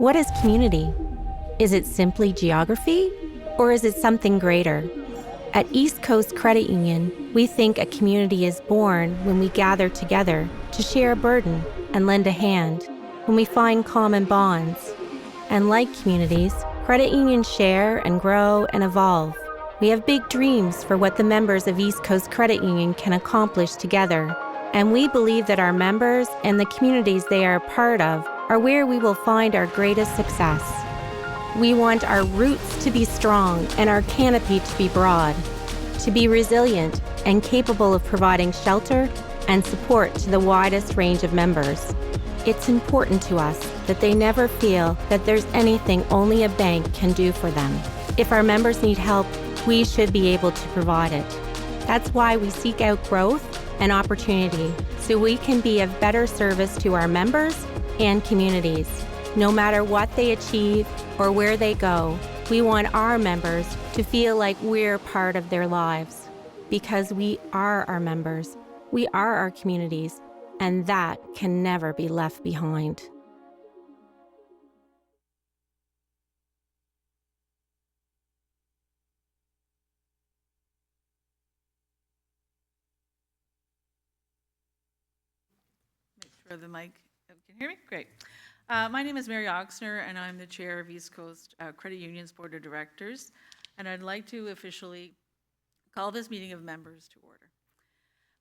What is community? Is it simply geography, or is it something greater? At East Coast Credit Union, we think a community is born when we gather together to share a burden and lend a hand, when we find common bonds. And like communities, credit unions share and grow and evolve. We have big dreams for what the members of East Coast Credit Union can accomplish together. And we believe that our members and the communities they are a part of are where we will find our greatest success. We want our roots to be strong and our canopy to be broad, to be resilient and capable of providing shelter and support to the widest range of members. It's important to us that they never feel that there's anything only a bank can do for them. If our members need help, we should be able to provide it. That's why we seek out growth and opportunity so we can be of better service to our members and communities. No matter what they achieve or where they go, we want our members to feel like we're part of their lives, because we are our members, we are our communities, and that can never be left behind. Make sure the mic can hear me. Great. My name is Mary Oxner, and I'm the chair of East Coast Credit Union's Board of Directors, and I'd like to officially call this meeting of members to order.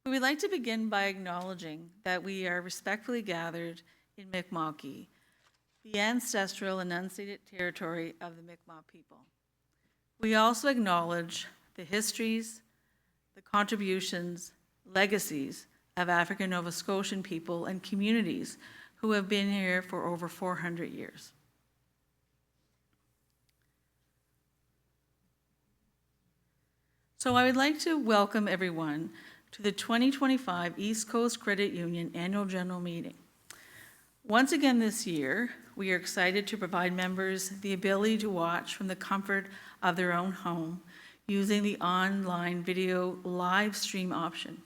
We would like to begin by acknowledging that we are respectfully gathered in Mi'kma'ki, the ancestral and unceded territory of the Mi'kmaq people. We also acknowledge the histories, the contributions, legacies of African Nova Scotian people and communities who have been here for over 400 years. So I would like to welcome everyone to the 2025 East Coast Credit Union Annual General Meeting. Once again this year, we are excited to provide members the ability to watch from the comfort of their own home using the online video live stream option.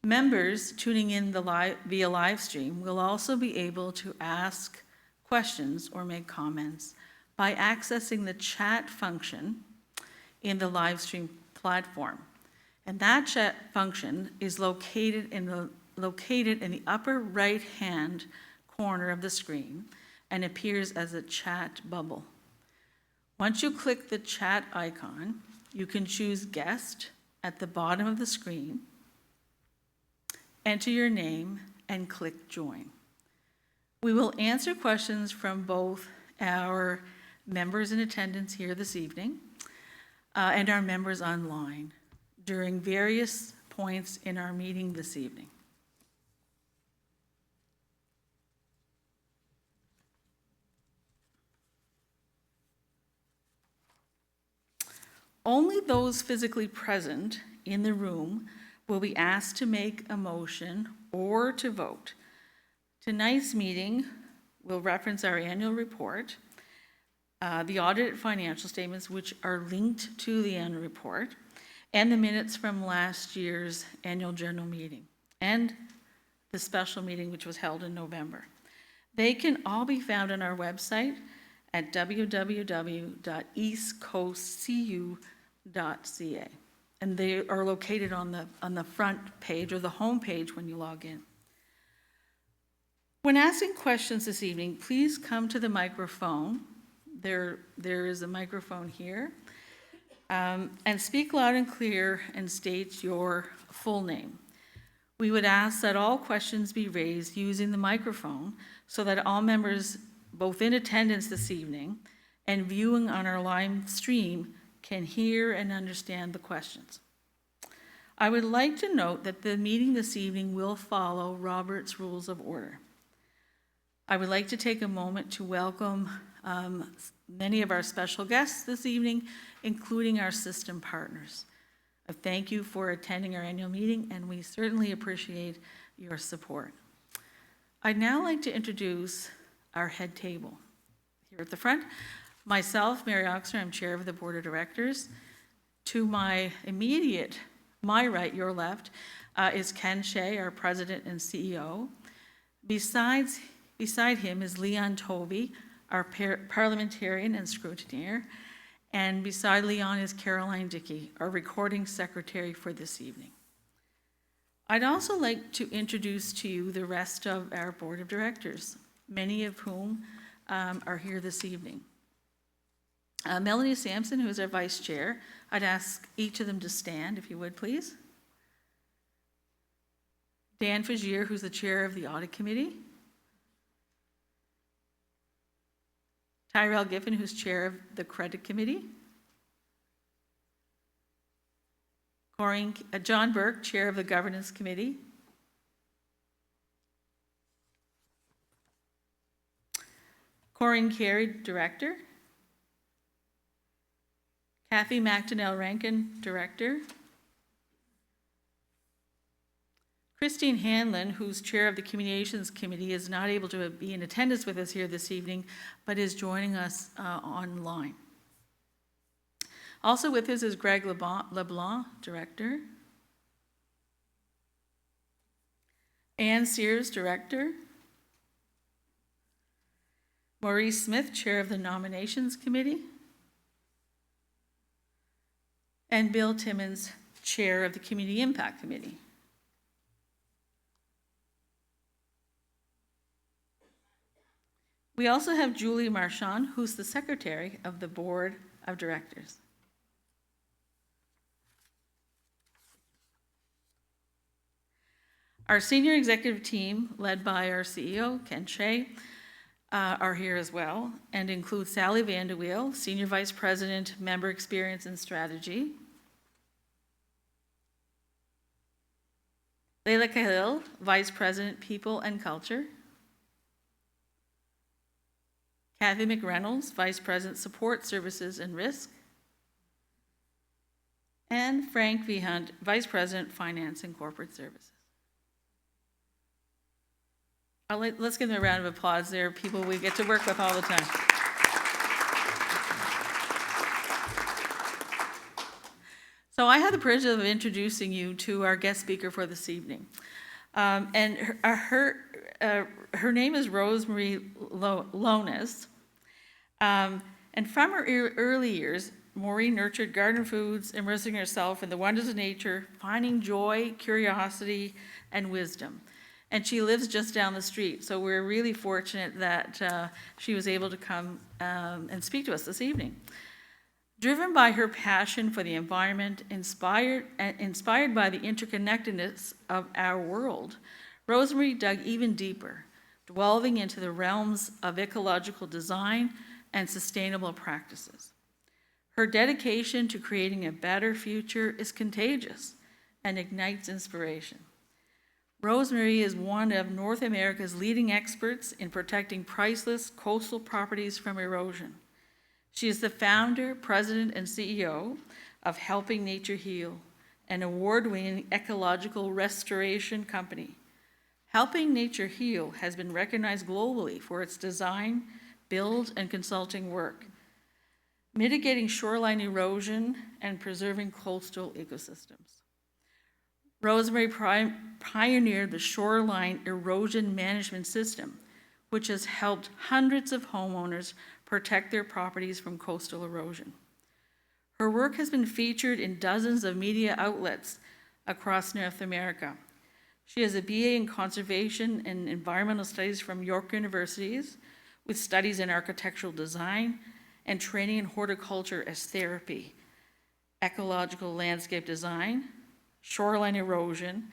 Members tuning in via live stream will also be able to ask questions or make comments by accessing the chat function in the live stream platform. And that chat function is located in the upper right-hand corner of the screen and appears as a chat bubble. Once you click the chat icon, you can choose guest at the bottom of the screen, enter your name, and click join. We will answer questions from both our members in attendance here this evening and our members online during various points in our meeting this evening. Only those physically present in the room will be asked to make a motion or to vote. Tonight's meeting will reference our annual report, the audited financial statements, which are linked to the annual report, and the minutes from last year's annual general meeting, and the special meeting which was held in November. They can all be found on our website at www.eastcoastcu.ca. And they are located on the front page or the home page when you log in. When asking questions this evening, please come to the microphone. There is a microphone here. And speak loud and clear and state your full name. We would ask that all questions be raised using the microphone so that all members, both in attendance this evening and viewing on our live stream, can hear and understand the questions. I would like to note that the meeting this evening will follow Robert's Rules of Order. I would like to take a moment to welcome many of our special guests this evening, including our system partners. I thank you for attending our annual meeting, and we certainly appreciate your support. I'd now like to introduce our head table. Here at the front, myself, Mary Oxner, I'm chair of the board of directors. To my right, your left, is Ken Shea, our president and CEO. Beside him is Leon Tovey, our parliamentarian and scrutineer. And beside Leon is Caroline Dickey, our recording secretary for this evening. I'd also like to introduce to you the rest of our board of directors, many of whom are here this evening. Melanie Sampson, who is our vice chair. I'd ask each of them to stand, if you would, please. Dan Fagier, who's the chair of the audit committee. Tyrell Giffen, who's chair of the credit committee. John Burke, chair of the governance committee. Corinne Carey, director. Kathy McDonnell Rankin, director. Christine Hanlon, who's chair of the Communications Committee, is not able to be in attendance with us here this evening, but is joining us online. Also with us is Greg LeBlanc, director. Ann Sears, director. Maurice Smith, chair of the Nominations Committee. And Bill Timmons, chair of the Community Impact Committee. We also have Julie Marchand, who's the secretary of the board of directors. Our senior executive team, led by our CEO, Ken Shea, are here as well, and include Sally Vanderweel, Senior Vice President, Member Experience and Strategy. Leila Kahil, Vice President, People and Culture. Kathy McReynolds, Vice President, Support Services and Risk. And Frank V. Hunt, Vice President, Finance and Corporate Services. Let's give them a round of applause. They're people we get to work with all the time. So I had the privilege of introducing you to our guest speaker for this evening. And her name is Rosemary Lonis. And from her early years, Maureen nurtured garden foods, immersing herself in the wonders of nature, finding joy, curiosity, and wisdom. And she lives just down the street, so we're really fortunate that she was able to come and speak to us this evening. Driven by her passion for the environment, inspired by the interconnectedness of our world, Rosemary dug even deeper, delving into the realms of ecological design and sustainable practices. Her dedication to creating a better future is contagious and ignites inspiration. Rosemary is one of North America's leading experts in protecting priceless coastal properties from erosion. She is the founder, president, and CEO of Helping Nature Heal, an award-winning ecological restoration company. Helping Nature Heal has been recognized globally for its design, build, and consulting work, mitigating shoreline erosion and preserving coastal ecosystems. Rosemary pioneered the shoreline erosion management system, which has helped hundreds of homeowners protect their properties from coastal erosion. Her work has been featured in dozens of media outlets across North America. She has a BA in Conservation and Environmental Studies from York Universities, with studies in architectural design and training in horticulture as therapy, ecological landscape design, shoreline erosion,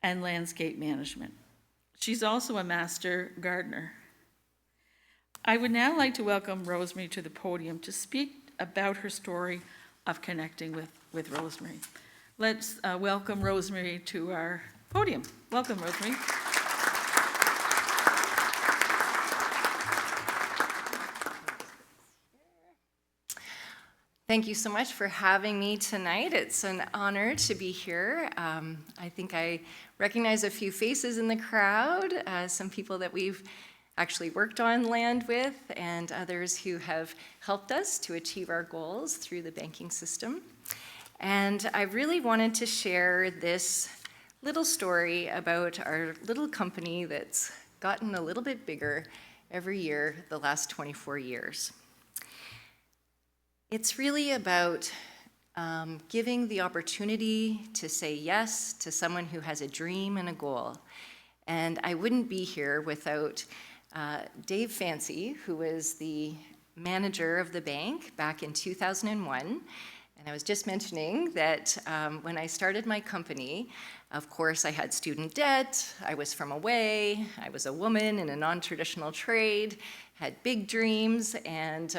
and landscape management. She's also a master gardener. I would now like to welcome Rosemary to the podium to speak about her story of connecting with Rosemary. Let's welcome Rosemary to our podium. Welcome, Rosemary. Thank you so much for having me tonight. It's an honor to be here. I think I recognize a few faces in the crowd, some people that we've actually worked on land with, and others who have helped us to achieve our goals through the banking system. And I really wanted to share this little story about our little company that's gotten a little bit bigger every year the last 24 years. It's really about giving the opportunity to say yes to someone who has a dream and a goal. And I wouldn't be here without Dave Fancy, who was the manager of the bank back in 2001. And I was just mentioning that when I started my company, of course, I had student debt, I was from away, I was a woman in a non-traditional trade, had big dreams, and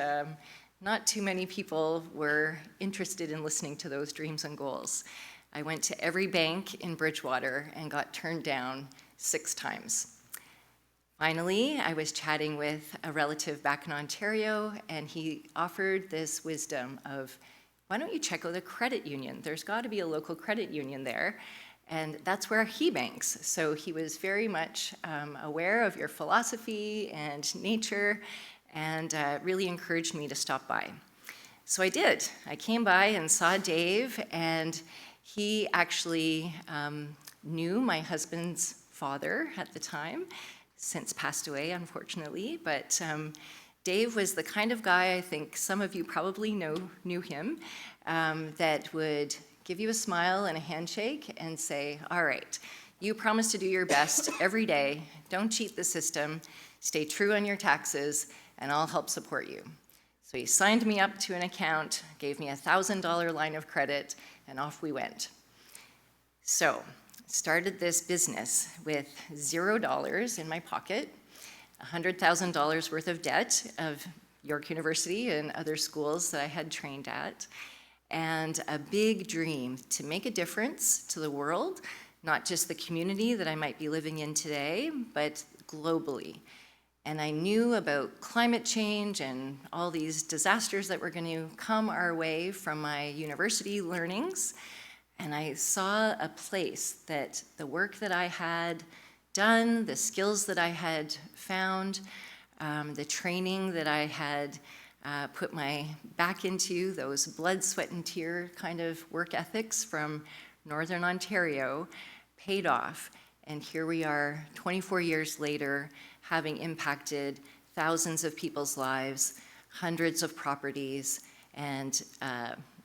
not too many people were interested in listening to those dreams and goals. I went to every bank in Bridgewater and got turned down 6 times. Finally, I was chatting with a relative back in Ontario, and he offered this wisdom of, why don't you check out a credit union? There's got to be a local credit union there, and that's where he banks. So he was very much aware of your philosophy and nature, and really encouraged me to stop by. So I did. I came by and saw Dave, and he actually knew my husband's father at the time, since passed away, unfortunately, but Dave was the kind of guy, I think some of you probably knew him, that would give you a smile and a handshake and say, all right, you promise to do your best every day, don't cheat the system, stay true on your taxes, and I'll help support you. So he signed me up to an account, gave me a $1,000 line of credit, and off we went. So started this business with $0 in my pocket, $100,000 worth of debt of York University and other schools that I had trained at, and a big dream to make a difference to the world, not just the community that I might be living in today, but globally. And I knew about climate change and all these disasters that were going to come our way from my university learnings. And I saw a place that the work that I had done, the skills that I had found, the training that I had put my back into, those blood, sweat, and tear kind of work ethics from Northern Ontario, paid off. And here we are, 24 years later, having impacted thousands of people's lives, hundreds of properties, and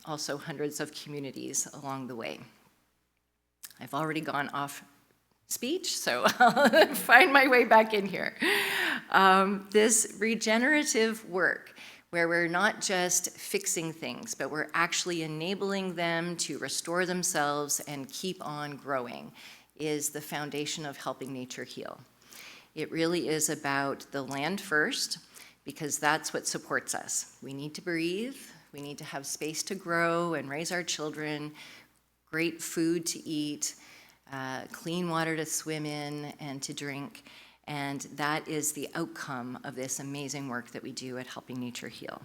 also hundreds of communities along the way. I've already gone off speech, so I'll find my way back in here. This regenerative work, where we're not just fixing things, but we're actually enabling them to restore themselves and keep on growing, is the foundation of Helping Nature Heal. It really is about the land first, because that's what supports us. We need to breathe, we need to have space to grow and raise our children, great food to eat, clean water to swim in and to drink, and that is the outcome of this amazing work that we do at Helping Nature Heal.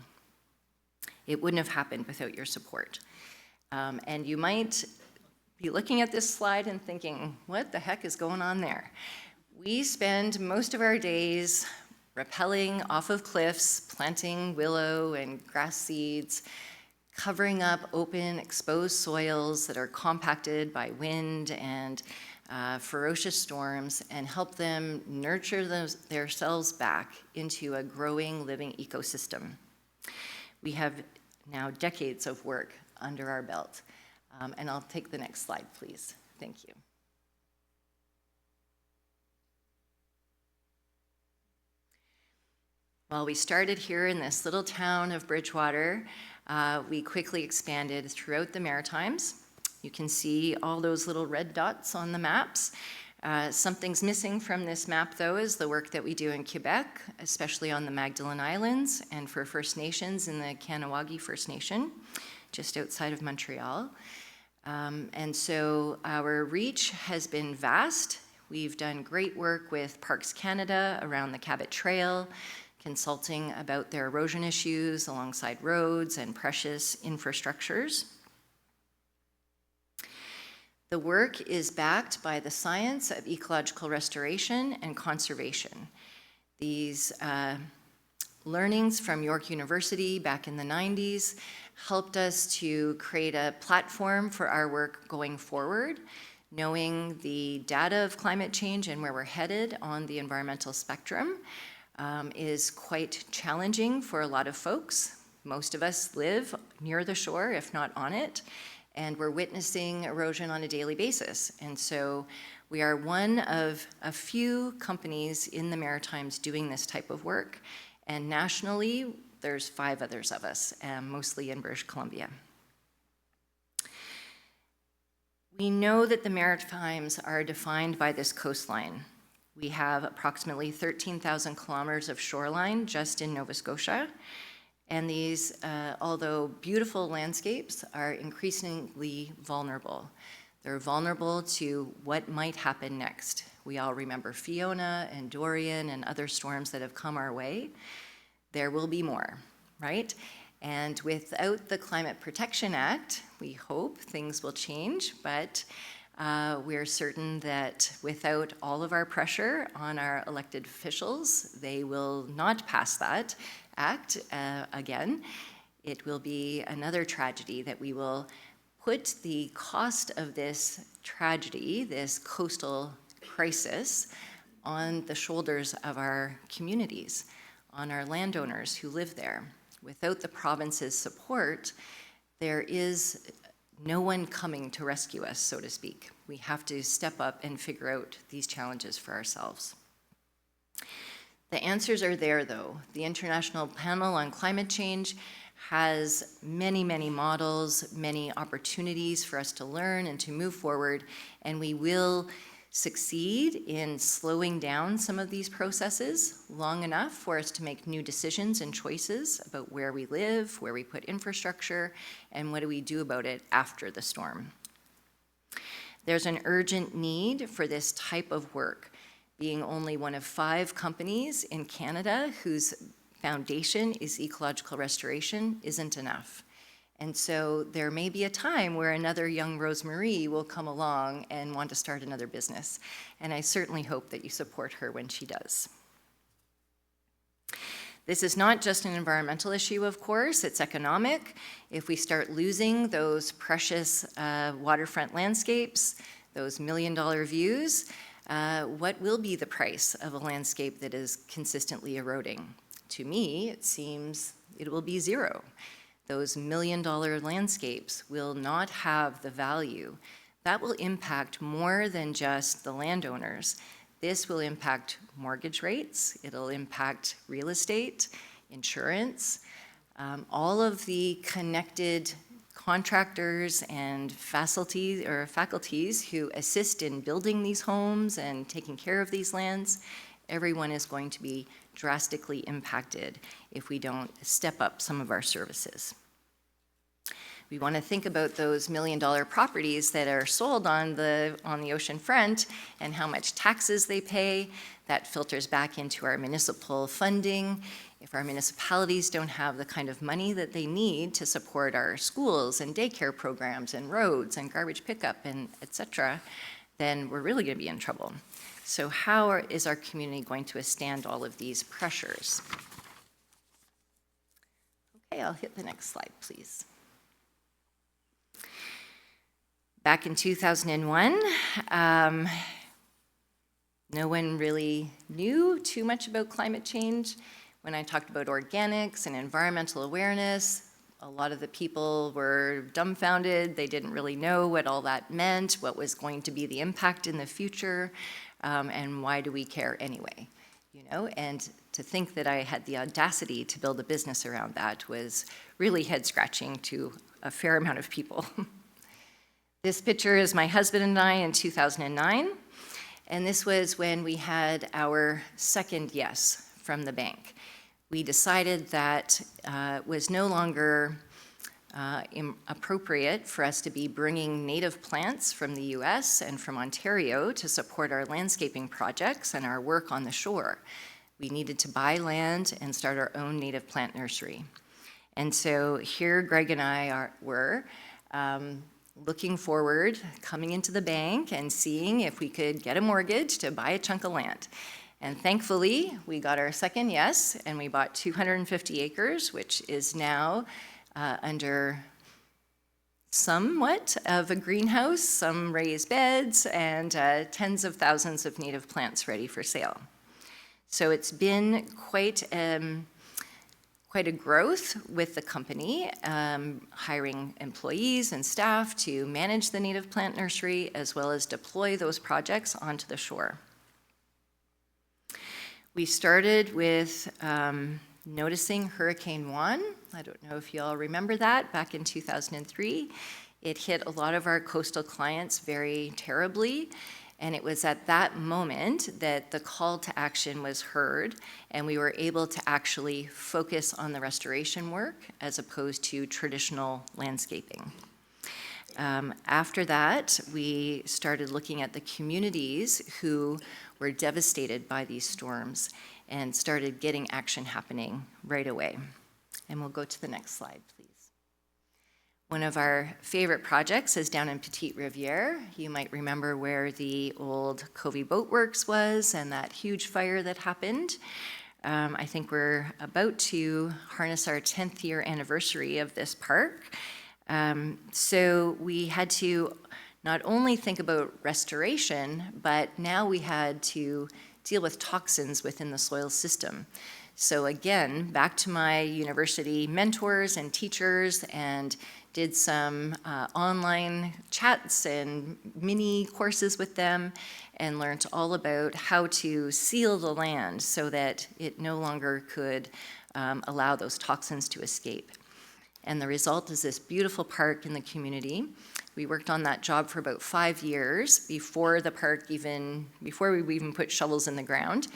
It wouldn't have happened without your support. And you might be looking at this slide and thinking, what the heck is going on there? We spend most of our days rappelling off of cliffs, planting willow and grass seeds, covering up open, exposed soils that are compacted by wind and ferocious storms, and help them nurture themselves back into a growing, living ecosystem. We have now decades of work under our belt. And I'll take the next slide, please. Thank you. Well, we started here in this little town of Bridgewater. We quickly expanded throughout the Maritimes. You can see all those little red dots on the maps. Something's missing from this map, though, is the work that we do in Quebec, especially on the Magdalen Islands, and for First Nations in the Kahnawake First Nation, just outside of Montreal. And so our reach has been vast. We've done great work with Parks Canada around the Cabot Trail, consulting about their erosion issues alongside roads and precious infrastructures. The work is backed by the science of ecological restoration and conservation. These learnings from York University back in the 90s helped us to create a platform for our work going forward, knowing the data of climate change and where we're headed on the environmental spectrum. is quite challenging for a lot of folks. Most of us live near the shore, if not on it, and we're witnessing erosion on a daily basis. And so we are one of a few companies in the Maritimes doing this type of work, and nationally, there's 5 others of us, mostly in British Columbia. We know that the Maritimes are defined by this coastline. We have approximately 13,000 kilometers of shoreline just in Nova Scotia, and these, although beautiful landscapes, are increasingly vulnerable. They're vulnerable to what might happen next. We all remember Fiona and Dorian and other storms that have come our way. There will be more, right? And without the Climate Protection Act, we hope things will change, but we're certain that without all of our pressure on our elected officials, they will not pass that act again. It will be another tragedy that we will put the cost of this tragedy, this coastal crisis, on the shoulders of our communities, on our landowners who live there. Without the province's support, there is no one coming to rescue us, so to speak. We have to step up and figure out these challenges for ourselves. The answers are there, though. The International Panel on Climate Change has many, many models, many opportunities for us to learn and to move forward, and we will succeed in slowing down some of these processes long enough for us to make new decisions and choices about where we live, where we put infrastructure, and what do we do about it after the storm. There's an urgent need for this type of work. Being only one of 5 companies in Canada whose foundation is ecological restoration isn't enough. And so there may be a time where another young Rosemarie will come along and want to start another business. And I certainly hope that you support her when she does. This is not just an environmental issue, of course, it's economic. If we start losing those precious waterfront landscapes, those million-dollar views, what will be the price of a landscape that is consistently eroding? To me, it seems it will be zero. Those million-dollar landscapes will not have the value. That will impact more than just the landowners. This will impact mortgage rates, it'll impact real estate, insurance, all of the connected contractors and faculties who assist in building these homes and taking care of these lands. Everyone is going to be drastically impacted if we don't step up some of our services. We want to think about those million-dollar properties that are sold on the ocean front and how much taxes they pay. That filters back into our municipal funding. If our municipalities don't have the kind of money that they need to support our schools and daycare programs and roads and garbage pickup and et cetera, then we're really going to be in trouble. So how is our community going to withstand all of these pressures? Okay, I'll hit the next slide, please. Back in 2001, no one really knew too much about climate change. When I talked about organics and environmental awareness, a lot of the people were dumbfounded. They didn't really know what all that meant, what was going to be the impact in the future, and why do we care anyway? You know, and to think that I had the audacity to build a business around that was really head-scratching to a fair amount of people. This picture is my husband and I in 2009, and this was when we had our second yes from the bank. We decided that it was no longer appropriate for us to be bringing native plants from the US and from Ontario to support our landscaping projects and our work on the shore. We needed to buy land and start our own native plant nursery. And so here Greg and I were looking forward, coming into the bank and seeing if we could get a mortgage to buy a chunk of land. And thankfully, we got our second yes, and we bought 250 acres, which is now under somewhat of a greenhouse, some raised beds, and tens of thousands of native plants ready for sale. So it's been quite a growth with the company, hiring employees and staff to manage the native plant nursery as well as deploy those projects onto the shore. We started with noticing Hurricane Juan. I don't know if you all remember that, back in 2003. It hit a lot of our coastal clients very terribly, and it was at that moment that the call to action was heard, and we were able to actually focus on the restoration work as opposed to traditional landscaping. After that, we started looking at the communities who were devastated by these storms and started getting action happening right away. And we'll go to the next slide, please. One of our favorite projects is down in Petite Riviere. You might remember where the old Covey Boat Works was and that huge fire that happened. I think we're about to harness our 10th year anniversary of this park. So we had to not only think about restoration, but now we had to deal with toxins within the soil system. So again, back to my university mentors and teachers, and did some online chats and mini courses with them, and learned all about how to seal the land so that it no longer could allow those toxins to escape. And the result is this beautiful park in the community. We worked on that job for about 5 years before we even put shovels in the ground.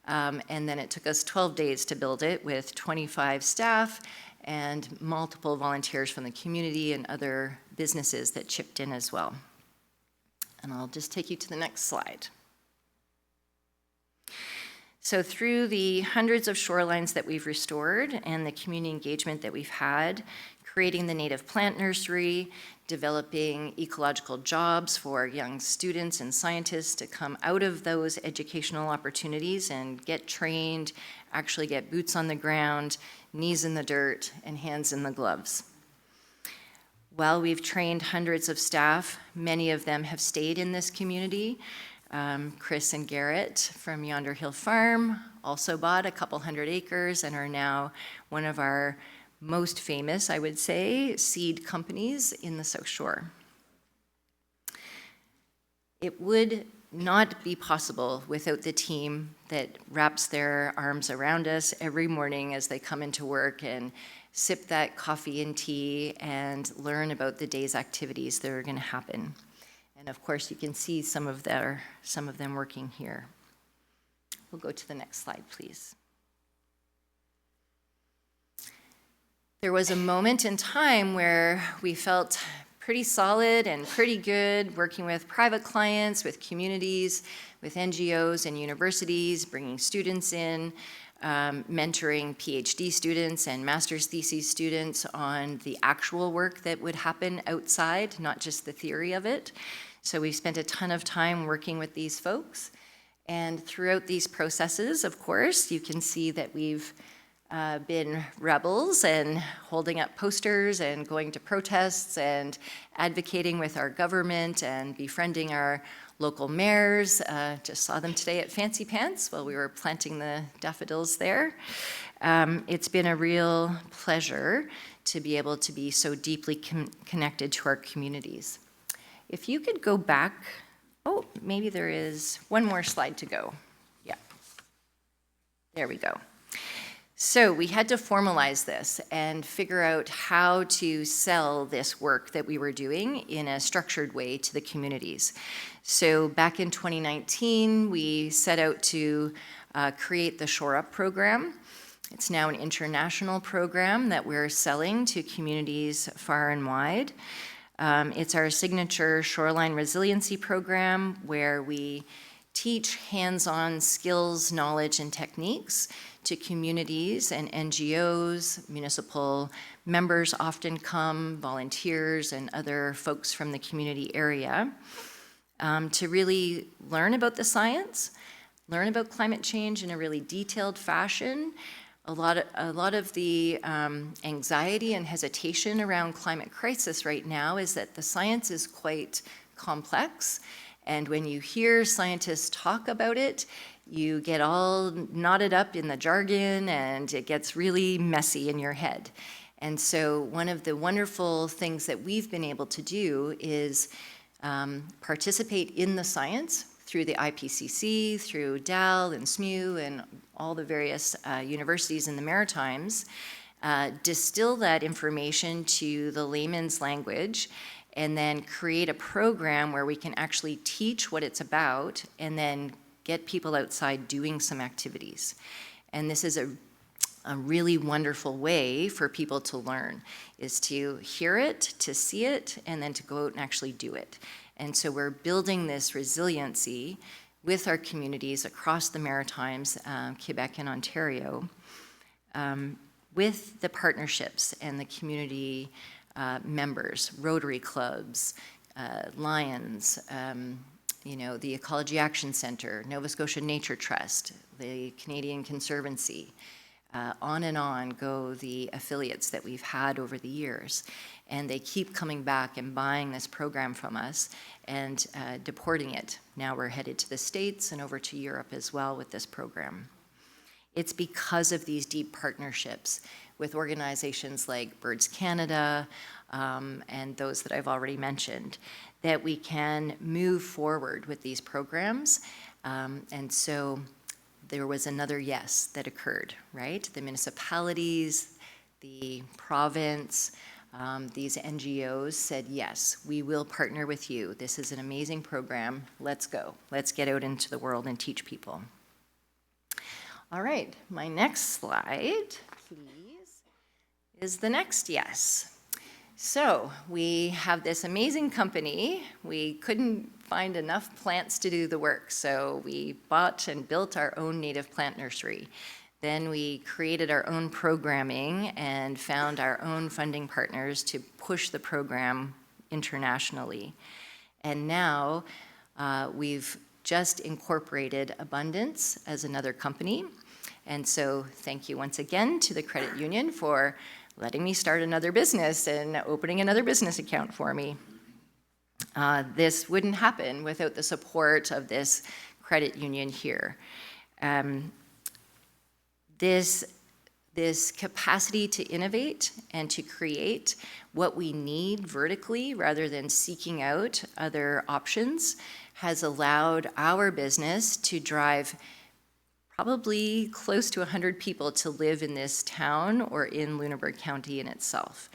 And then it took us 12 days to build it with 25 staff and multiple volunteers from the community and other businesses that chipped in as well. And I'll just take you to the next slide. So through the hundreds of shorelines that we've restored and the community engagement that we've had, creating the native plant nursery, developing ecological jobs for young students and scientists to come out of those educational opportunities and get trained, actually get boots on the ground, knees in the dirt, and hands in the gloves. While we've trained hundreds of staff, many of them have stayed in this community. Chris and Garrett from Yonder Hill Farm also bought a couple hundred acres and are now one of our most famous, I would say, seed companies in the South Shore. It would not be possible without the team that wraps their arms around us every morning as they come into work and sip that coffee and tea and learn about the day's activities that are going to happen. And of course, you can see some of them working here. We'll go to the next slide, please. There was a moment in time where we felt pretty solid and pretty good working with private clients, with communities, with NGOs and universities, bringing students in, mentoring PhD students and master's thesis students on the actual work that would happen outside, not just the theory of it. So we spent a ton of time working with these folks. And throughout these processes, of course, you can see that we've been rebels and holding up posters and going to protests and advocating with our government and befriending our local mayors. Just saw them today at Fancy Pants while we were planting the daffodils there. It's been a real pleasure to be able to be so deeply connected to our communities. If you could go back, oh, maybe there is one more slide to go. Yeah, there we go. So we had to formalize this and figure out how to sell this work that we were doing in a structured way to the communities. So back in 2019, we set out to create the Shore Up program. It's now an international program that we're selling to communities far and wide. It's our signature shoreline resiliency program where we teach hands-on skills, knowledge, and techniques to communities and NGOs. Municipal members often come, volunteers, and other folks from the community area to really learn about the science, learn about climate change in a really detailed fashion. A lot of the anxiety and hesitation around climate crisis right now is that the science is quite complex. And when you hear scientists talk about it, you get all knotted up in the jargon and it gets really messy in your head. And so one of the wonderful things that we've been able to do is participate in the science through the IPCC, through DAL and SMU and all the various universities in the Maritimes, distill that information to the layman's language, and then create a program where we can actually teach what it's about and then get people outside doing some activities. And this is a really wonderful way for people to learn, is to hear it, to see it, and then to go out and actually do it. And so we're building this resiliency with our communities across the Maritimes, Quebec and Ontario, with the partnerships and the community members, Rotary clubs, Lions, the Ecology Action Centre, Nova Scotia Nature Trust, the Canadian Conservancy, on and on go the affiliates that we've had over the years. And they keep coming back and buying this program from us and deporting it. Now we're headed to the States and over to Europe as well with this program. It's because of these deep partnerships with organizations like Birds Canada and those that I've already mentioned that we can move forward with these programs. And so there was another yes that occurred, right? The municipalities, the province, these NGOs said, yes, we will partner with you. This is an amazing program. Let's go. Let's get out into the world and teach people. All right, my next slide, please, is the next yes. So we have this amazing company. We couldn't find enough plants to do the work, so we bought and built our own native plant nursery. Then we created our own programming and found our own funding partners to push the program internationally. And now we've just incorporated Abundance as another company. And so thank you once again to the credit union for letting me start another business and opening another business account for me. This wouldn't happen without the support of this credit union here. This capacity to innovate and to create what we need vertically rather than seeking out other options has allowed our business to drive probably close to 100 people to live in this town or in Lunenburg County in itself.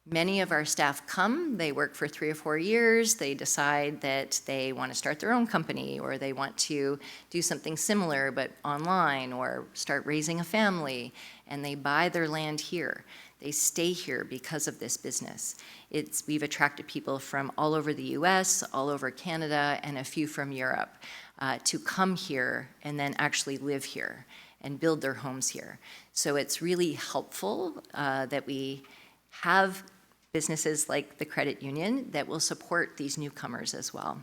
Many of our staff come, they work for 3 or 4 years, they decide that they want to start their own company or they want to do something similar but online or start raising a family, and they buy their land here. They stay here because of this business. We've attracted people from all over the US, all over Canada, and a few from Europe to come here and then actually live here and build their homes here. So it's really helpful that we have businesses like the credit union that will support these newcomers as well.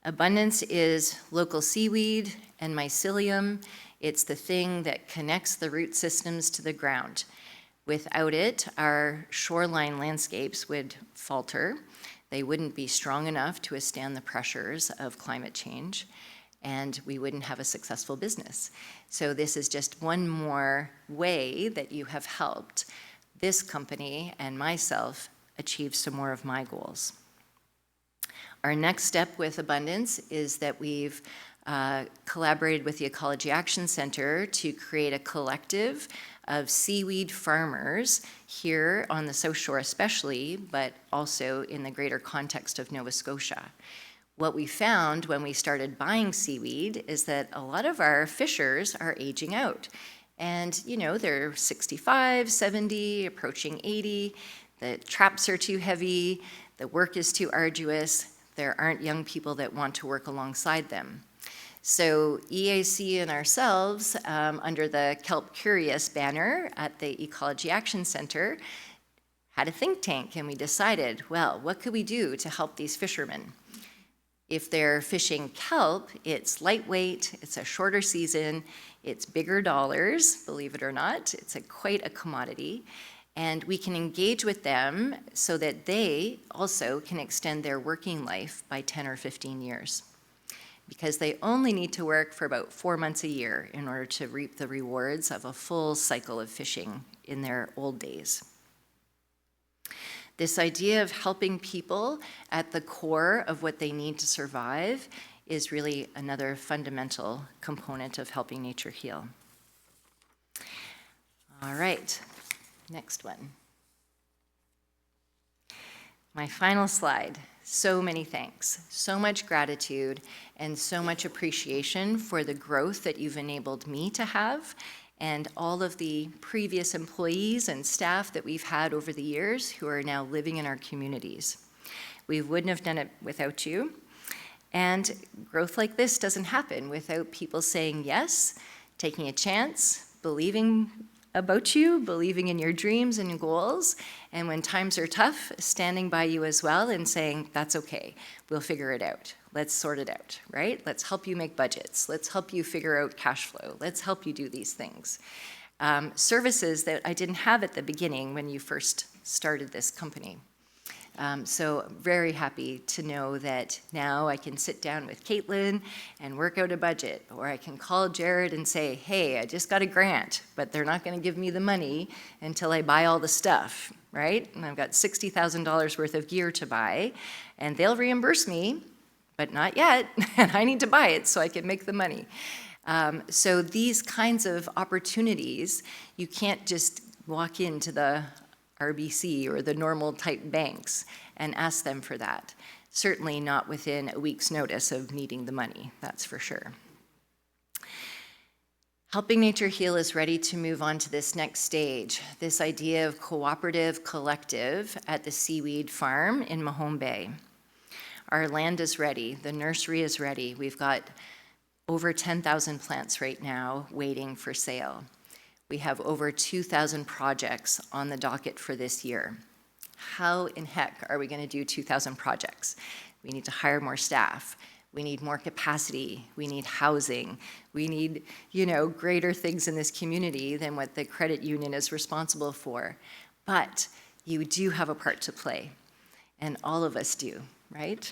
Abundance is local seaweed and mycelium. It's the thing that connects the root systems to the ground. Without it, our shoreline landscapes would falter. They wouldn't be strong enough to withstand the pressures of climate change, and we wouldn't have a successful business. So this is just one more way that you have helped this company and myself achieve some more of my goals. Our next step with Abundance is that we've collaborated with the Ecology Action Centre to create a collective of seaweed farmers here on the South Shore especially, but also in the greater context of Nova Scotia. What we found when we started buying seaweed is that a lot of our fishers are aging out. And, they're 65, 70, approaching 80. The traps are too heavy. The work is too arduous. There aren't young people that want to work alongside them. So EAC and ourselves, under the Kelp Curious banner at the Ecology Action Centre, had a think tank, and we decided, well, what could we do to help these fishermen? If they're fishing kelp, it's lightweight, it's a shorter season, it's bigger dollars, believe it or not. It's quite a commodity. And we can engage with them so that they also can extend their working life by 10 or 15 years. because they only need to work for about 4 months a year in order to reap the rewards of a full cycle of fishing in their old days. This idea of helping people at the core of what they need to survive is really another fundamental component of helping nature heal. All right, next one. My final slide. So many thanks, so much gratitude, and so much appreciation for the growth that you've enabled me to have, and all of the previous employees and staff that we've had over the years who are now living in our communities. We wouldn't have done it without you. And growth like this doesn't happen without people saying yes, taking a chance, believing about you, believing in your dreams and goals, and when times are tough, standing by you as well and saying, that's okay, we'll figure it out. Let's sort it out, right? Let's help you make budgets. Let's help you figure out cash flow. Let's help you do these things. Services that I didn't have at the beginning when you first started this company. So very happy to know that now I can sit down with Caitlin and work out a budget, or I can call Jared and say, hey, I just got a grant, but they're not gonna give me the money until I buy all the stuff, right? And I've got $60,000 worth of gear to buy, and they'll reimburse me, but not yet, and I need to buy it so I can make the money. So these kinds of opportunities, you can't just walk into the RBC or the normal type banks and ask them for that. Certainly not within a week's notice of needing the money, that's for sure. Helping Nature Heal is ready to move on to this next stage, this idea of cooperative collective at the Seaweed Farm in Mahone Bay. Our land is ready, the nursery is ready. We've got over 10,000 plants right now waiting for sale. We have over 2,000 projects on the docket for this year. How in heck are we going to do 2,000 projects? We need to hire more staff. We need more capacity. We need housing. We need, greater things in this community than what the credit union is responsible for. But you do have a part to play, and all of us do, right?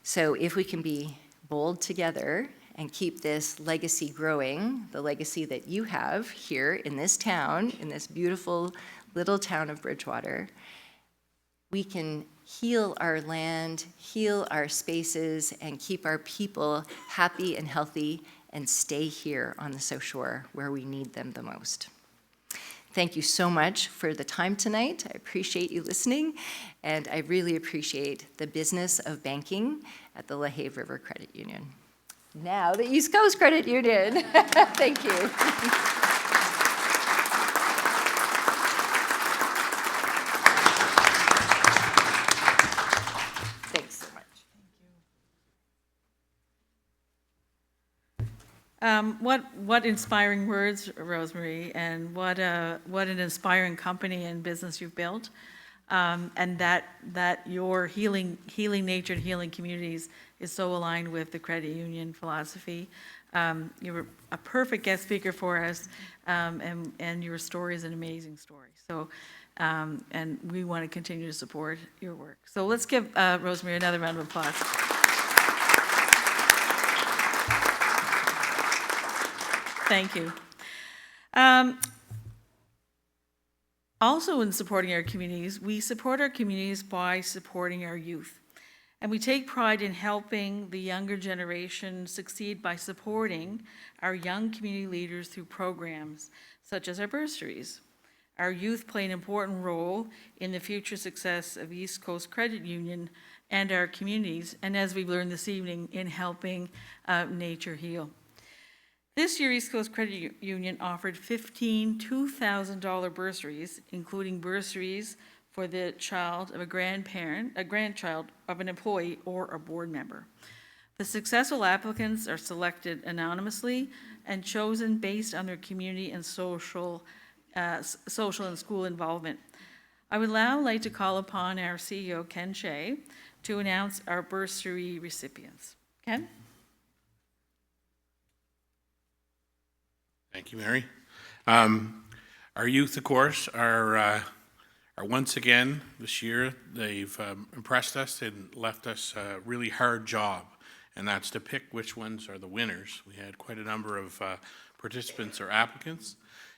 So if we can be bold together and keep this legacy growing, the legacy that you have here in this town, in this beautiful little town of Bridgewater, we can heal our land, heal our spaces, and keep our people happy and healthy and stay here on the South Shore where we need them the most. Thank you so much for the time tonight. I appreciate you listening, and I really appreciate the business of banking at the LaHave River Credit Union. Now the East Coast Credit Union. Thank you. Thanks so much. What inspiring words, Rosemary, and what an inspiring company and business you've built, and that your healing nature and healing communities is so aligned with the credit union philosophy. You were a perfect guest speaker for us, and your story is an amazing story. So, and we want to continue to support your work. So let's give Rosemary another round of applause. Thank you. Also in supporting our communities, we support our communities by supporting our youth. And we take pride in helping the younger generation succeed by supporting our young community leaders through programs such as our bursaries. Our youth play an important role in the future success of East Coast Credit Union and our communities, and as we've learned this evening, in helping nature heal. This year, East Coast Credit Union offered 15 $2,000 bursaries, including bursaries for the child of a grandchild of an employee or a board member. The successful applicants are selected anonymously and chosen based on their community and social and school involvement. I would now like to call upon our CEO, Ken Shea, to announce our bursary recipients. Ken? Thank you, Mary. Our youth, of course, are once again this year, they've impressed us and left us a really hard job. and that's to pick which ones are the winners. We had quite a number of participants or applicants,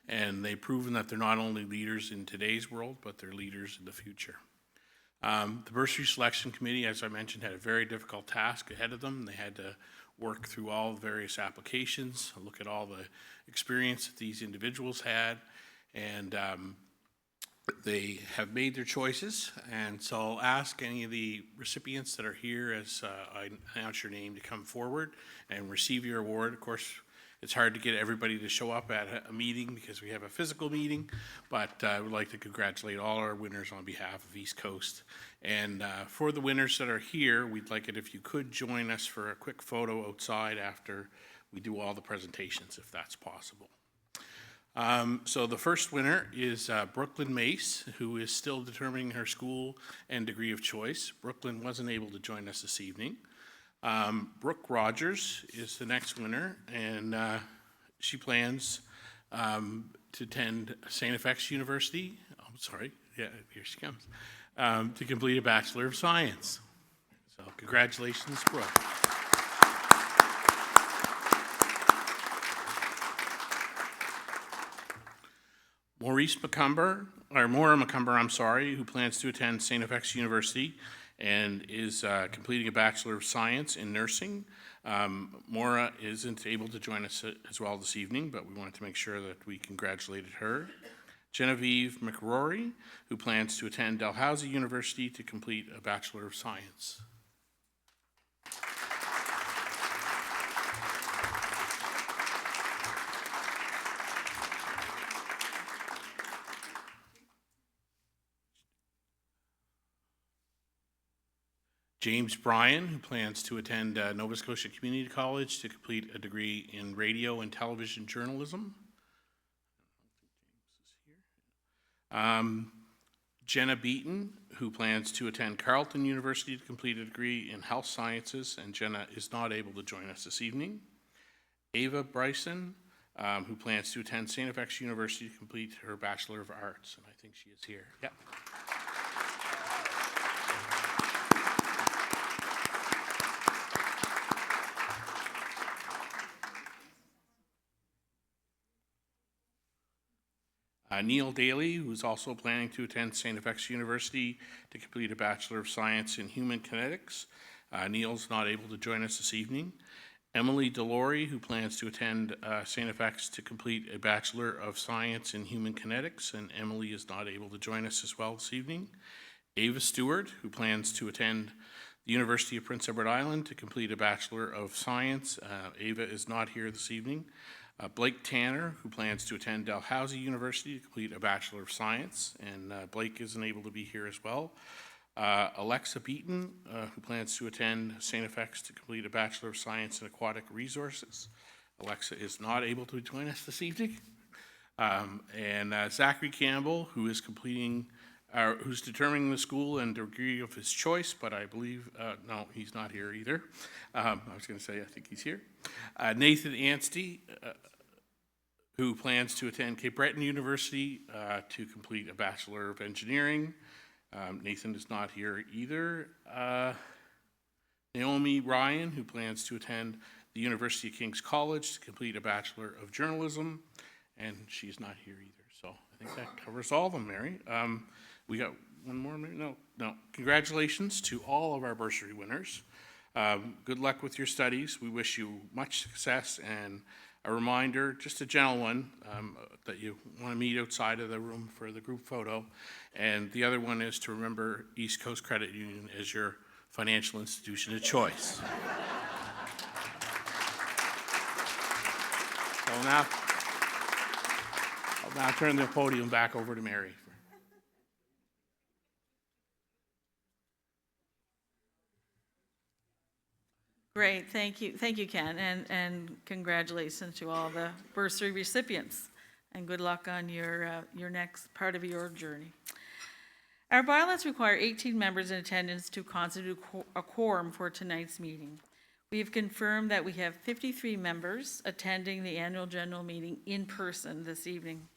and they've proven that they're not only leaders in today's world, but they're leaders in the future. The Bursary Selection Committee, as I mentioned, had a very difficult task ahead of them. They had to work through all the various applications, look at all the experience that these individuals had, and they have made their choices. And so I'll ask any of the recipients that are here as I announce your name to come forward and receive your award. Of course, it's hard to get everybody to show up at a meeting because we have a physical meeting, but I would like to congratulate all our winners on behalf of East Coast. And for the winners that are here, we'd like it if you could join us for a quick photo outside after we do all the presentations, if that's possible. So the first winner is Brooklyn Mace, who is still determining her school and degree of choice. Brooklyn wasn't able to join us this evening. Brooke Rogers is the next winner, and she plans to attend St. FX University. Oh, sorry, yeah, here she comes, to complete a Bachelor of Science. So congratulations, Brooke. Maura McCumber, I'm sorry, who plans to attend St. FX University and is completing a Bachelor of Science in Nursing. Maura isn't able to join us as well this evening, but we wanted to make sure that we congratulated her. Genevieve McRory, who plans to attend Dalhousie University to complete a Bachelor of Science. James Bryan, who plans to attend Nova Scotia Community College to complete a degree in radio and television journalism. Jenna Beaton, who plans to attend Carleton University to complete a degree in health sciences, and Jenna is not able to join us this evening. Ava Bryson, who plans to attend St. FX University to complete her Bachelor of Arts, and I think she is here. Yep. Neil Daly, who's also planning to attend St. FX University to complete a Bachelor of Science in Human Kinetics. Neil's not able to join us this evening. Emily Delory, who plans to attend St. FX to complete a Bachelor of Science in Human Kinetics, and Emily is not able to join us as well this evening. Ava Stewart, who plans to attend the University of Prince Edward Island to complete a Bachelor of Science. Ava is not here this evening. Blake Tanner, who plans to attend Dalhousie University to complete a Bachelor of Science, and Blake isn't able to be here as well. Alexa Beaton, who plans to attend St. FX to complete a Bachelor of Science in Aquatic Resources. Alexa is not able to join us this evening. And Zachary Campbell, who is who's determining the school and degree of his choice, but I believe, no, he's not here either. I was going to say, I think he's here. Nathan Anstey, who plans to attend Cape Breton University to complete a Bachelor of Engineering. Nathan is not here either. Naomi Ryan, who plans to attend the University of King's College to complete a Bachelor of Journalism, and she's not here either. So I think that covers all of them, Mary. We got one more, Mary? No. Congratulations to all of our bursary winners. Good luck with your studies. We wish you much success, and a reminder, just a gentle one, that you want to meet outside of the room for the group photo. And the other one is to remember East Coast Credit Union as your financial institution of choice. I'll now turn the podium back over to Mary. Great, thank you, Ken, and congratulations to all the bursary recipients, and good luck on your next part of your journey. Our bylaws require 18 members in attendance to constitute a quorum for tonight's meeting. We have confirmed that we have 53 members attending the annual general meeting in person this evening.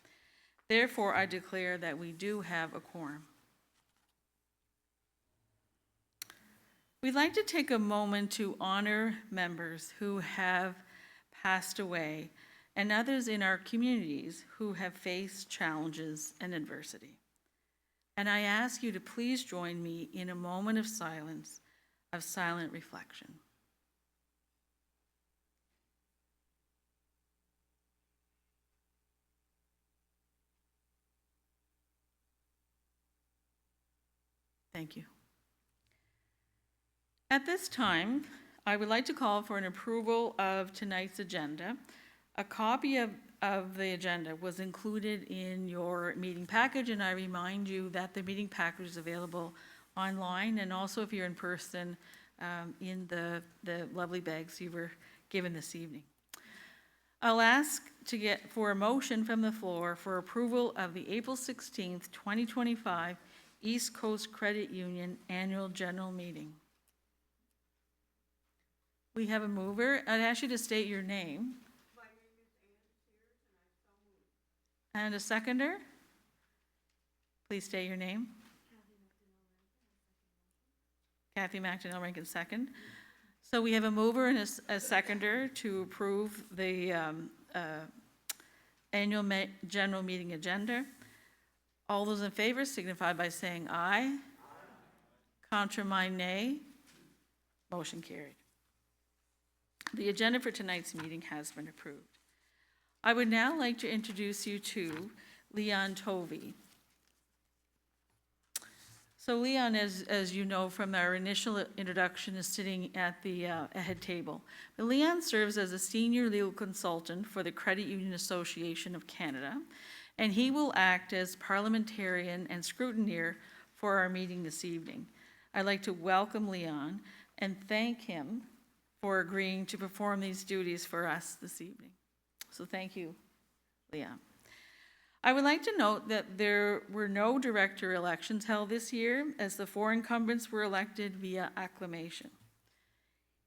Therefore, I declare that we do have a quorum. We'd like to take a moment to honor members who have passed away and others in our communities who have faced challenges and adversity. And I ask you to please join me in a moment of silence, of silent reflection. Thank you. At this time, I would like to call for an approval of tonight's agenda. A copy of the agenda was included in your meeting package, and I remind you that the meeting package is available online, and also if you're in person, in the lovely bags you were given this evening. I'll ask to get for a motion from the floor for approval of the April 16th, 2025 East Coast Credit Union Annual General Meeting. We have a mover. I'd ask you to state your name. My name is Ann Sears, and I so move. And a seconder? Please state your name. Kathy McDonnell Rankin, second. So we have a mover and a seconder to approve the annual general meeting agenda. All those in favor signify by saying aye. Aye. Contra mine, nay. Motion carried. The agenda for tonight's meeting has been approved. I would now like to introduce you to Leon Tovey. So Leon, as you know from our initial introduction, is sitting at the head table. But Leon serves as a senior legal consultant for the Credit Union Association of Canada, and he will act as parliamentarian and scrutineer for our meeting this evening. I'd like to welcome Leon and thank him for agreeing to perform these duties for us this evening. So thank you, Leon. I would like to note that there were no director elections held this year, as the 4 incumbents were elected via acclamation.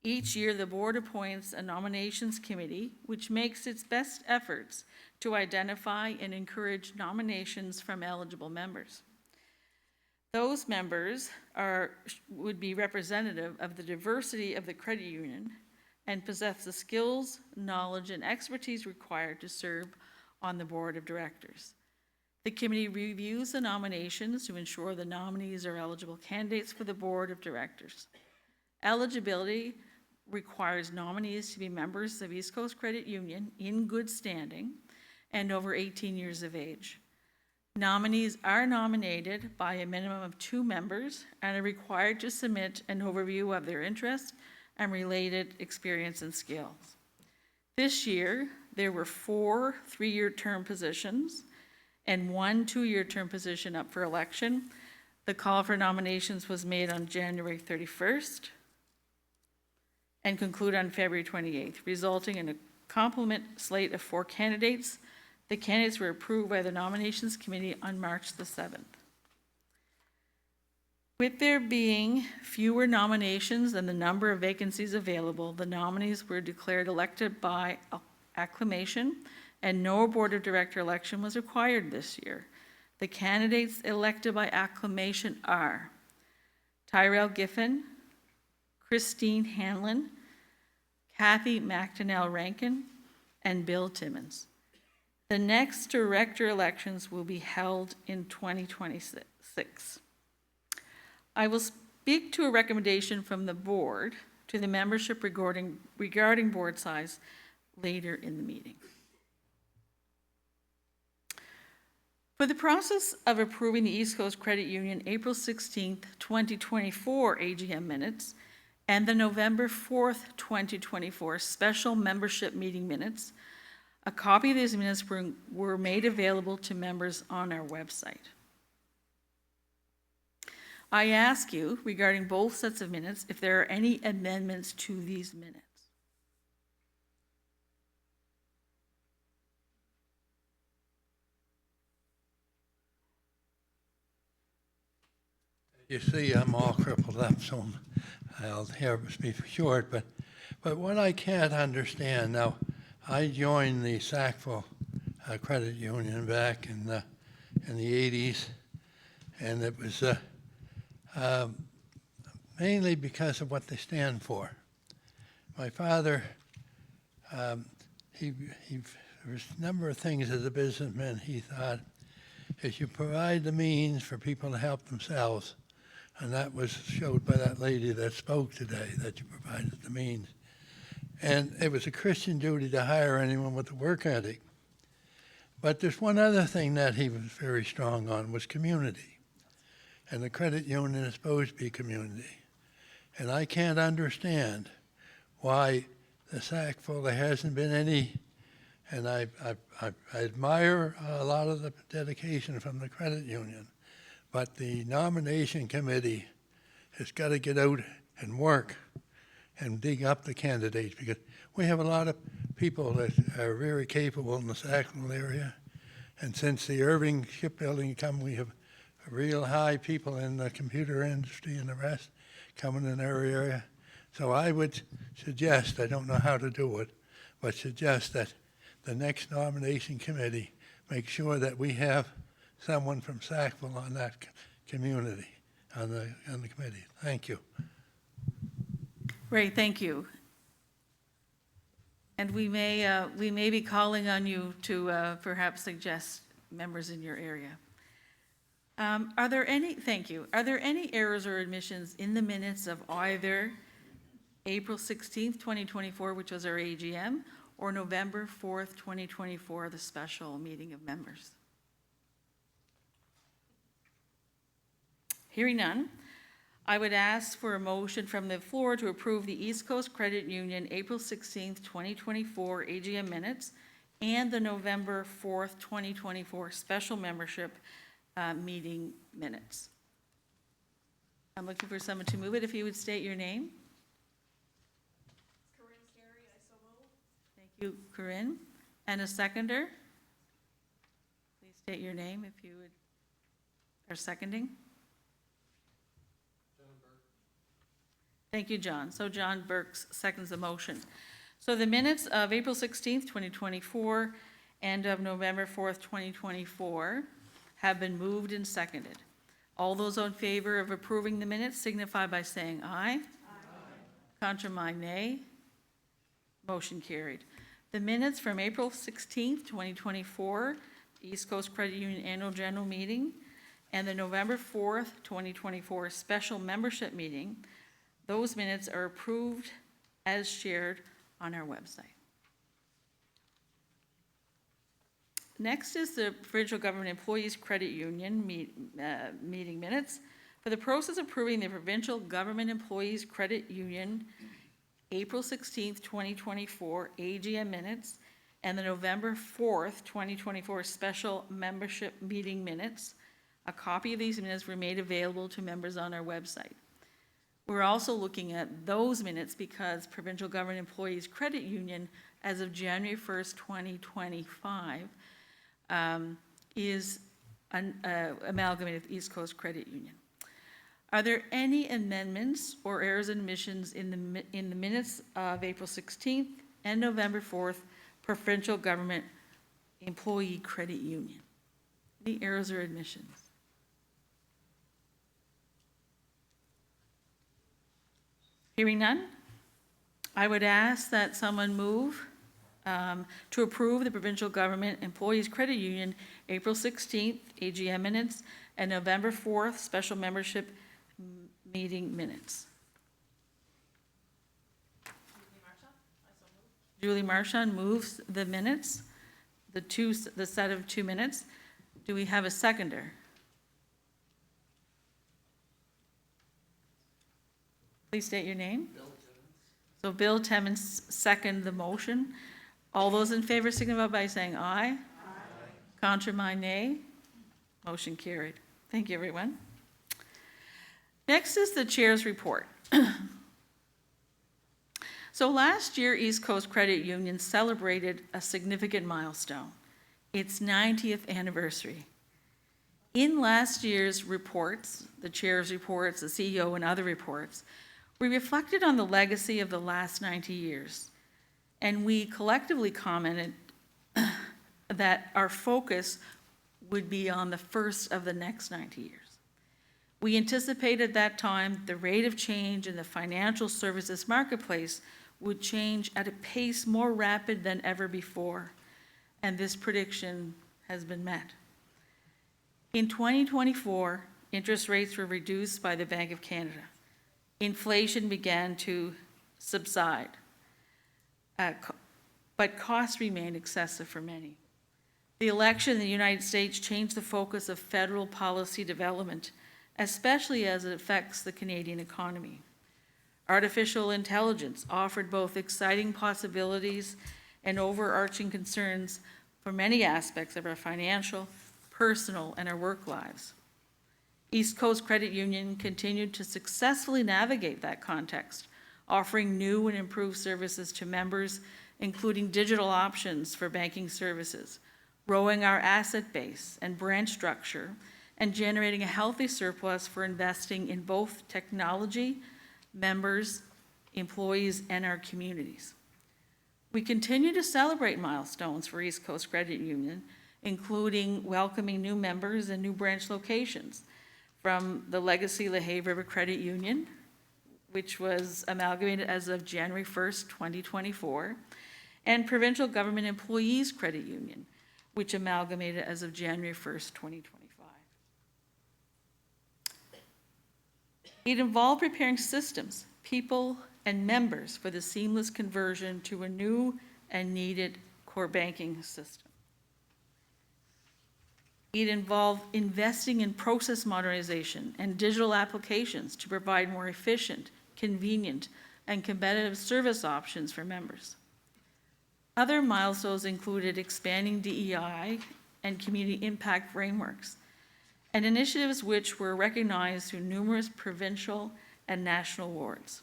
Each year, the board appoints a nominations committee, which makes its best efforts to identify and encourage nominations from eligible members. Those members would be representative of the diversity of the credit union and possess the skills, knowledge, and expertise required to serve on the board of directors. The committee reviews the nominations to ensure the nominees are eligible candidates for the board of directors. Eligibility requires nominees to be members of East Coast Credit Union in good standing and over 18 years of age. Nominees are nominated by a minimum of 2 members and are required to submit an overview of their interests and related experience and skills. This year, there were 4 3-year term positions and 1 2-year term position up for election. The call for nominations was made on January 31st and concluded on February 28th, resulting in a complement slate of 4 candidates. The candidates were approved by the nominations committee on March the 7th. With there being fewer nominations than the number of vacancies available, the nominees were declared elected by acclamation, and no board of director election was required this year. The candidates elected by acclamation are Tyrell Giffen, Christine Hanlon, Kathy McDonnell Rankin, and Bill Timmons. The next director elections will be held in 2026. I will speak to a recommendation from the board to the membership regarding board size later in the meeting. For the process of approving the East Coast Credit Union April 16th, 2024 AGM minutes and the November 4th, 2024 special membership meeting minutes, a copy of these minutes were made available to members on our website. I ask you, regarding both sets of minutes, if there are any amendments to these minutes. You see, I'm all crippled up, so I'll here be short. But what I can't understand now, I joined the Sackville Credit Union back in the 80s, and it was mainly because of what they stand for. My father, there was a number of things as a businessman he thought is you provide the means for people to help themselves. And that was showed by that lady that spoke today, that you provided the means. And it was a Christian duty to hire anyone with a work ethic. But there's one other thing that he was very strong on was community. And the credit union is supposed to be community. And I can't understand why the Sackville, there hasn't been any, and I admire a lot of the dedication from the credit union, but the nomination committee has got to get out and work and dig up the candidates, because we have a lot of people that are very capable in the Sackville area. And since the Irving shipbuilding come, we have real high people in the computer industry and the rest coming in our area. So I would suggest, I don't know how to do it, but suggest that the next nomination committee make sure that we have someone from Sackville on that community, on the committee. Thank you. Great, thank you. And we may be calling on you to perhaps suggest members in your area. Thank you. Are there any errors or omissions in the minutes of either April 16th, 2024, which was our AGM, or November 4th, 2024, the special meeting of members? Hearing none, I would ask for a motion from the floor to approve the East Coast Credit Union April 16th, 2024 AGM minutes and the November 4th, 2024 special membership meeting minutes. I'm looking for someone to move it. If you would state your name. Corinne Carey, I so move. Thank you, Corinne. And a seconder? Please state your name if you would, are seconding. Thank you, John. So John Burks seconds the motion. So the minutes of April 16th, 2024, and of November 4th, 2024 have been moved and seconded. All those in favor of approving the minutes signify by saying aye. Aye. Contra mine, nay. Motion carried. The minutes from April 16th, 2024, East Coast Credit Union Annual General Meeting, and the November 4th, 2024 Special Membership Meeting, those minutes are approved as shared on our website. Next is the Provincial Government Employees Credit Union meeting minutes. For the process of approving the Provincial Government Employees Credit Union April 16th, 2024 AGM minutes and the November 4th, 2024 Special Membership Meeting minutes, a copy of these minutes were made available to members on our website. We're also looking at those minutes because Provincial Government Employees Credit Union, as of January 1st, 2025, is amalgamated with East Coast Credit Union. Are there any amendments or errors and omissions in the minutes of April 16th and November 4th Provincial Government Employee Credit Union? Any errors or omissions? Hearing none, I would ask that someone move to approve the Provincial Government Employees Credit Union April 16th AGM minutes and November 4th Special Membership Meeting minutes. Julie Marchand moves the minutes, the set of 2 minutes. Do we have a seconder? Please state your name. Bill Timmons. So Bill Timmons second the motion. All those in favor signify by saying aye. Aye. Contra mine, nay. Motion carried. Thank you, everyone. Next is the chair's report. So last year, East Coast Credit Union celebrated a significant milestone, its 90th anniversary. In last year's reports, the chair's reports, the CEO and other reports, we reflected on the legacy of the last 90 years, and we collectively commented that our focus would be on the first of the next 90 years. We anticipated at that time the rate of change in the financial services marketplace would change at a pace more rapid than ever before, and this prediction has been met. In 2024, interest rates were reduced by the Bank of Canada. Inflation began to subside, but costs remained excessive for many. The election in the United States changed the focus of federal policy development, especially as it affects the Canadian economy. Artificial intelligence offered both exciting possibilities and overarching concerns for many aspects of our financial, personal, and our work lives. East Coast Credit Union continued to successfully navigate that context, offering new and improved services to members, including digital options for banking services, growing our asset base and branch structure, and generating a healthy surplus for investing in both technology, members, employees, and our communities. We continue to celebrate milestones for East Coast Credit Union, including welcoming new members and new branch locations from the legacy Lehigh River Credit Union, which was amalgamated as of January 1st, 2024, and Provincial Government Employees Credit Union, which amalgamated as of January 1st, 2025. It involved preparing systems, people, and members for the seamless conversion to a new and needed core banking system. It involved investing in process modernization and digital applications to provide more efficient, convenient, and competitive service options for members. Other milestones included expanding DEI and community impact frameworks, and initiatives which were recognized through numerous provincial and national awards.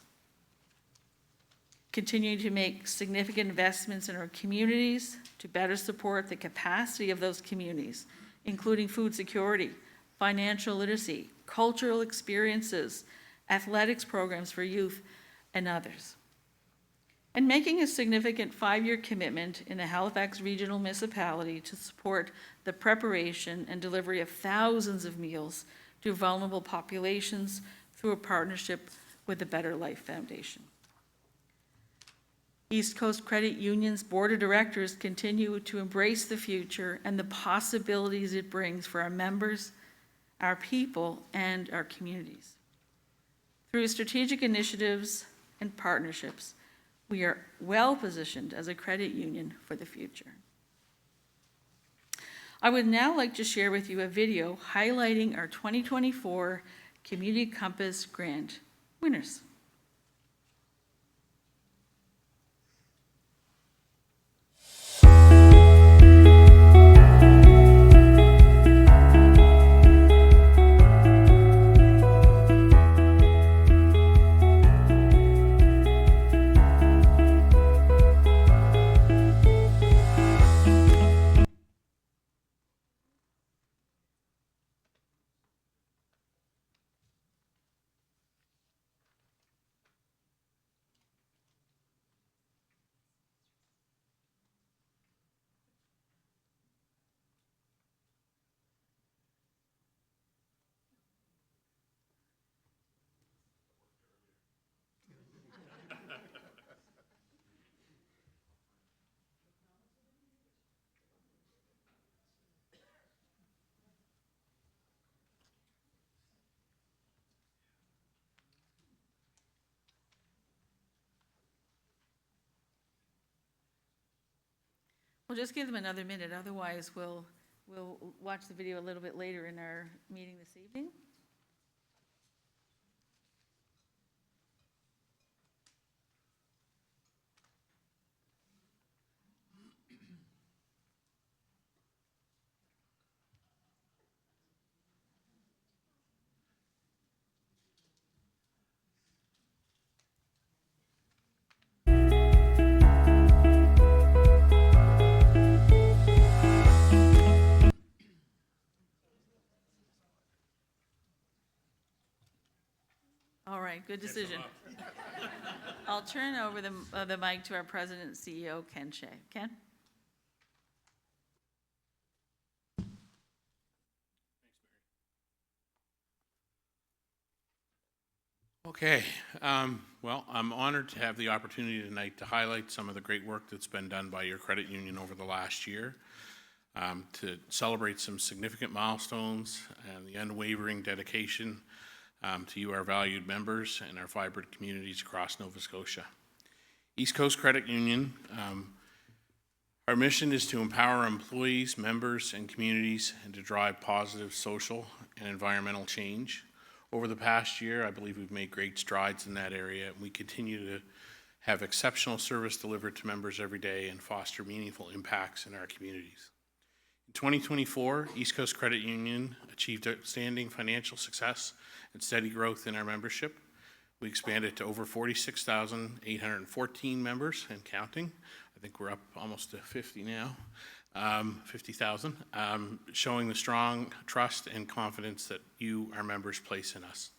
Continuing to make significant investments in our communities to better support the capacity of those communities, including food security, financial literacy, cultural experiences, athletics programs for youth, and others. And making a significant 5-year commitment in the Halifax Regional Municipality to support the preparation and delivery of thousands of meals to vulnerable populations through a partnership with the Better Life Foundation. East Coast Credit Union's Board of Directors continue to embrace the future and the possibilities it brings for our members, our people, and our communities. Through strategic initiatives and partnerships, we are well positioned as a credit union for the future. I would now like to share with you a video highlighting our 2024 Community Compass Grant winners. We'll just give them another minute, otherwise we'll watch the video a little bit later in our meeting this evening. All right, good decision. I'll turn over the mic to our President and CEO, Ken Shea. Ken? Okay, well, I'm honored to have the opportunity tonight to highlight some of the great work that's been done by your credit union over the last year, to celebrate some significant milestones and the unwavering dedication to you, our valued members, and our vibrant communities across Nova Scotia. East Coast Credit Union, our mission is to empower employees, members, and communities and to drive positive social and environmental change. Over the past year, I believe we've made great strides in that area, and we continue to have exceptional service delivered to members every day and foster meaningful impacts in our communities. In 2024, East Coast Credit Union achieved outstanding financial success and steady growth in our membership. We expanded to over 46,814 members and counting. I think we're up almost to 50 now. 50,000, showing the strong trust and confidence that you, our members, place in us.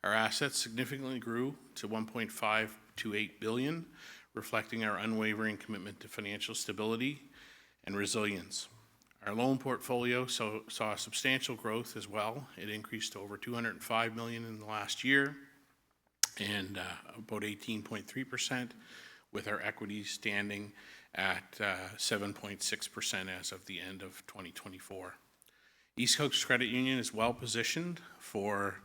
Our assets significantly grew to $1.528 billion, reflecting our unwavering commitment to financial stability and resilience. Our loan portfolio saw substantial growth as well. It increased to over $205 million in the last year, and about 18.3%, with our equity standing at 7.6% as of the end of 2024. East Coast Credit Union is well positioned for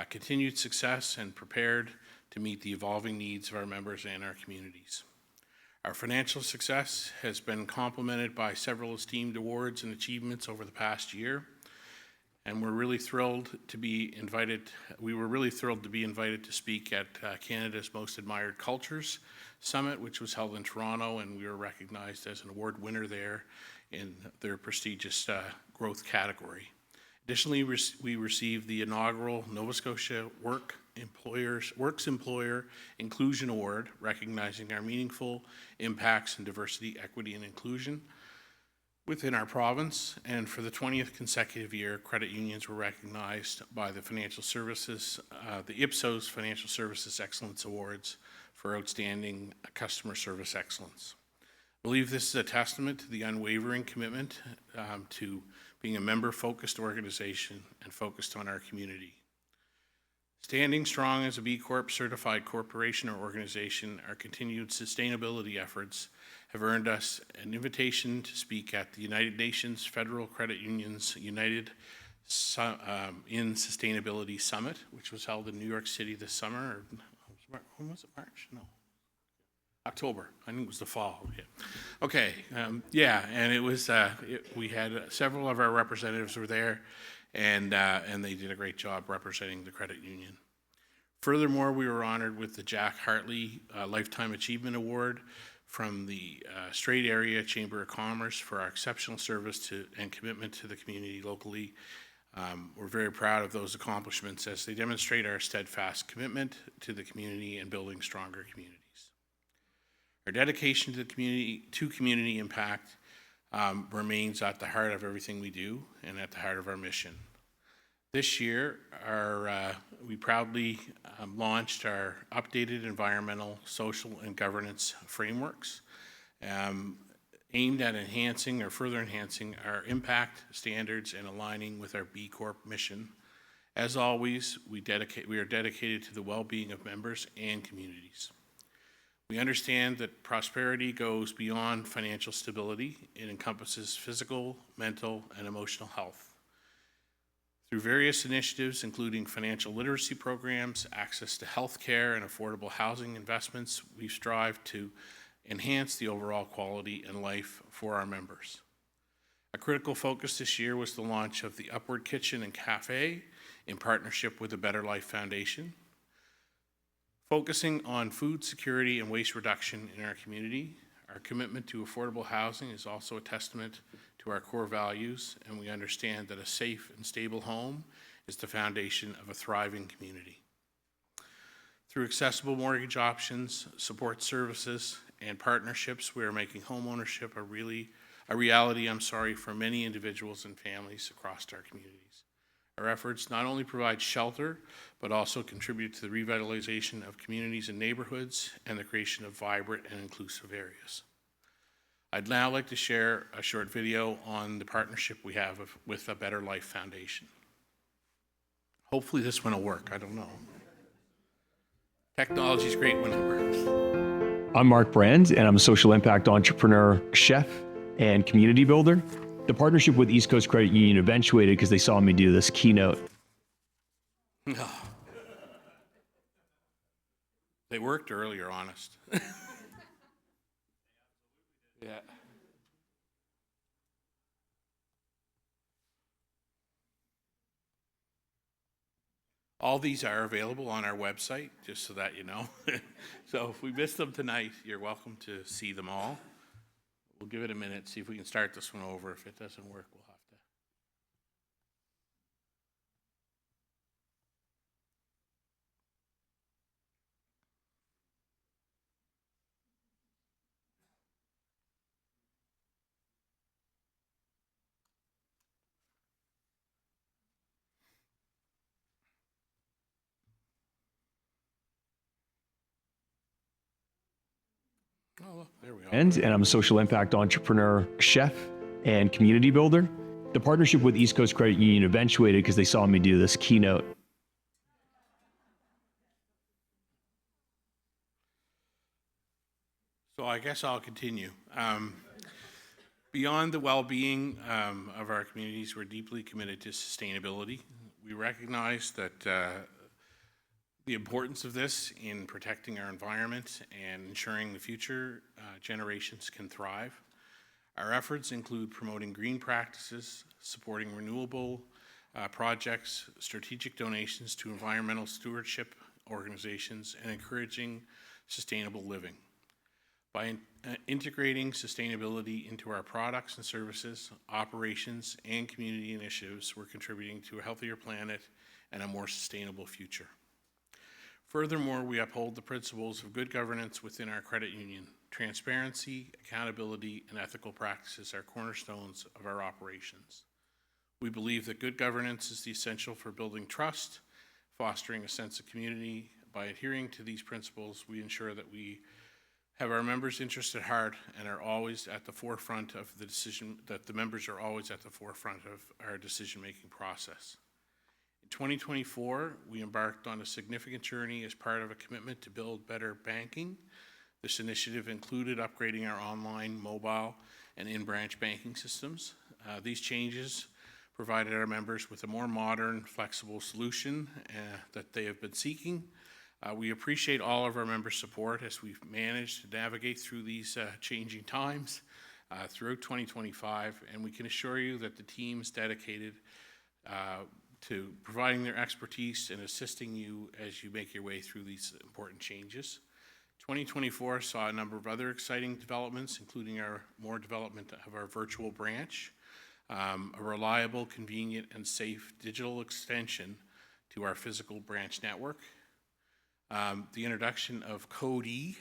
continued success and prepared to meet the evolving needs of our members and our communities. Our financial success has been complemented by several esteemed awards and achievements over the past year, and we were really thrilled to be invited to speak at Canada's Most Admired Cultures Summit, which was held in Toronto, and we were recognized as an award winner there in their prestigious growth category. Additionally, we received the inaugural Nova Scotia Works Employer Inclusion Award, recognizing our meaningful impacts in diversity, equity, and inclusion within our province. And for the 20th consecutive year, credit unions were recognized by the Ipsos Financial Services Excellence Awards for outstanding customer service excellence. I believe this is a testament to the unwavering commitment to being a member-focused organization and focused on our community. Standing strong as a B Corp certified corporation or organization, our continued sustainability efforts have earned us an invitation to speak at the United Nations Federal Credit Unions United in Sustainability Summit, which was held in New York City this summer. When was it? March? No. October. I think it was the fall. Yeah. Okay. And it was. We had several of our representatives were there, and they did a great job representing the credit union. Furthermore, we were honored with the Jack Hartley Lifetime Achievement Award from the Strait Area Chamber of Commerce for our exceptional service and commitment to the community locally. We're very proud of those accomplishments as they demonstrate our steadfast commitment to the community and building stronger communities. Our dedication to community impact remains at the heart of everything we do and at the heart of our mission. This year, we proudly launched our updated environmental, social, and governance frameworks aimed at enhancing or further enhancing our impact standards and aligning with our B Corp mission. As always, we are dedicated to the well-being of members and communities. We understand that prosperity goes beyond financial stability. It encompasses physical, mental, and emotional health. Through various initiatives, including financial literacy programs, access to health care, and affordable housing investments, we strive to enhance the overall quality and life for our members. A critical focus this year was the launch of the Upward Kitchen and Cafe in partnership with the Better Life Foundation. Focusing on food security and waste reduction in our community, our commitment to affordable housing is also a testament to our core values, and we understand that a safe and stable home is the foundation of a thriving community. Through accessible mortgage options, support services, and partnerships, we are making homeownership a reality for many individuals and families across our communities. Our efforts not only provide shelter, but also contribute to the revitalization of communities and neighborhoods and the creation of vibrant and inclusive areas. I'd now like to share a short video on the partnership we have with the Better Life Foundation. Hopefully this one will work, I don't know. Technology's great when it works. I'm Mark Brand, and I'm a social impact entrepreneur, chef, and community builder. The partnership with East Coast Credit Union eventuated because they saw me do this keynote. They worked earlier, honest. Yeah. All these are available on our website, just so that you know. So if we missed them tonight, you're welcome to see them all. We'll give it a minute, see if we can start this one over. If it doesn't work, we'll have to. Oh, look, there we are. And I'm a social impact entrepreneur, chef, and community builder. The partnership with East Coast Credit Union eventuated because they saw me do this keynote. So I guess I'll continue. Beyond the well-being of our communities, we're deeply committed to sustainability. We recognize that the importance of this in protecting our environment and ensuring the future generations can thrive. Our efforts include promoting green practices, supporting renewable projects, strategic donations to environmental stewardship organizations, and encouraging sustainable living. By integrating sustainability into our products and services, operations, and community initiatives, we're contributing to a healthier planet and a more sustainable future. Furthermore, we uphold the principles of good governance within our credit union. Transparency, accountability, and ethical practices are cornerstones of our operations. We believe that good governance is essential for building trust, fostering a sense of community. By adhering to these principles, we ensure that we have our members' interests at heart and are always at the forefront of the decision, that the members are always at the forefront of our decision-making process. In 2024, we embarked on a significant journey as part of a commitment to build better banking. This initiative included upgrading our online, mobile, and in-branch banking systems. These changes provided our members with a more modern, flexible solution that they have been seeking. We appreciate all of our members' support as we've managed to navigate through these changing times throughout 2025, and we can assure you that the team is dedicated to providing their expertise and assisting you as you make your way through these important changes. 2024 saw a number of other exciting developments, including more development of our virtual branch, a reliable, convenient, and safe digital extension to our physical branch network, the introduction of Code E,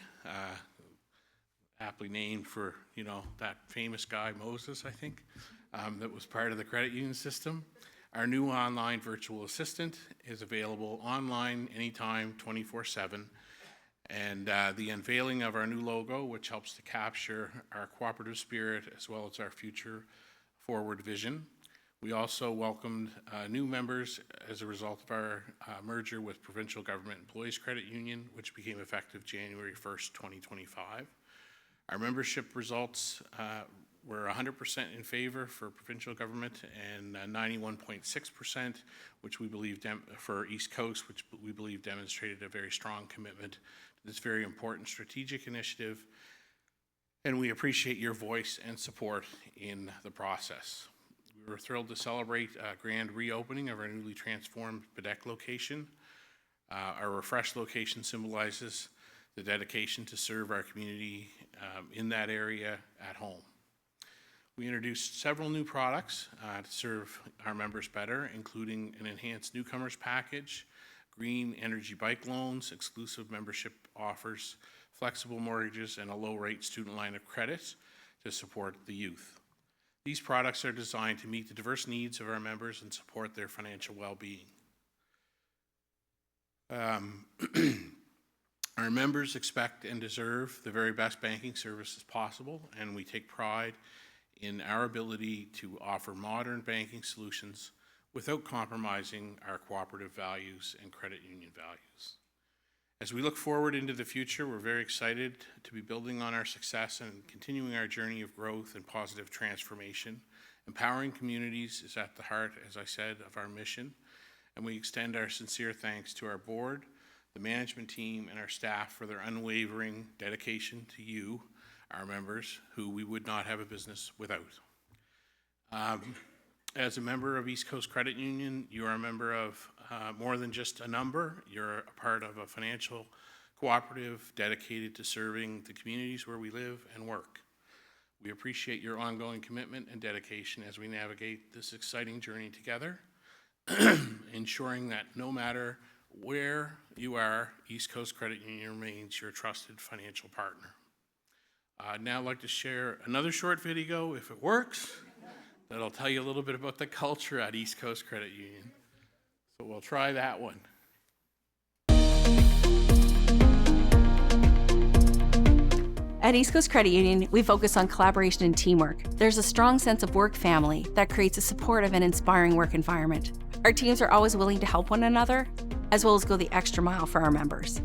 aptly named for, that famous guy, Moses, I think, that was part of the credit union system. Our new online virtual assistant is available online anytime, 24/7. And the unveiling of our new logo, which helps to capture our cooperative spirit as well as our future forward vision. We also welcomed new members as a result of our merger with Provincial Government Employees Credit Union, which became effective January 1st, 2025. Our membership results were 100% in favor for provincial government and 91.6%, which we believe for East Coast, which we believe demonstrated a very strong commitment to this very important strategic initiative. And we appreciate your voice and support in the process. We were thrilled to celebrate a grand reopening of our newly transformed Badek location. Our refreshed location symbolizes the dedication to serve our community in that area at home. We introduced several new products to serve our members better, including an enhanced newcomers package, green energy bike loans, exclusive membership offers, flexible mortgages, and a low-rate student line of credit to support the youth. These products are designed to meet the diverse needs of our members and support their financial well-being. Our members expect and deserve the very best banking services possible, and we take pride in our ability to offer modern banking solutions without compromising our cooperative values and credit union values. As we look forward into the future, we're very excited to be building on our success and continuing our journey of growth and positive transformation. Empowering communities is at the heart, as I said, of our mission, and we extend our sincere thanks to our board, the management team, and our staff for their unwavering dedication to you, our members, who we would not have a business without. As a member of East Coast Credit Union, you are a member of more than just a number. You're a part of a financial cooperative dedicated to serving the communities where we live and work. We appreciate your ongoing commitment and dedication as we navigate this exciting journey together, ensuring that no matter where you are, East Coast Credit Union remains your trusted financial partner. I'd now like to share another short video, if it works, that'll tell you a little bit about the culture at East Coast Credit Union. So we'll try that one. At East Coast Credit Union, we focus on collaboration and teamwork. There's a strong sense of work family that creates a supportive and inspiring work environment. Our teams are always willing to help one another, as well as go the extra mile for our members.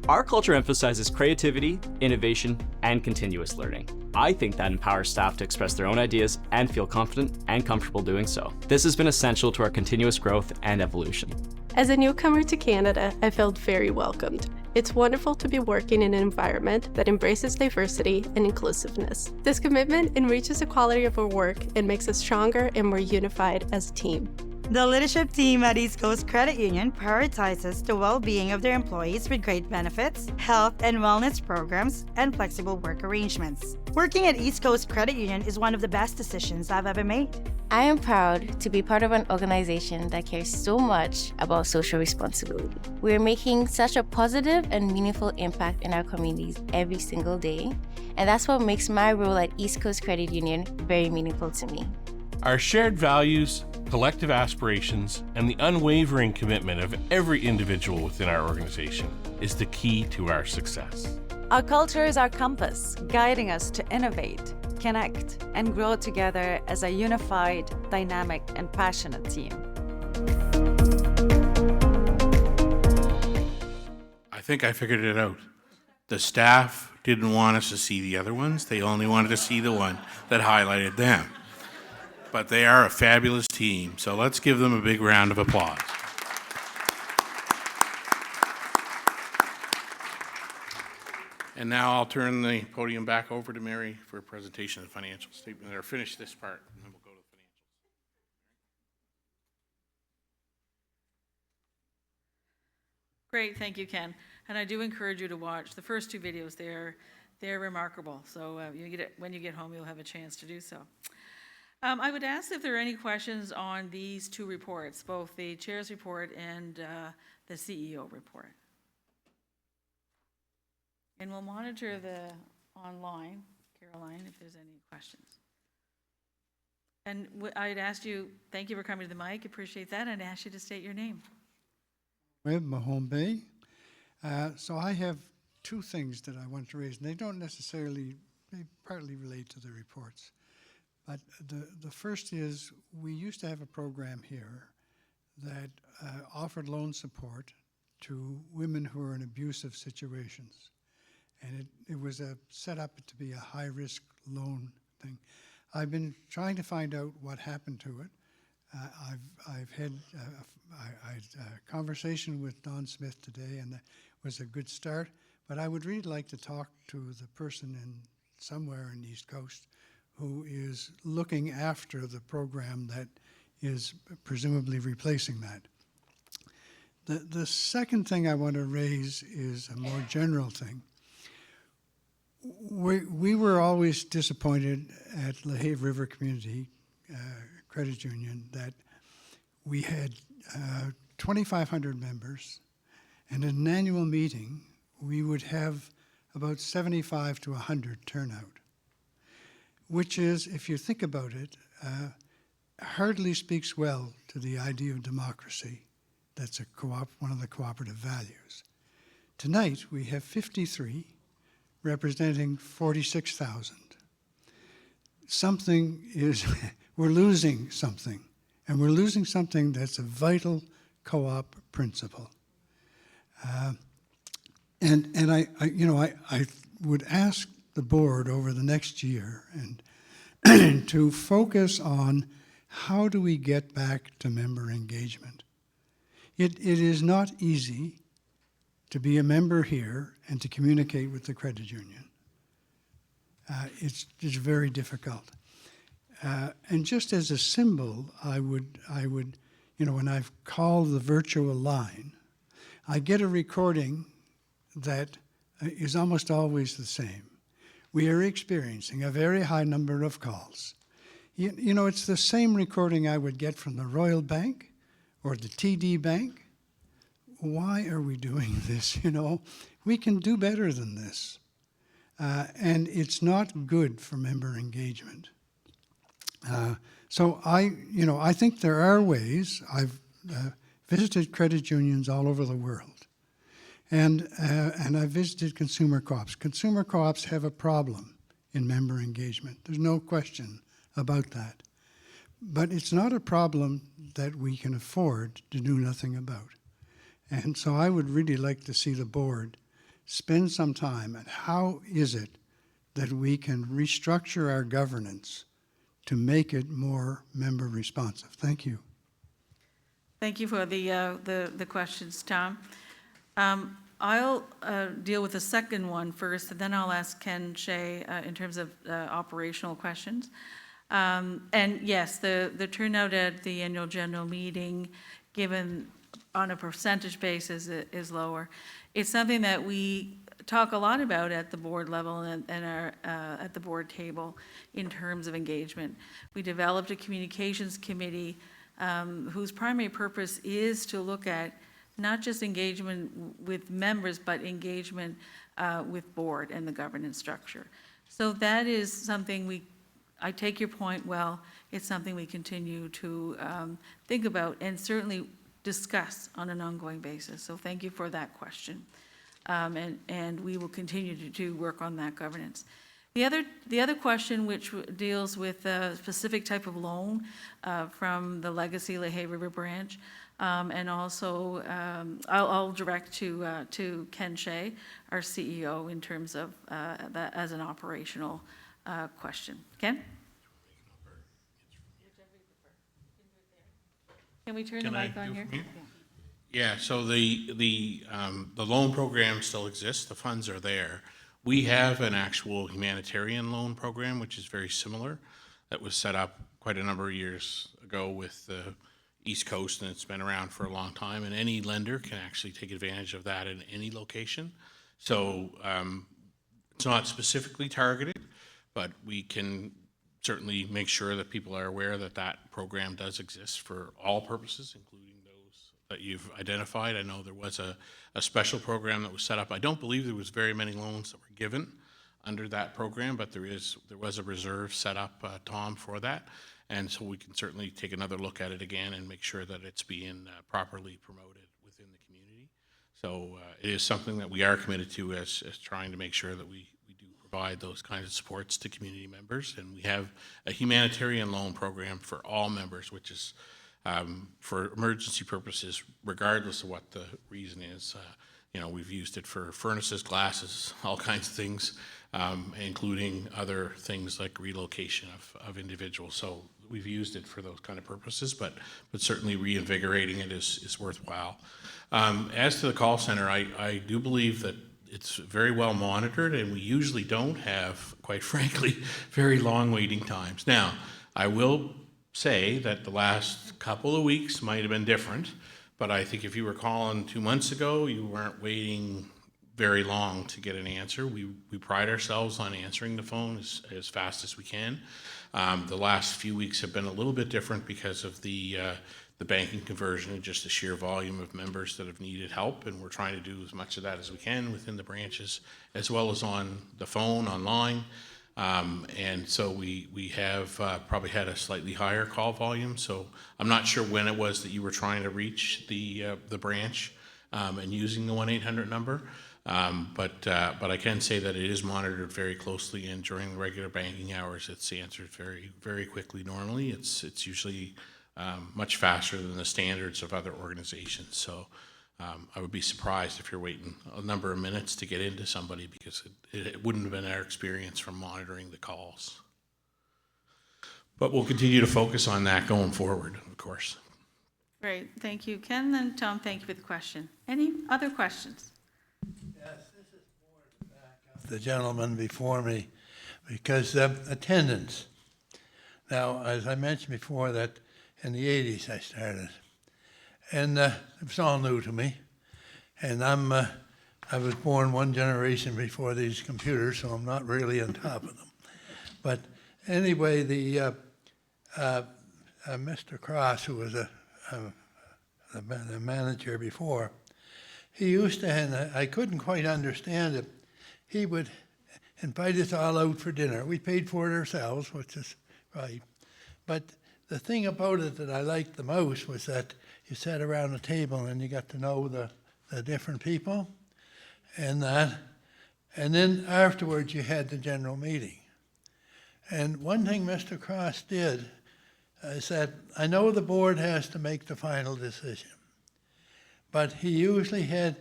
Our culture emphasizes creativity, innovation, and continuous learning. I think that empowers staff to express their own ideas and feel confident and comfortable doing so. This has been essential to our continuous growth and evolution. As a newcomer to Canada, I felt very welcomed. It's wonderful to be working in an environment that embraces diversity and inclusiveness. This commitment enriches the quality of our work and makes us stronger and more unified as a team. The leadership team at East Coast Credit Union prioritizes the well-being of their employees with great benefits, health and wellness programs, and flexible work arrangements. Working at East Coast Credit Union is one of the best decisions I've ever made. I am proud to be part of an organization that cares so much about social responsibility. We are making such a positive and meaningful impact in our communities every single day, and that's what makes my role at East Coast Credit Union very meaningful to me. Our shared values, collective aspirations, and the unwavering commitment of every individual within our organization is the key to our success. Our culture is our compass, guiding us to innovate, connect, and grow together as a unified, dynamic, and passionate team. I think I figured it out. The staff didn't want us to see the other ones. They only wanted to see the one that highlighted them. But they are a fabulous team, so let's give them a big round of applause. And now I'll turn the podium back over to Mary for a presentation of the financial statement, or finish this part, and then we'll go to the financials. Great, thank you, Ken. And I do encourage you to watch the first two videos. They're remarkable. So when you get home, you'll have a chance to do so. I would ask if there are any questions on these two reports, both the chair's report and the CEO report. And we'll monitor the online, Caroline, if there's any questions. And I'd ask you, thank you for coming to the mic, appreciate that, and ask you to state your name. Webb Mahone Bay. So I have two things that I want to raise, and they don't necessarily, they partly relate to the reports. But the first is, we used to have a program here that offered loan support to women who are in abusive situations. And it was set up to be a high-risk loan thing. I've been trying to find out what happened to it. I've had a conversation with Don Smith today, and that was a good start. But I would really like to talk to the person somewhere in the East Coast who is looking after the program that is presumably replacing that. The second thing I want to raise is a more general thing. We were always disappointed at LaHave River Community Credit Union that we had 2,500 members, and at an annual meeting, we would have about 75 to 100 turnout, which is, if you think about it, hardly speaks well to the idea of democracy. That's one of the cooperative values. Tonight, we have 53 representing 46,000. Something is, we're losing something, and we're losing something that's a vital co-op principle. And I would ask the board over the next year and to focus on how do we get back to member engagement. It is not easy to be a member here and to communicate with the credit union. It's very difficult. And just as a symbol, I would, when I've called the virtual line, I get a recording that is almost always the same. We are experiencing a very high number of calls. It's the same recording I would get from the Royal Bank or the TD Bank. Why are we doing this? We can do better than this. And it's not good for member engagement. So I think there are ways. I've visited credit unions all over the world. And I've visited consumer co-ops. Consumer co-ops have a problem in member engagement. There's no question about that. But it's not a problem that we can afford to do nothing about. And so I would really like to see the board spend some time on how is it that we can restructure our governance to make it more member responsive. Thank you. Thank you for the questions, Tom. I'll deal with the second one first, and then I'll ask Ken Shea in terms of operational questions. And yes, the turnout at the annual general meeting, given on a percentage basis, is lower. It's something that we talk a lot about at the board level and at the board table in terms of engagement. We developed a communications committee whose primary purpose is to look at not just engagement with members, but engagement with board and the governance structure. So that is something I take your point well, it's something we continue to think about and certainly discuss on an ongoing basis. So thank you for that question. And we will continue to work on that governance. The other question, which deals with a specific type of loan from the Legacy Lehigh River branch, and also I'll direct to Ken Shea, our CEO, in terms of that as an operational question. Ken? Can we turn the mic on here? Yeah, so the loan program still exists, the funds are there. We have an actual humanitarian loan program, which is very similar, that was set up quite a number of years ago with the East Coast, and it's been around for a long time, and any lender can actually take advantage of that in any location. So it's not specifically targeted, but we can certainly make sure that people are aware that that program does exist for all purposes, including those that you've identified. I know there was a special program that was set up. I don't believe there was very many loans that were given under that program, but there was a reserve set up, Tom, for that. And so we can certainly take another look at it again and make sure that it's being properly promoted within the community. So it is something that we are committed to as trying to make sure that we do provide those kinds of supports to community members. And we have a humanitarian loan program for all members, which is for emergency purposes, regardless of what the reason is. We've used it for furnaces, glasses, all kinds of things, including other things like relocation of individuals. So we've used it for those kind of purposes, but certainly reinvigorating it is worthwhile. As to the call center, I do believe that it's very well monitored, and we usually don't have, quite frankly, very long waiting times. Now, I will say that the last couple of weeks might have been different, but I think if you were calling 2 months ago, you weren't waiting very long to get an answer. We pride ourselves on answering the phone as fast as we can. The last few weeks have been a little bit different because of the banking conversion and just the sheer volume of members that have needed help, and we're trying to do as much of that as we can within the branches, as well as on the phone, online. And so we have probably had a slightly higher call volume. So I'm not sure when it was that you were trying to reach the branch and using the 1-800 number. But I can say that it is monitored very closely, and during the regular banking hours, it's answered very, very quickly. Normally, it's usually much faster than the standards of other organizations. So I would be surprised if you're waiting a number of minutes to get into somebody, because it wouldn't have been our experience from monitoring the calls. But we'll continue to focus on that going forward, of course. Great, thank you, Ken. And Tom, thank you for the question. Any other questions? Yes, this is more to back up the gentleman before me, because attendance. Now, as I mentioned before, that in the 80s I started, and it was all new to me. And I was born one generation before these computers, so I'm not really on top of them. But anyway, the Mr. Cross, who was the manager before, he used to, and I couldn't quite understand it, he would invite us all out for dinner. We paid for it ourselves, which is right. But the thing about it that I liked the most was that you sat around a table and you got to know the different people and that. And then afterwards you had the general meeting. And one thing Mr. Cross did is that I know the board has to make the final decision, but he usually had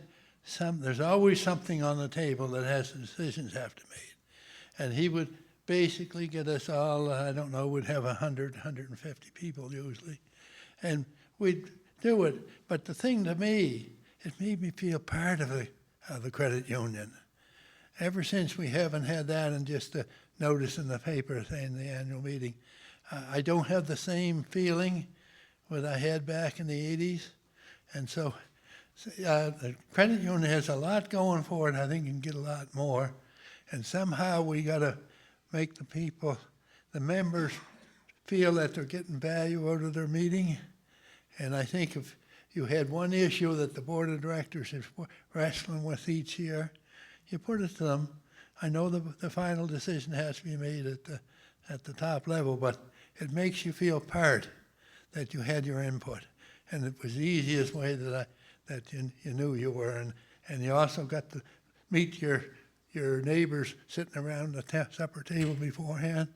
there's always something on the table that has the decisions have to be made. And he would basically get us all, I don't know, we'd have 100, 150 people usually, and we'd do it. But the thing to me, it made me feel part of the credit union. Ever since we haven't had that, and just a notice in the paper saying the annual meeting, I don't have the same feeling that I had back in the 80s. And so the credit union has a lot going for it. I think you can get a lot more. And somehow we got to make the people, the members, feel that they're getting value out of their meeting. And I think if you had one issue that the board of directors is wrestling with each year, you put it to them. I know the final decision has to be made at the top level, but it makes you feel part that you had your input. And it was the easiest way that you knew you were. And you also got to meet your neighbors sitting around the supper table beforehand.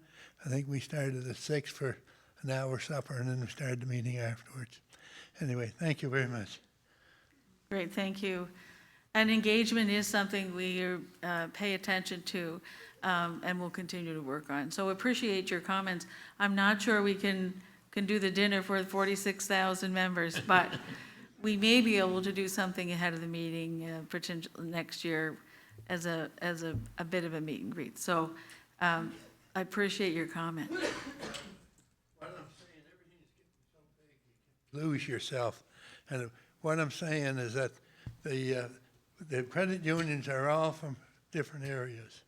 I think we started at 6 for an hour supper, and then we started the meeting afterwards. Anyway, thank you very much. Great, thank you. And engagement is something we pay attention to and will continue to work on. So appreciate your comments. I'm not sure we can do the dinner for 46,000 members, but we may be able to do something ahead of the meeting potentially next year as a bit of a meet and greet. So I appreciate your comment. What I'm saying, everything's getting so big, you lose yourself. And what I'm saying is that the credit unions are all from different areas.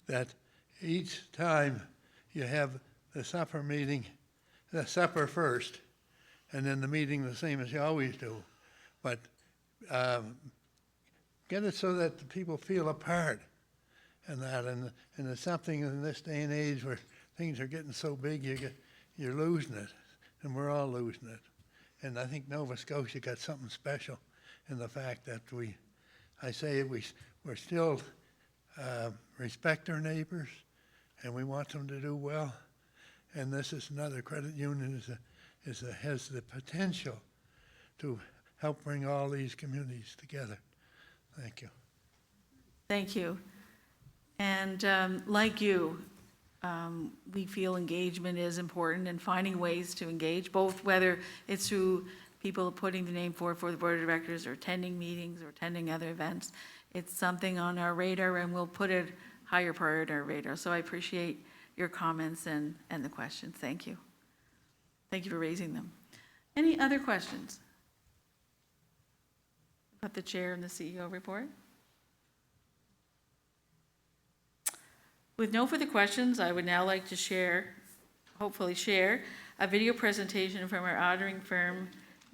That each time you have the supper meeting, the supper first, and then the meeting the same as you always do. But get it so that the people feel a part in that. And it's something in this day and age where things are getting so big, you're losing it, and we're all losing it. And I think Nova Scotia got something special in the fact that we're still respect our neighbors, and we want them to do well. And this is another credit union has the potential to help bring all these communities together. Thank you. Thank you. And like you, we feel engagement is important, and finding ways to engage, both whether it's through people putting the name forward for the board of directors or attending meetings or attending other events. It's something on our radar, and we'll put it higher priority on our radar. So I appreciate your comments and the questions. Thank you. Thank you for raising them. Any other questions about the chair and the CEO report? With no further questions, I would now like to hopefully share a video presentation from our auditing firm,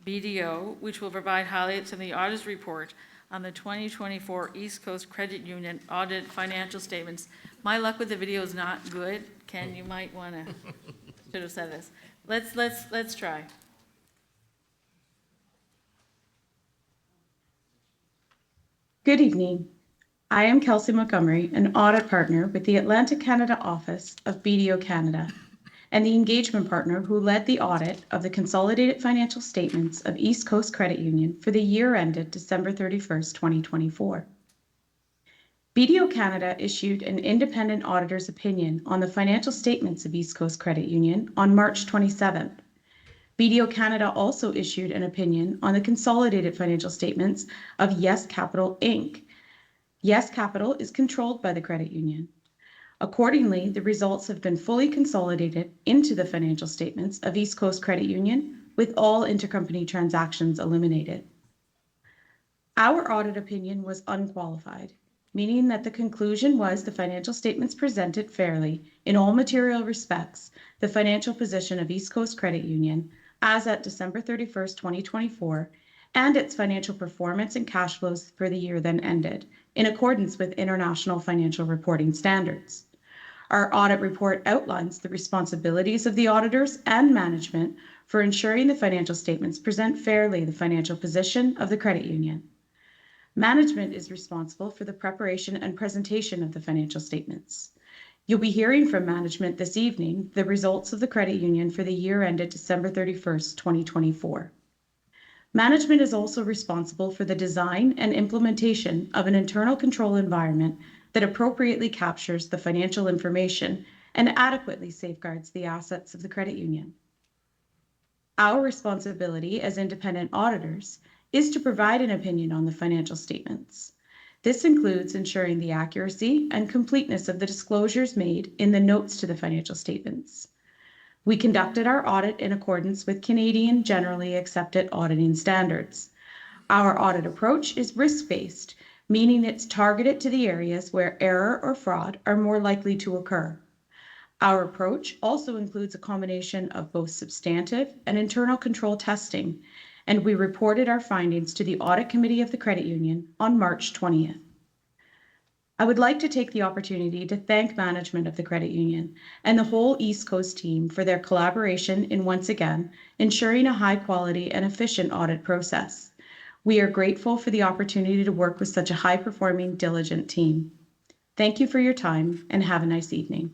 BDO, which will provide highlights of the auditor's report on the 2024 East Coast Credit Union audit financial statements. My luck with the video is not good. Ken, you might want to, should have said this. Let's try. Good evening. I am Kelsey Montgomery, an audit partner with the Atlantic Canada office of BDO Canada, and the engagement partner who led the audit of the consolidated financial statements of East Coast Credit Union for the year ended December 31st, 2024. BDO Canada issued an independent auditor's opinion on the financial statements of East Coast Credit Union on March 27th. BDO Canada also issued an opinion on the consolidated financial statements of Yes Capital Inc. Yes Capital is controlled by the credit union. Accordingly, the results have been fully consolidated into the financial statements of East Coast Credit Union with all intercompany transactions eliminated. Our audit opinion was unqualified, meaning that the conclusion was the financial statements presented fairly, in all material respects, the financial position of East Coast Credit Union as at December 31st, 2024, and its financial performance and cash flows for the year then ended, in accordance with international financial reporting standards. Our audit report outlines the responsibilities of the auditors and management for ensuring the financial statements present fairly the financial position of the credit union. Management is responsible for the preparation and presentation of the financial statements. You'll be hearing from management this evening the results of the credit union for the year ended December 31st, 2024. Management is also responsible for the design and implementation of an internal control environment that appropriately captures the financial information and adequately safeguards the assets of the credit union. Our responsibility as independent auditors is to provide an opinion on the financial statements. This includes ensuring the accuracy and completeness of the disclosures made in the notes to the financial statements. We conducted our audit in accordance with Canadian generally accepted auditing standards. Our audit approach is risk-based, meaning it's targeted to the areas where error or fraud are more likely to occur. Our approach also includes a combination of both substantive and internal control testing, and we reported our findings to the Audit Committee of the Credit Union on March 20th. I would like to take the opportunity to thank management of the credit union and the whole East Coast team for their collaboration in once again ensuring a high quality and efficient audit process. We are grateful for the opportunity to work with such a high-performing, diligent team. Thank you for your time and have a nice evening.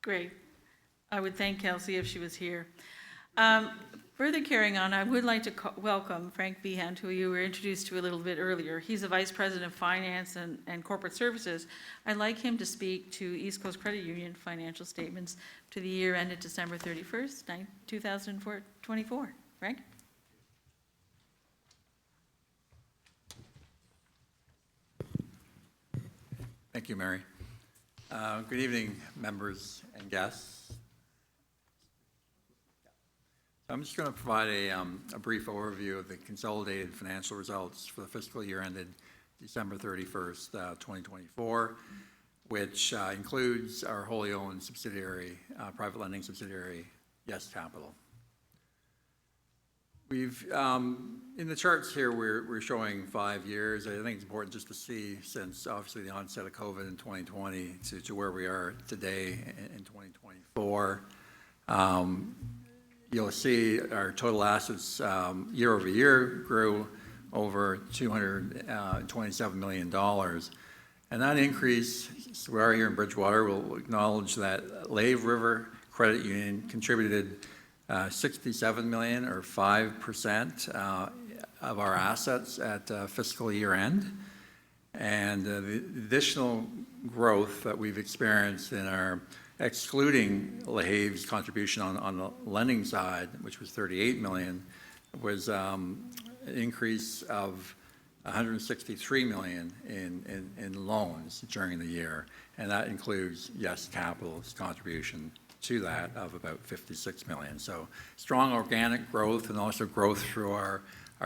Great. I would thank Kelsey if she was here. Further carrying on, I would like to welcome Frank Behand, who you were introduced to a little bit earlier. He's a Vice President of Finance and Corporate Services. I'd like him to speak to East Coast Credit Union financial statements to the year ended December 31st, 2024. Frank? Thank you, Mary. Good evening, members and guests. I'm just going to provide a brief overview of the consolidated financial results for the fiscal year ended December 31st, 2024, which includes our wholly owned subsidiary, private lending subsidiary, Yes Capital. We've, in the charts here, we're showing 5 years. I think it's important just to see, since obviously the onset of COVID in 2020 to where we are today in 2024. You'll see our total assets year over year grew over $227 million. And that increase, so we are here in Bridgewater, we'll acknowledge that Lave River Credit Union contributed $67 million or 5% of our assets at fiscal year end. And the additional growth that we've experienced in our, excluding Lave's contribution on the lending side, which was $38 million, was an increase of $163 million in loans during the year. And that includes Yes Capital's contribution to that of about $56 million. So strong organic growth and also growth through our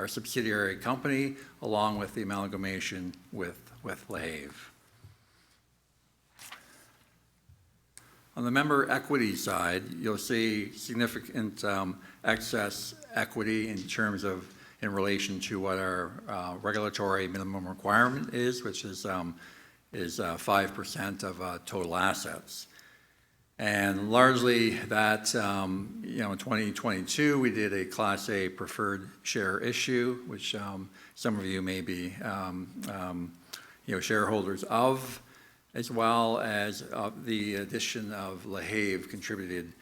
subsidiary company, along with the amalgamation with Lave. On the member equity side, you'll see significant excess equity in relation to what our regulatory minimum requirement is, which is 5% of total assets. And largely that, in 2022, we did a Class A preferred share issue, which some of you may be, shareholders of, as well as the addition of LaHave contributed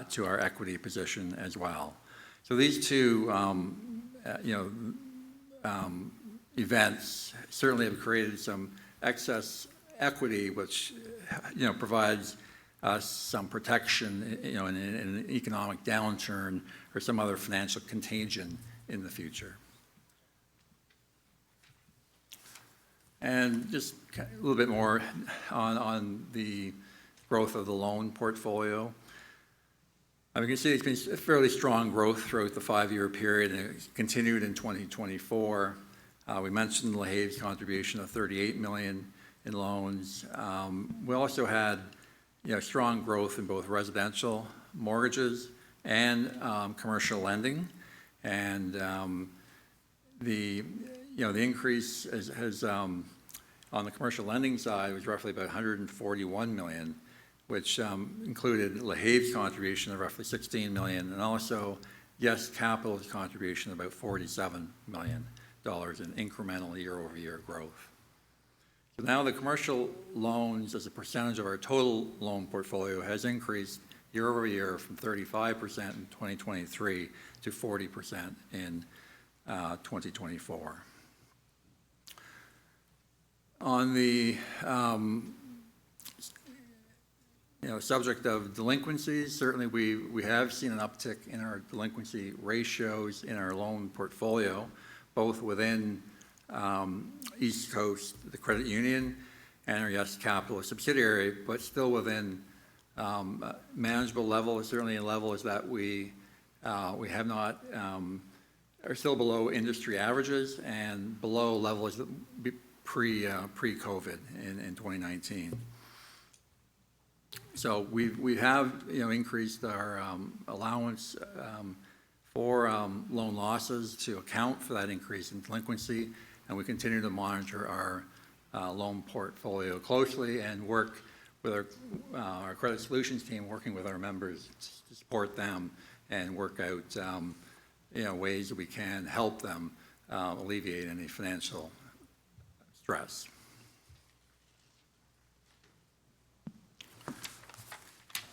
to our equity position as well. So these two, events certainly have created some excess equity, which, provides us some protection, in an economic downturn or some other financial contagion in the future. And just a little bit more on the growth of the loan portfolio. You can see it's been a fairly strong growth throughout the 5-year period, and it continued in 2024. We mentioned LaHave's contribution of $38 million in loans. We also had, strong growth in both residential mortgages and commercial lending, and the increase has on the commercial lending side was roughly about $141 million, which included LaHave's contribution of roughly $16 million, and also Yes Capital's contribution of about $47 million in incremental year-over-year growth. So now the commercial loans as a percentage of our total loan portfolio has increased year-over-year from 35% in 2023 to 40% in 2024. On the subject of delinquencies, certainly we have seen an uptick in our delinquency ratios in our loan portfolio, both within East Coast, the credit union, and our Yes Capital subsidiary, but still within manageable levels, certainly in levels that we have not, are still below industry averages and below levels that pre-COVID in 2019. So we have increased our allowance for loan losses to account for that increase in delinquency, and we continue to monitor our loan portfolio closely and work with our credit solutions team, working with our members to support them and work out ways that we can help them alleviate any financial stress.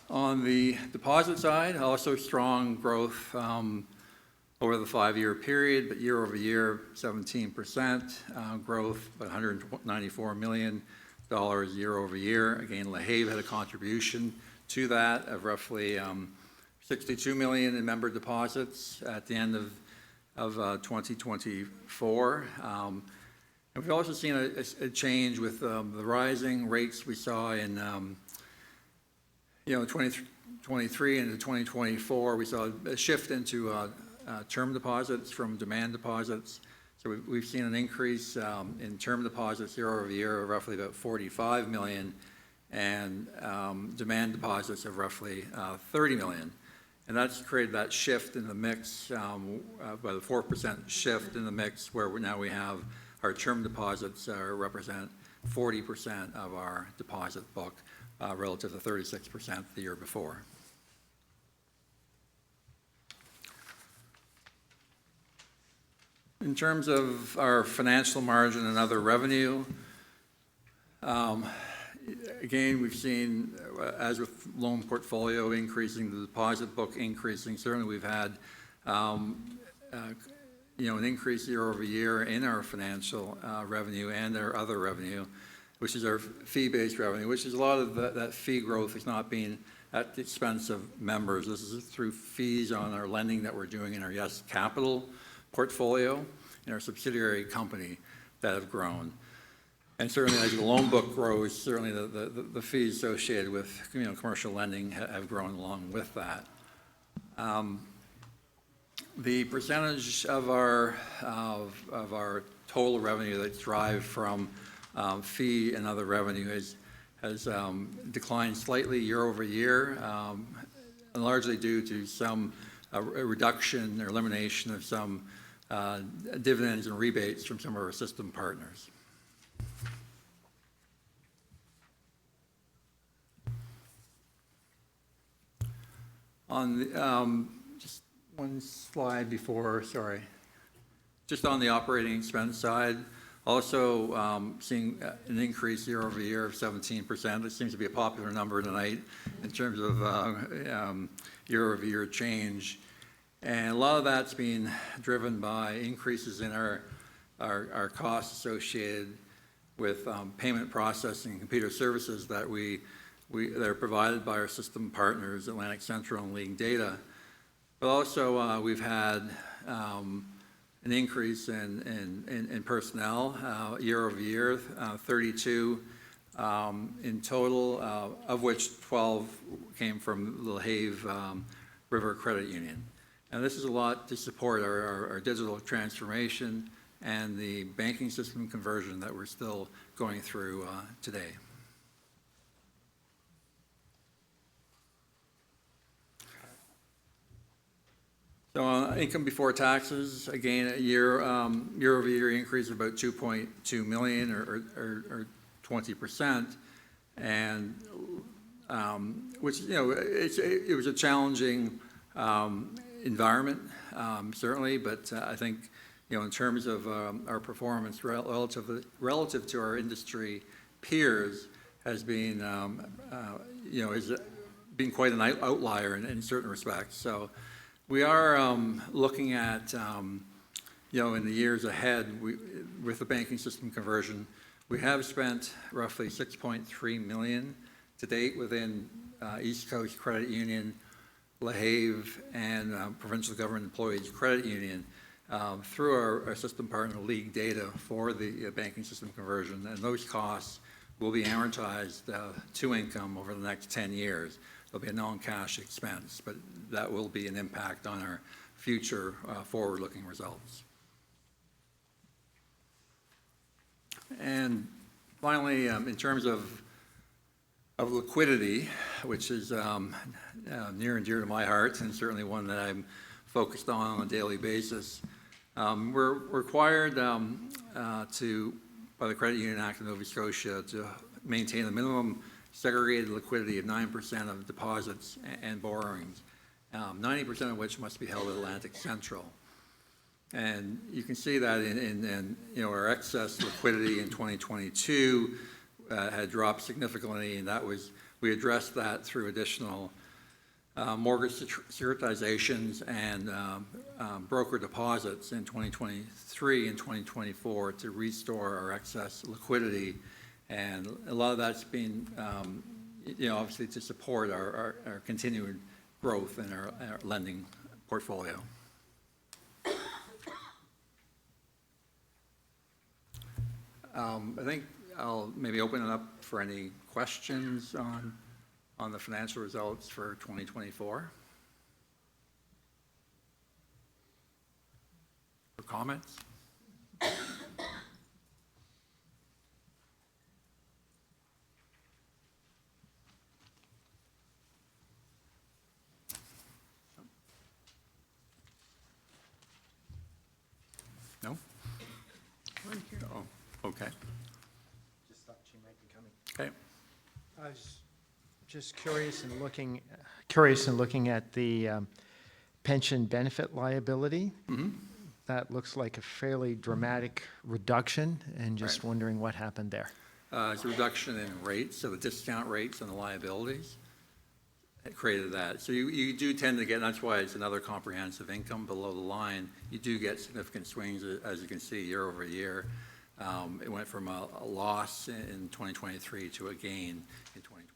On the deposit side, also strong growth over the 5-year period, but year over year, 17% growth, about $194 million year over year. Again, LaHave had a contribution to that of roughly $62 million in member deposits at the end of 2024. And we've also seen a change with the rising rates we saw in 2023 into 2024. We saw a shift into term deposits from demand deposits. So we've seen an increase in term deposits year over year of roughly about $45 million, and demand deposits of roughly $30 million. And that's created that shift in the mix, by the 4% shift in the mix, where now we have our term deposits represent 40% of our deposit book, relative to 36% the year before. In terms of our financial margin and other revenue, again, we've seen, as with loan portfolio increasing, the deposit book increasing, certainly we've had an increase year over year in our financial revenue and our other revenue, which is our fee-based revenue, which is a lot of that fee growth is not being at the expense of members. This is through fees on our lending that we're doing in our Yes Capital portfolio in our subsidiary company that have grown. And certainly as the loan book grows, certainly the fees associated with commercial lending have grown along with that. The percentage of our total revenue that's derived from fee and other revenue has declined slightly year over year, largely due to some a reduction or elimination of some dividends and rebates from some of our system partners. On the, just one slide before, sorry. Just on the operating expense side, Also, seeing an increase year over year of 17%. It seems to be a popular number tonight in terms of year over year change. And a lot of that's being driven by increases in our costs associated with payment processing and computer services that that are provided by our system partners, Atlantic Central and League Data. But also, we've had an increase in personnel year over year, 32 in total, of which 12 came from the LaHave River Credit Union. And this is a lot to support our digital transformation and the banking system conversion that we're still going through today. So income before taxes, again, a year over year increase of about 2.2 million or 20%, and which, you know, it was a challenging environment, certainly, but I think, you know, in terms of our performance relative to our industry peers has been, you know, has been quite an outlier in certain respects. So we are looking at, you know, in the years ahead, with the banking system conversion, we have spent roughly 6.3 million to date within East Coast Credit Union, LaHave, and Provincial Government Employees Credit Union through our system partner League Data for the banking system conversion, and those costs will be amortized to income over the next 10 years. There'll be a non-cash expense, but that will be an impact on our future forward-looking results. And finally, in terms of liquidity, which is near and dear to my heart, and certainly one that I'm focused on a daily basis, we're required by the Credit Union Act of Nova Scotia to maintain a minimum segregated liquidity of 9% of deposits and borrowings, 90% of which must be held at Atlantic Central. And you can see that in you know, our excess liquidity in 2022 had dropped significantly, and we addressed that through additional mortgage securitizations and broker deposits in 2023 and 2024 to restore our excess liquidity. And a lot of that's been, you know, obviously to support our continued growth in our lending portfolio. I think I'll maybe open it up for any questions on the financial results for 2024. Or comments? No? Oh, okay. Just thought she might be coming. Okay. I was just curious in looking at the pension benefit liability. Mm-hmm. That looks like a fairly dramatic reduction, and just wondering what happened there. It's a reduction in rates, so the discount rates on the liabilities. It created that. So you do tend to get, and that's why it's another comprehensive income below the line. You do get significant swings, as you can see, year over year. It went from a loss in 2023 to a gain in 2024.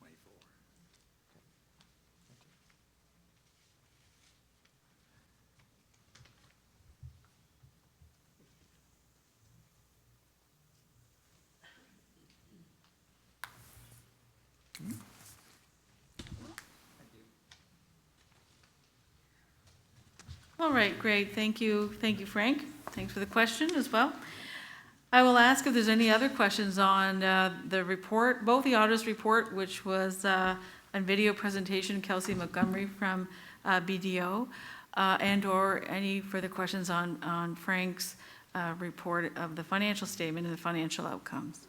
All right, great. Thank you. Thank you, Frank. Thanks for the question as well. I will ask if there's any other questions on the report, both the auditor's report, which was a video presentation, Kelsey Montgomery from BDO, and or any further questions on Frank's report of the financial statement and the financial outcomes.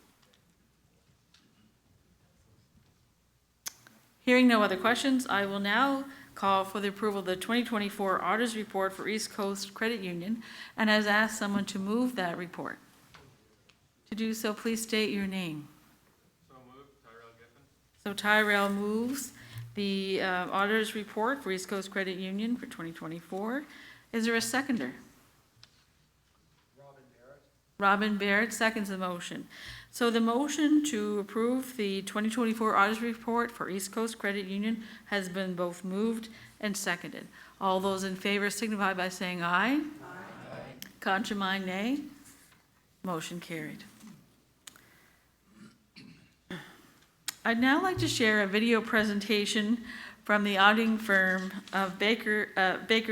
Hearing no other questions, I will now call for the approval of the 2024 Auditor's Report for East Coast Credit Union, and has asked someone to move that report. To do so, please state your name. So moved, Tyrell Giffen. So Tyrell moves the auditor's report for East Coast Credit Union for 2024. Is there a seconder? Robin Barrett seconds the motion. So the motion to approve the 2024 auditor's report for East Coast Credit Union has been both moved and seconded. All those in favor signify by saying aye. Aye. Contra mind, nay. Motion carried. I'd now like to share a video presentation from the auditing firm of Baker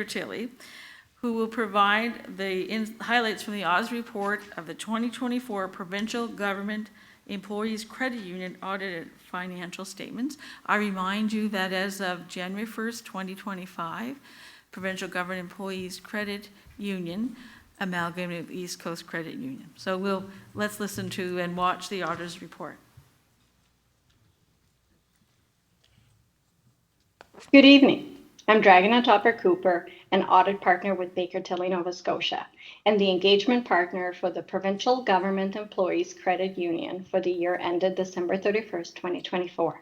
Tilly, who will provide the highlights from the audit report of the 2024 Provincial Government Employees Credit Union audited financial statements. I remind you that as of January 1st, 2025, Provincial Government Employees Credit Union amalgamated with East Coast Credit Union. So let's listen to and watch the auditor's report. Good evening. I'm Dragana Topper-Cooper, an audit partner with Baker Tilly, Nova Scotia, and the engagement partner for the Provincial Government Employees Credit Union for the year ended December 31st, 2024.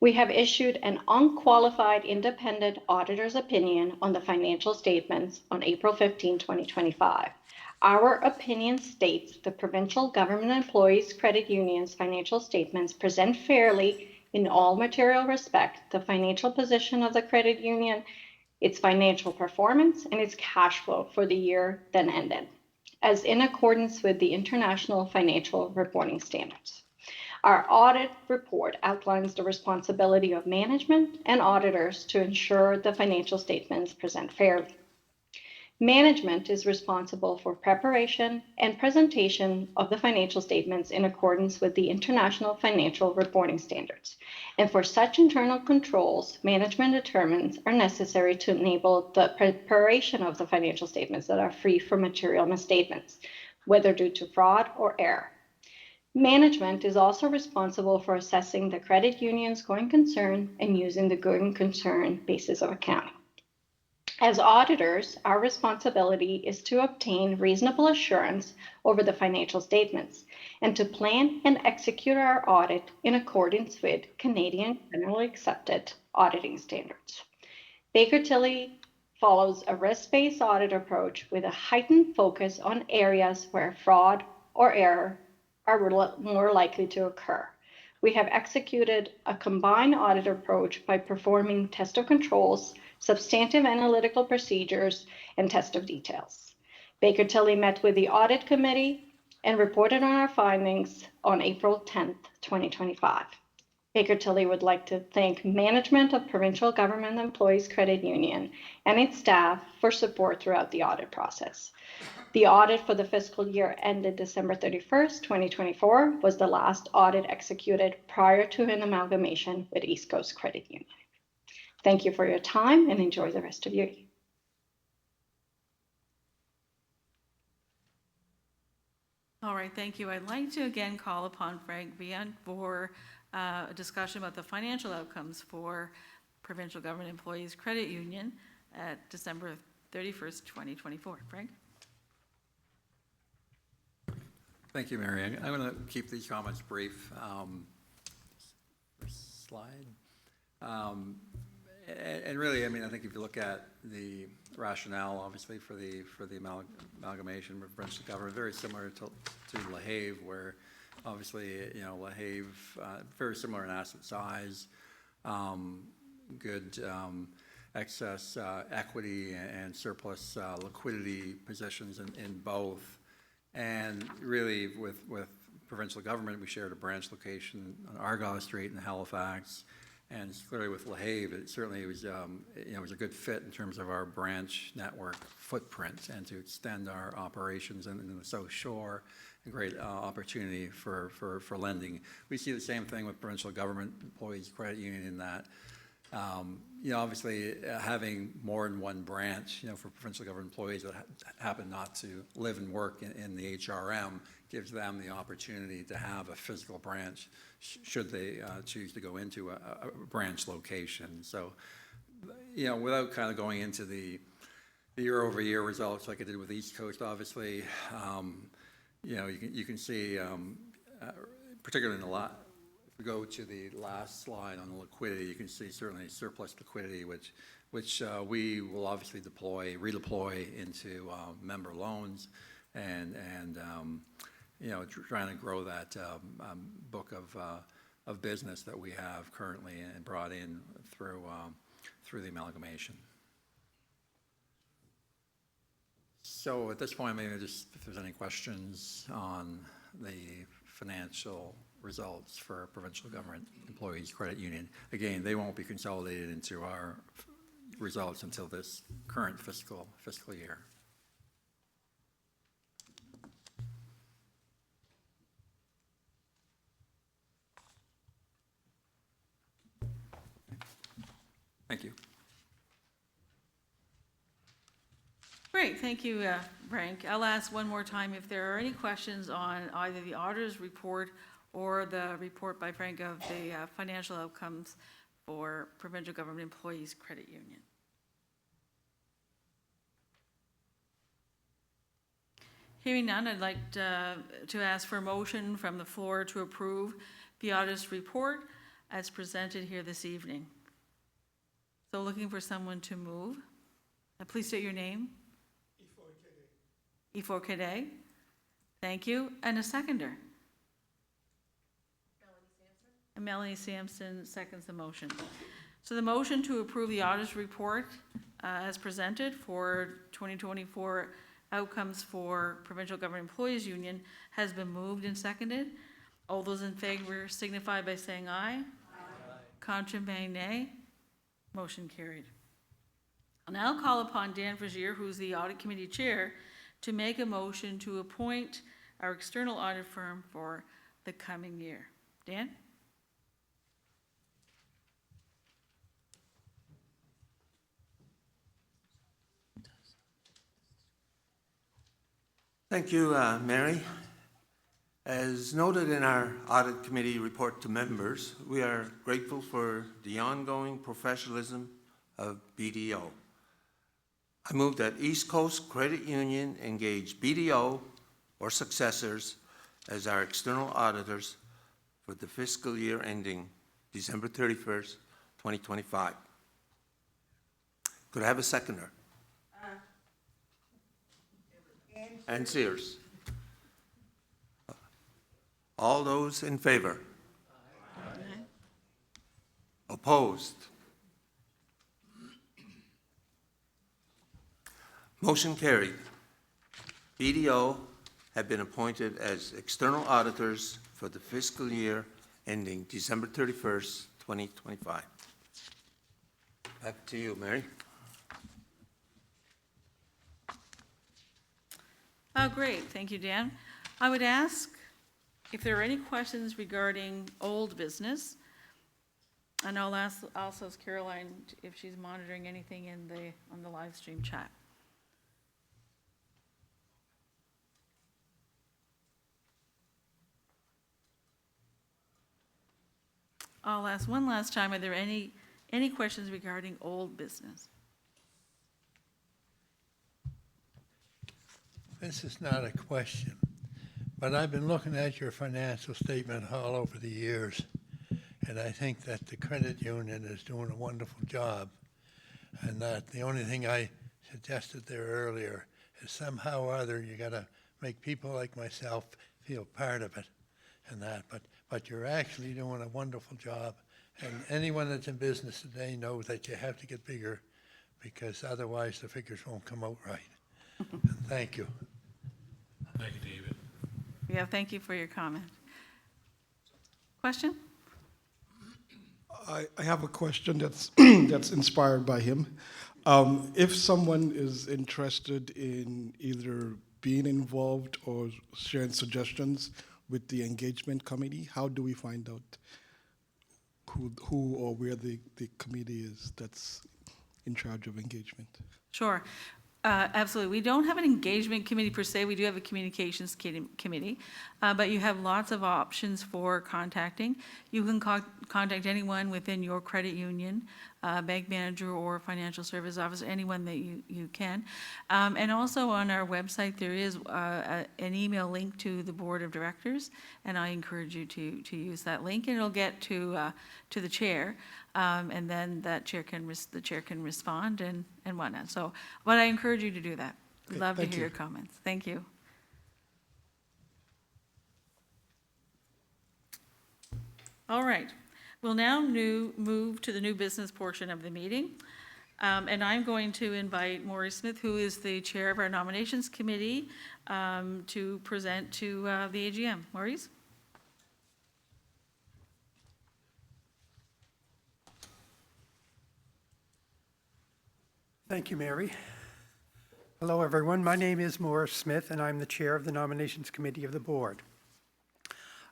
We have issued an unqualified independent auditor's opinion on the financial statements on April 15, 2025. Our opinion states the Provincial Government Employees Credit Union's financial statements present fairly in all material respect the financial position of the credit union, its financial performance, and its cash flow for the year then ended, as in accordance with the International Financial Reporting Standards. Our audit report outlines the responsibility of management and auditors to ensure the financial statements present fairly. Management is responsible for preparation and presentation of the financial statements in accordance with the International Financial Reporting Standards. And for such internal controls, management determines are necessary to enable the preparation of the financial statements that are free from material misstatements, whether due to fraud or error. Management is also responsible for assessing the credit union's going concern and using the going concern basis of accounting. As auditors, our responsibility is to obtain reasonable assurance over the financial statements and to plan and execute our audit in accordance with Canadian generally accepted auditing standards. Baker Tilly follows a risk-based audit approach with a heightened focus on areas where fraud or error are more likely to occur. We have executed a combined audit approach by performing test of controls, substantive analytical procedures, and test of details. Baker Tilly met with the audit committee and reported on our findings on April 10th, 2025. Baker Tilly would like to thank management of Provincial Government Employees Credit Union and its staff for support throughout the audit process. The audit for the fiscal year ended December 31st, 2024 was the last audit executed prior to an amalgamation with East Coast Credit Union. Thank you for your time and enjoy the rest of your evening. All right, thank you. I'd like to again call upon Frank Vian for a discussion about the financial outcomes for Provincial Government Employees Credit Union at December 31st, 2024. Frank? Thank you, Mary. I'm going to keep these comments brief. First slide. And really, I mean, I think if you look at the rationale, obviously, for the amalgamation with Provincial Government, very similar to LaHave, where obviously, you know, LaHave, very similar in asset size, good excess equity and surplus liquidity positions in both. And really, with Provincial Government, we shared a branch location on Argyle Street in Halifax. And clearly with LaHave, it certainly was, it was a good fit in terms of our branch network footprint and to extend our operations in the South Shore, a great opportunity for lending. We see the same thing with Provincial Government Employees Credit Union in that, obviously having more than one branch, for Provincial Government employees that happen not to live and work in the HRM, gives them the opportunity to have a physical branch should they choose to go into a branch location. So, without kind of going into the year-over-year results like I did with East Coast, obviously, you can see, particularly in the if we go to the last slide on the liquidity, you can see certainly surplus liquidity, which we will obviously redeploy into member loans and trying to grow that book of business that we have currently and brought in through the amalgamation. So at this point, maybe just if there's any questions on the financial results for Provincial Government Employees Credit Union. Again, they won't be consolidated into our results until this current fiscal year. Thank you. Great, thank you, Frank. I'll ask one more time if there are any questions on either the auditor's report or the report by Frank of the financial outcomes for Provincial Government Employees Credit Union. Hearing none, I'd like to ask for a motion from the floor to approve the auditor's report as presented here this evening. So looking for someone to move. Please state your name. Ifor Kede. Thank you. And a seconder. Melanie Sampson seconds the motion. So the motion to approve the auditor's report as presented for 2024 outcomes for Provincial Government Employees Union has been moved and seconded. All those in favor signify by saying aye. Aye. Contrary, nay. Motion carried. I'll now call upon Dan Frazier, who's the Audit Committee Chair, to make a motion to appoint our external audit firm for the coming year. Dan? Thank you, Mary. As noted in our Audit Committee report to members, we are grateful for the ongoing professionalism of BDO. I move that East Coast Credit Union engage BDO or successors as our external auditors for the fiscal year ending December 31st, 2025. Could I have a seconder? And Sears. All those in favor? Aye. Opposed? Motion carried. BDO have been appointed as external auditors for the fiscal year ending December 31st, 2025. Back to you, Mary. Oh, great. Thank you, Dan. I would ask if there are any questions regarding old business. And I'll ask also Caroline if she's monitoring anything on the live stream chat. I'll ask one last time, are there any questions regarding old business? This is not a question, but I've been looking at your financial statement all over the years, and I think that the credit union is doing a wonderful job, and that the only thing I suggested there earlier is somehow or other you got to make people like myself feel part of it, and that. But you're actually doing a wonderful job, and anyone that's in business today knows that you have to get bigger, because otherwise the figures won't come out right. Thank you. Thank you, David. Yeah, thank you for your comment. Question? I have a question that's that's inspired by him. If someone is interested in either being involved or sharing suggestions with the engagement committee, how do we find out who or where the committee is that's in charge of engagement? Sure. Absolutely. We don't have an engagement committee per se. We do have a communications committee, but you have lots of options for contacting. You can contact anyone within your credit union bank manager or financial service officer, anyone that you can. And also on our website, there is an email link to the board of directors, and I encourage you to use that link, and it'll get to the chair, and then that chair the chair can respond and whatnot. So, but I encourage you to do that. Okay, Love to thank hear you. your comments. Thank you. All right, we'll now move to the new business portion of the meeting. And I'm going to invite Maurice Smith, who is the chair of our nominations committee, to present to the AGM. Maurice? Thank you, Mary. Hello, everyone. My name is Maurice Smith, and I'm the chair of the nominations committee of the board.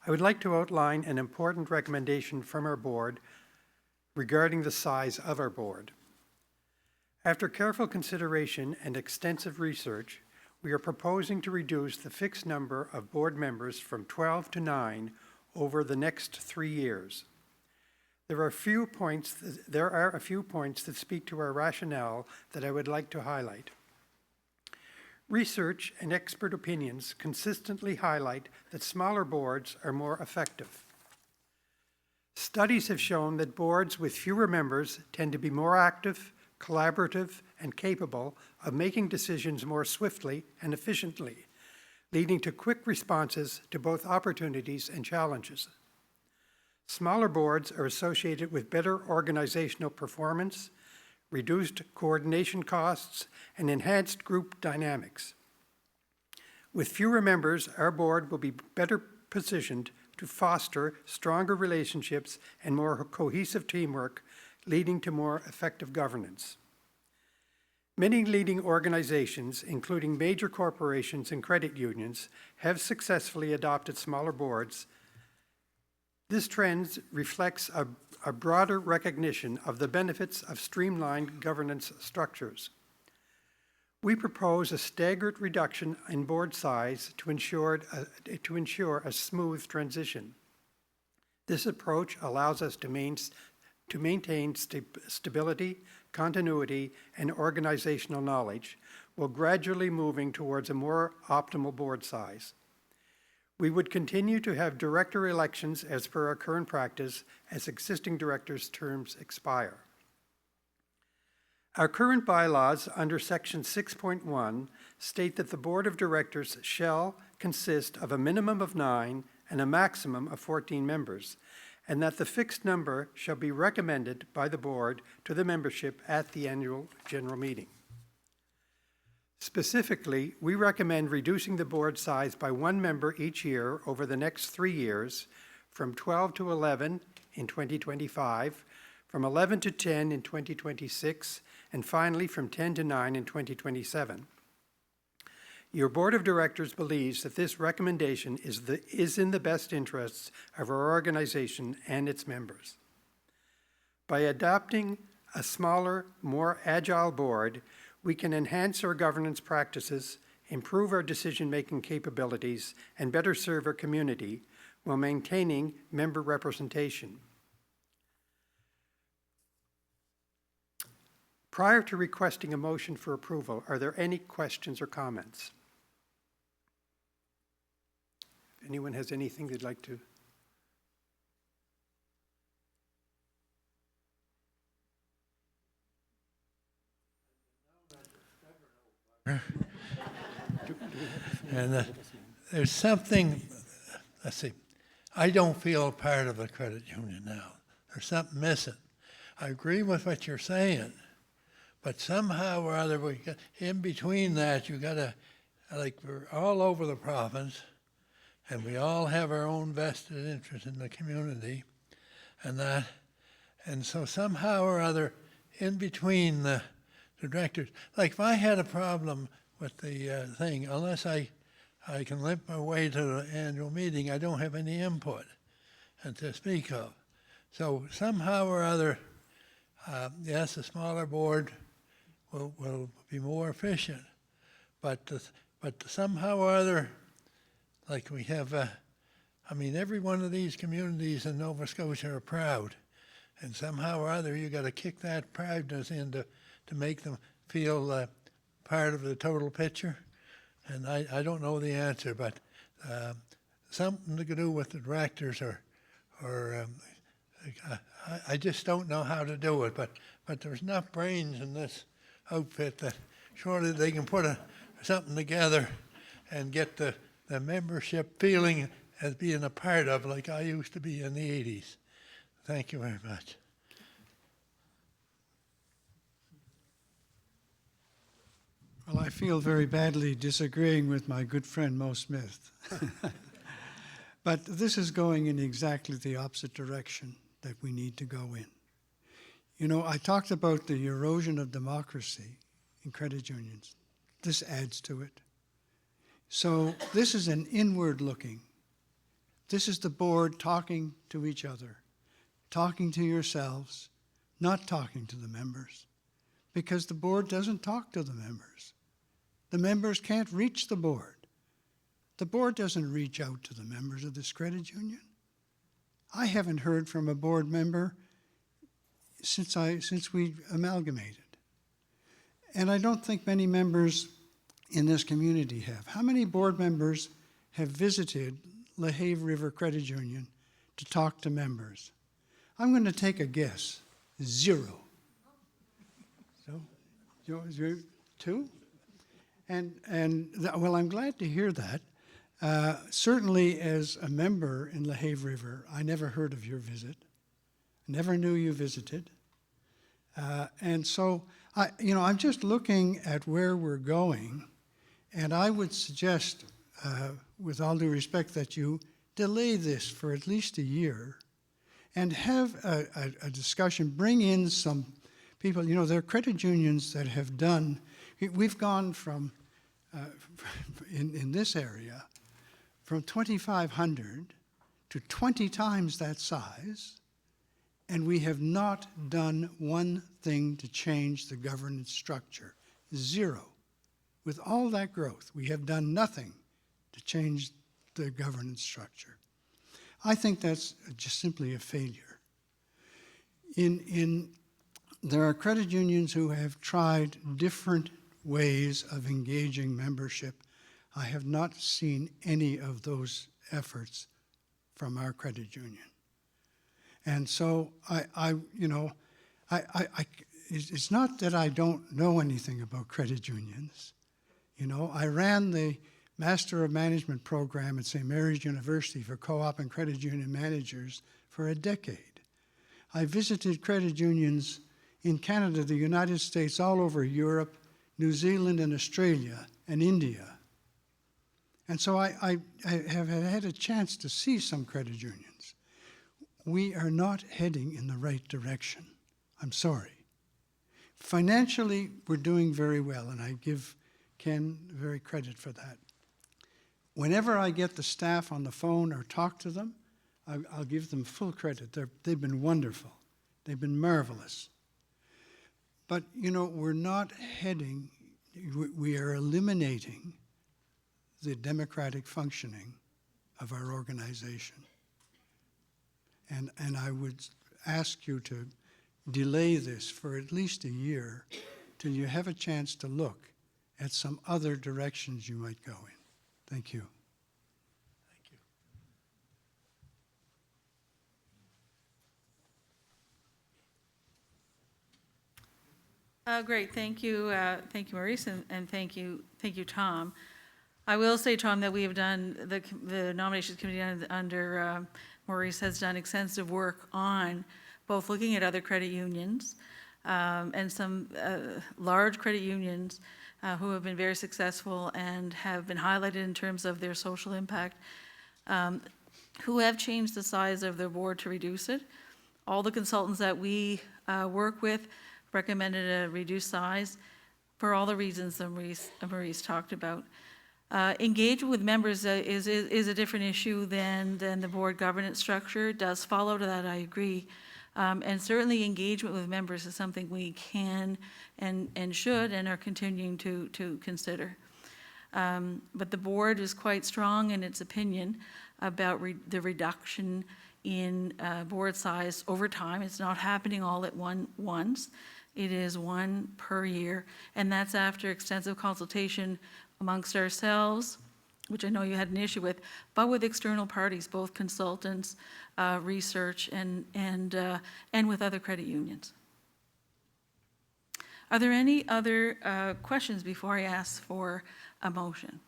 I would like to outline an important recommendation from our board regarding the size of our board. After careful consideration and extensive research, we are proposing to reduce the fixed number of board members from 12 to 9 over the next 3 years. There are a few points that speak to our rationale that I would like to highlight. Research and expert opinions consistently highlight that smaller boards are more effective. Studies have shown that boards with fewer members tend to be more active, collaborative, and capable of making decisions more swiftly and efficiently, leading to quick responses to both opportunities and challenges. Smaller boards are associated with better organizational performance, reduced coordination costs, and enhanced group dynamics. With fewer members, our board will be better positioned to foster stronger relationships and more cohesive teamwork, leading to more effective governance. Many leading organizations, including major corporations and credit unions, have successfully adopted smaller boards. This trend reflects a broader recognition of the benefits of streamlined governance structures. We propose a staggered reduction in board size to ensure a smooth transition. This approach allows us to maintain stability, continuity, and organizational knowledge, while gradually moving towards a more optimal board size. We would continue to have director elections as per our current practice as existing directors' terms expire. Our current bylaws under section 6.1 state that the board of directors shall consist of a minimum of 9 and a maximum of 14 members, and that the fixed number shall be recommended by the board to the membership at the annual general meeting. Specifically, we recommend reducing the board size by 1 member each year over the next 3 years, from 12 to 11 in 2025, from 11 to 10 in 2026, and finally from 10 to 9 in 2027. Your board of directors believes that this recommendation is in the best interests of our organization and its members. By adopting a smaller, more agile board, we can enhance our governance practices, improve our decision-making capabilities, and better serve our community while maintaining member representation. Prior to requesting a motion for approval, are there any questions or comments? If anyone has anything they'd like to? And there's something, let's see, I don't feel a part of a credit union now. There's something missing. I agree with what you're saying, but somehow or other, in between that, you gotta, like, we're all over the province, and we all have our own vested interest in the community, and that, and so somehow or other, in between the directors, like if I had a problem with the thing, unless I can limp my way to the annual meeting, I don't have any input and to speak of. So somehow or other, yes, a smaller board will be more efficient, but somehow or other, like we have, I mean, every one of these communities in Nova Scotia are proud, And somehow or other, you got to kick that proudness in to make them feel part of the total picture. And I don't know the answer, but something to do with the directors or I just don't know how to do it. But there's enough brains in this outfit that surely they can put something together and get the membership feeling as being a part of, like I used to be in the 80s. Thank you very much. Well, I feel very badly disagreeing with my good friend Mo Smith. But this is going in exactly the opposite direction that we need to go in. You know, I talked about the erosion of democracy in credit unions. This adds to it. So this is an inward looking. This is the board talking to each other, talking to yourselves, not talking to the members, because the board doesn't talk to the members. The members can't reach the board. The board doesn't reach out to the members of this credit union. I haven't heard from a board member since we amalgamated. And I don't think many members in this community have. How many board members have visited LaHave River Credit Union to talk to members? I'm going to take a guess. 0. So, you're 2? Well, I'm glad to hear that. Certainly as a member in LaHave River, I never heard of your visit. Never knew you visited. And so, I'm just looking at where we're going, and I would suggest, with all due respect, that you delay this for at least a year and have a discussion, bring in some people. You know, there are credit unions that have done, we've gone from, in this area, from 2,500 to 20 times that size, and we have not done one thing to change the governance structure. 0. With all that growth, we have done nothing to change the governance structure. I think that's just simply a failure. There are credit unions who have tried different ways of engaging membership. I have not seen any of those efforts from our credit union. And so it's not that I don't know anything about credit unions. You know, I ran the Master of Management program at St. Mary's University for co-op and credit union managers for a decade. I visited credit unions in Canada, the United States, all over Europe, New Zealand and Australia and India. And so I have had a chance to see some credit unions. We are not heading in the right direction. I'm sorry. Financially, we're doing very well, and I give Ken very credit for that. Whenever I get the staff on the phone or talk to them, I'll give them full credit. They've been wonderful. They've been marvelous. But, you know, we're not heading, we are eliminating the democratic functioning of our organization. And I would ask you to delay this for at least a year till you have a chance to look at some other directions you might go in. Thank you. Great, thank you, Maurice, and thank you, Tom. I will say, Tom, that we have done, the nominations committee under Maurice has done extensive work on both looking at other credit unions and some large credit unions who have been very successful and have been highlighted in terms of their social impact, who have changed the size of their board to reduce it. All the consultants that we work with recommended a reduced size for all the reasons that Maurice talked about. Engagement with members is a different issue than the board governance structure. It does follow to that, I agree. And certainly engagement with members is something we can and should and are continuing to consider. But the board is quite strong in its opinion about the reduction in board size over time. It's not happening all at once. It is one per year, and that's after extensive consultation amongst ourselves, which I know you had an issue with, but with external parties, both consultants, research, and with other credit unions. Are there any other questions before I ask for a motion?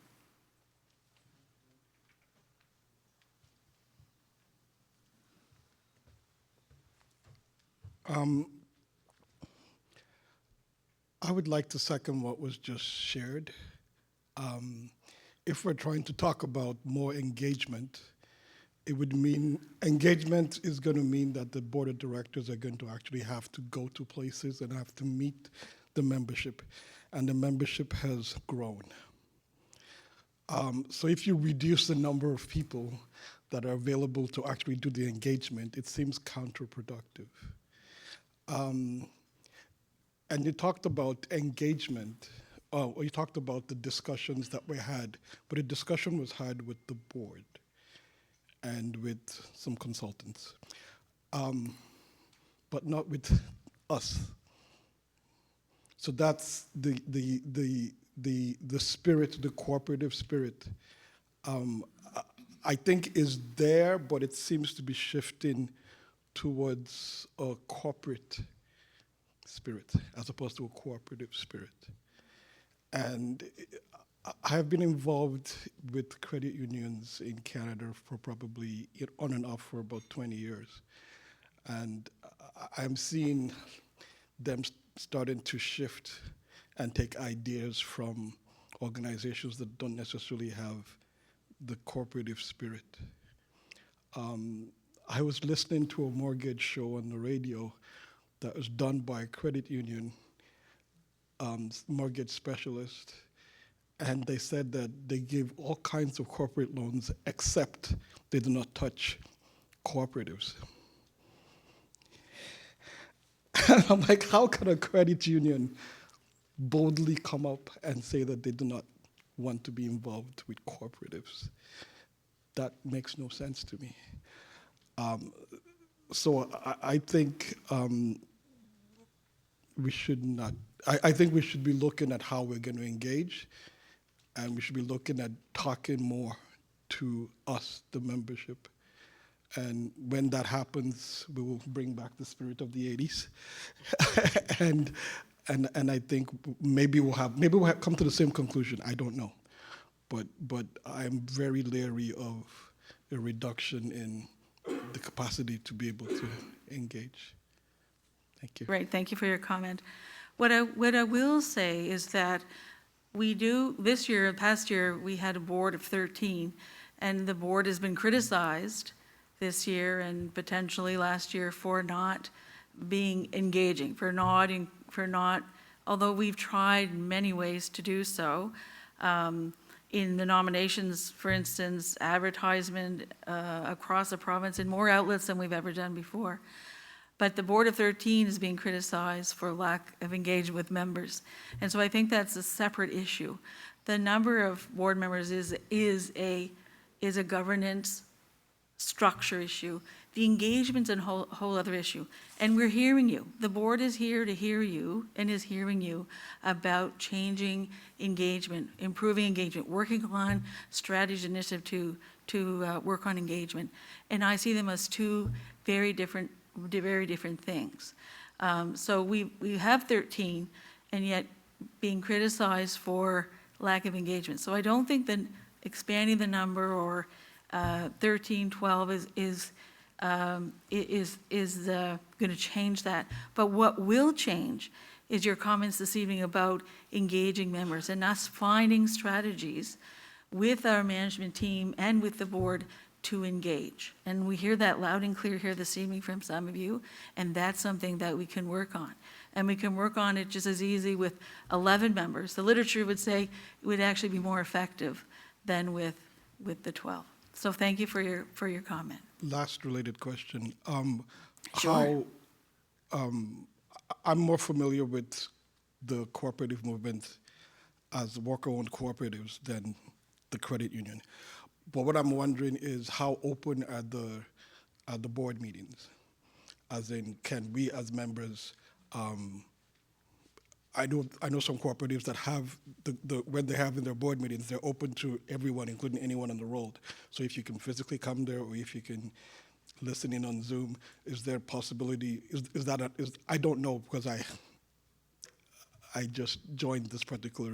I would like to second what was just shared. If we're trying to talk about more engagement, it would mean engagement is going to mean that the board of directors are going to actually have to go to places and have to meet the membership, and the membership has grown. So if you reduce the number of people that are available to actually do the engagement, it seems counterproductive. And you talked about engagement, you talked about the discussions that we had, but a discussion was had with the board and with some consultants, but not with us. So that's the spirit, the cooperative spirit, I think is there, but it seems to be shifting towards a corporate spirit as opposed to a cooperative spirit. And I have been involved with credit unions in Canada for probably on and off for about 20 years. And I'm seeing them starting to shift and take ideas from organizations that don't necessarily have the cooperative spirit. I was listening to a mortgage show on the radio that was done by a credit union mortgage specialist, and they said that they give all kinds of corporate loans except they do not touch cooperatives. And I'm like, how can a credit union boldly come up and say that they do not want to be involved with cooperatives? That makes no sense to me. So I think we should not, I think we should be looking at how we're going to engage, and we should be looking at talking more to us, the membership. And when that happens, we will bring back the spirit of the 80s. and I think maybe we'll have come to the same conclusion. I don't know. But I'm very leery of a reduction in the capacity to be able to engage. Thank you. Great, thank you for your comment. What I will say is that we do, this year, past year, we had a board of 13, and the board has been criticized this year and potentially last year for not being engaging, for not, although we've tried many ways to do so. In the nominations, for instance, advertisement across the province in more outlets than we've ever done before. But the Board of 13 is being criticized for lack of engagement with members. And so I think that's a separate issue. The number of board members is a governance structure issue. The engagement's a whole other issue. And we're hearing you. The board is here to hear you and is hearing you about changing engagement, improving engagement, working on strategy initiative to work on engagement. And I see them as two very different things. So we have 13 and yet being criticized for lack of engagement. So I don't think that expanding the number or 13, 12 is going to change that. But what will change is your comments this evening about engaging members and us finding strategies with our management team and with the board to engage. And we hear that loud and clear here this evening from some of you, and that's something that we can work on. And we can work on it just as easy with 11 members. The literature would say it would actually be more effective than with the 12. So thank you for your comment. Last related question. Sure. I'm more familiar with the cooperative movement as worker-owned cooperatives than the credit union. But what I'm wondering is how open are the at the board meetings? As in, can we as members, I know some cooperatives that have when they have in their board meetings, they're open to everyone, including anyone on the road. So if you can physically come there, or if you can listen in on Zoom, is there a possibility? I don't know, because I just joined this particular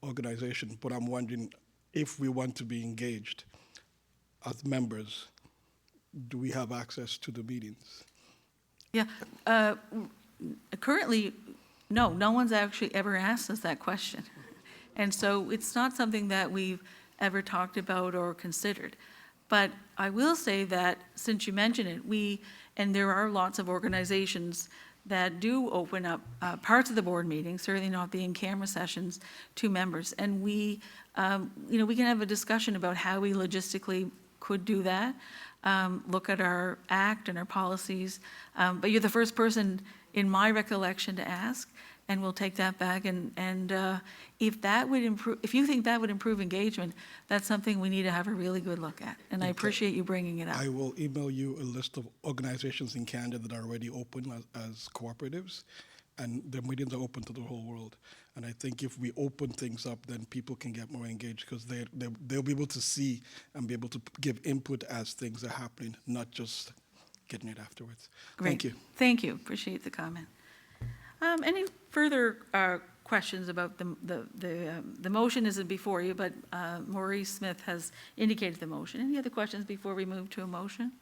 organization, but I'm wondering if we want to be engaged as members, do we have access to the meetings? Yeah, currently, no one's actually ever asked us that question. And so it's not something that we've ever talked about or considered. But I will say that, since you mentioned it, and there are lots of organizations that do open up parts of the board meeting, certainly not the in-camera sessions, to members. And we can have a discussion about how we logistically could do that, look at our act and our policies. But you're the first person in my recollection to ask, and we'll take that back. And if that would improve, if you think that would improve engagement, that's something we need to have a really good look at. And I appreciate you bringing it up. I will email you a list of organizations in Canada that are already open as cooperatives, and their meetings are open to the whole world. And I think if we open things up, then people can get more engaged, because they'll be able to see and be able to give input as things are happening, not just getting it afterwards. Great. Thank you. Thank you. Appreciate the comment. Any further questions about the motion isn't before you, but Maurice Smith has indicated the motion. Any other questions before we move to a motion?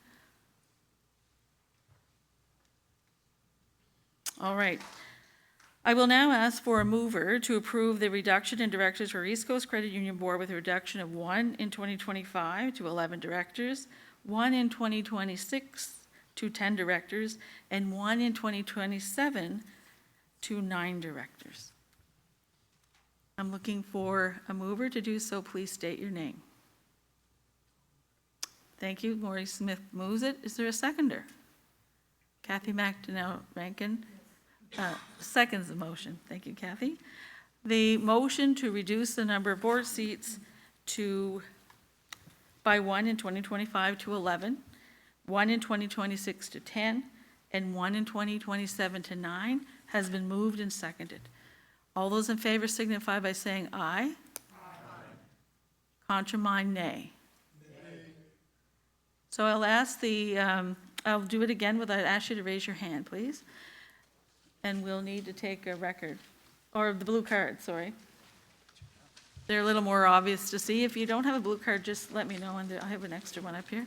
All right. I will now ask for a mover to approve the reduction in directors for East Coast Credit Union Board, with a reduction of 1 in 2025 to 11 directors, 1 in 2026 to 10 directors, and 1 in 2027 to 9 directors. I'm looking for a mover to do so. Please state your name. Thank you. Maurice Smith moves it. Is there a seconder? Kathy McDonnell Rankin seconds the motion. Thank you, Kathy. The motion to reduce the number of board seats by 1 in 2025 to 11, 1 in 2026 to 10, and 1 in 2027 to 9 has been moved and seconded. All those in favor signify by saying aye. Contra mine, nay. So I'll ask I'll do it again, I'll ask you to raise your hand, please. And we'll need to take a record, or the blue card, sorry. They're a little more obvious to see. If you don't have a blue card, just let me know, and I have an extra one up here.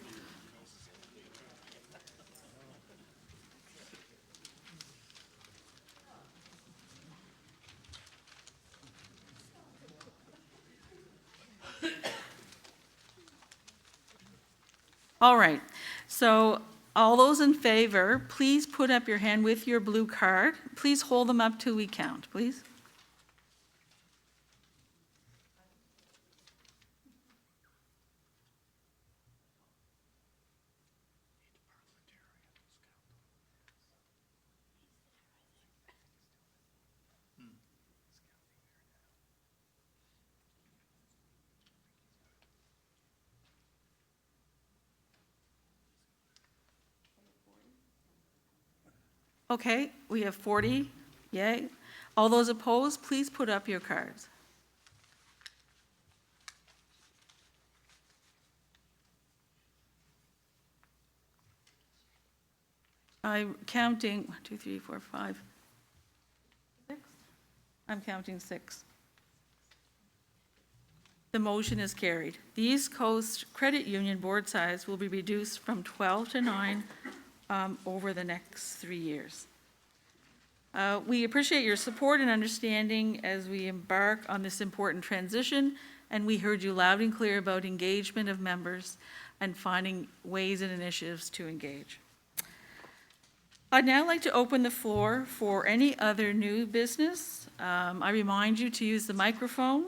All right, so all those in favor, please put up your hand with your blue card. Please hold them up till we count, please. Okay, we have 40, yay. All those opposed, please put up your cards. I'm counting 1, 2, 3, 4, 5, 6. I'm counting 6. The motion is carried. The East Coast Credit Union board size will be reduced from 12 to 9 over the next 3 years. We appreciate your support and understanding as we embark on this important transition, and we heard you loud and clear about engagement of members and finding ways and initiatives to engage. I'd now like to open the floor for any other new business. I remind you to use the microphone,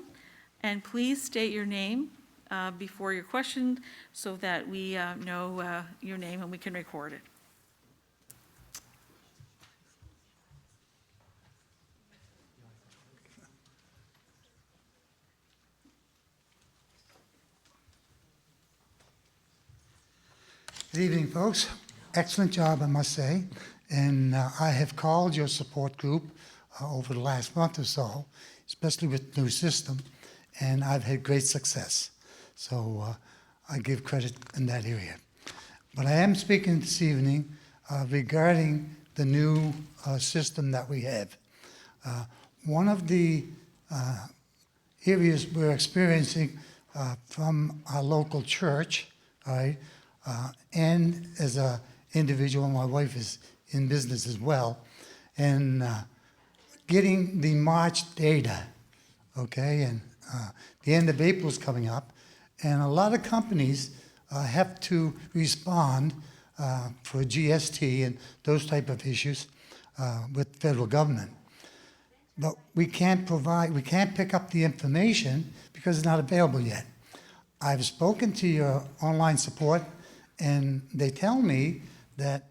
and please state your name before your question so that we know your name and we can record it. Good evening, folks. Excellent job, I must say. And I have called your support group over the last month or so, especially with the new system, and I've had great success. So I give credit in that area. But I am speaking this evening regarding the new system that we have. One of the areas we're experiencing from our local church, all right, and as an individual, my wife is in business as well, and getting the March data, okay, and the end of April is coming up, and a lot of companies have to respond for GST and those type of issues with federal government. But we can't pick up the information because it's not available yet. I've spoken to your online support, and they tell me that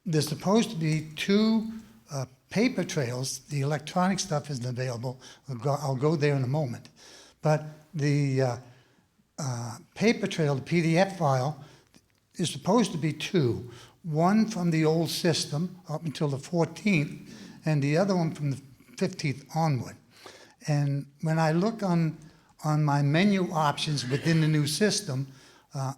there's supposed to be 2 paper trails. The electronic stuff isn't available. I'll go there in a moment. But the paper trail, the PDF file, is supposed to be 2. One from the old system up until the 14th, and the other one from the 15th onward. And when I look on my menu options within the new system,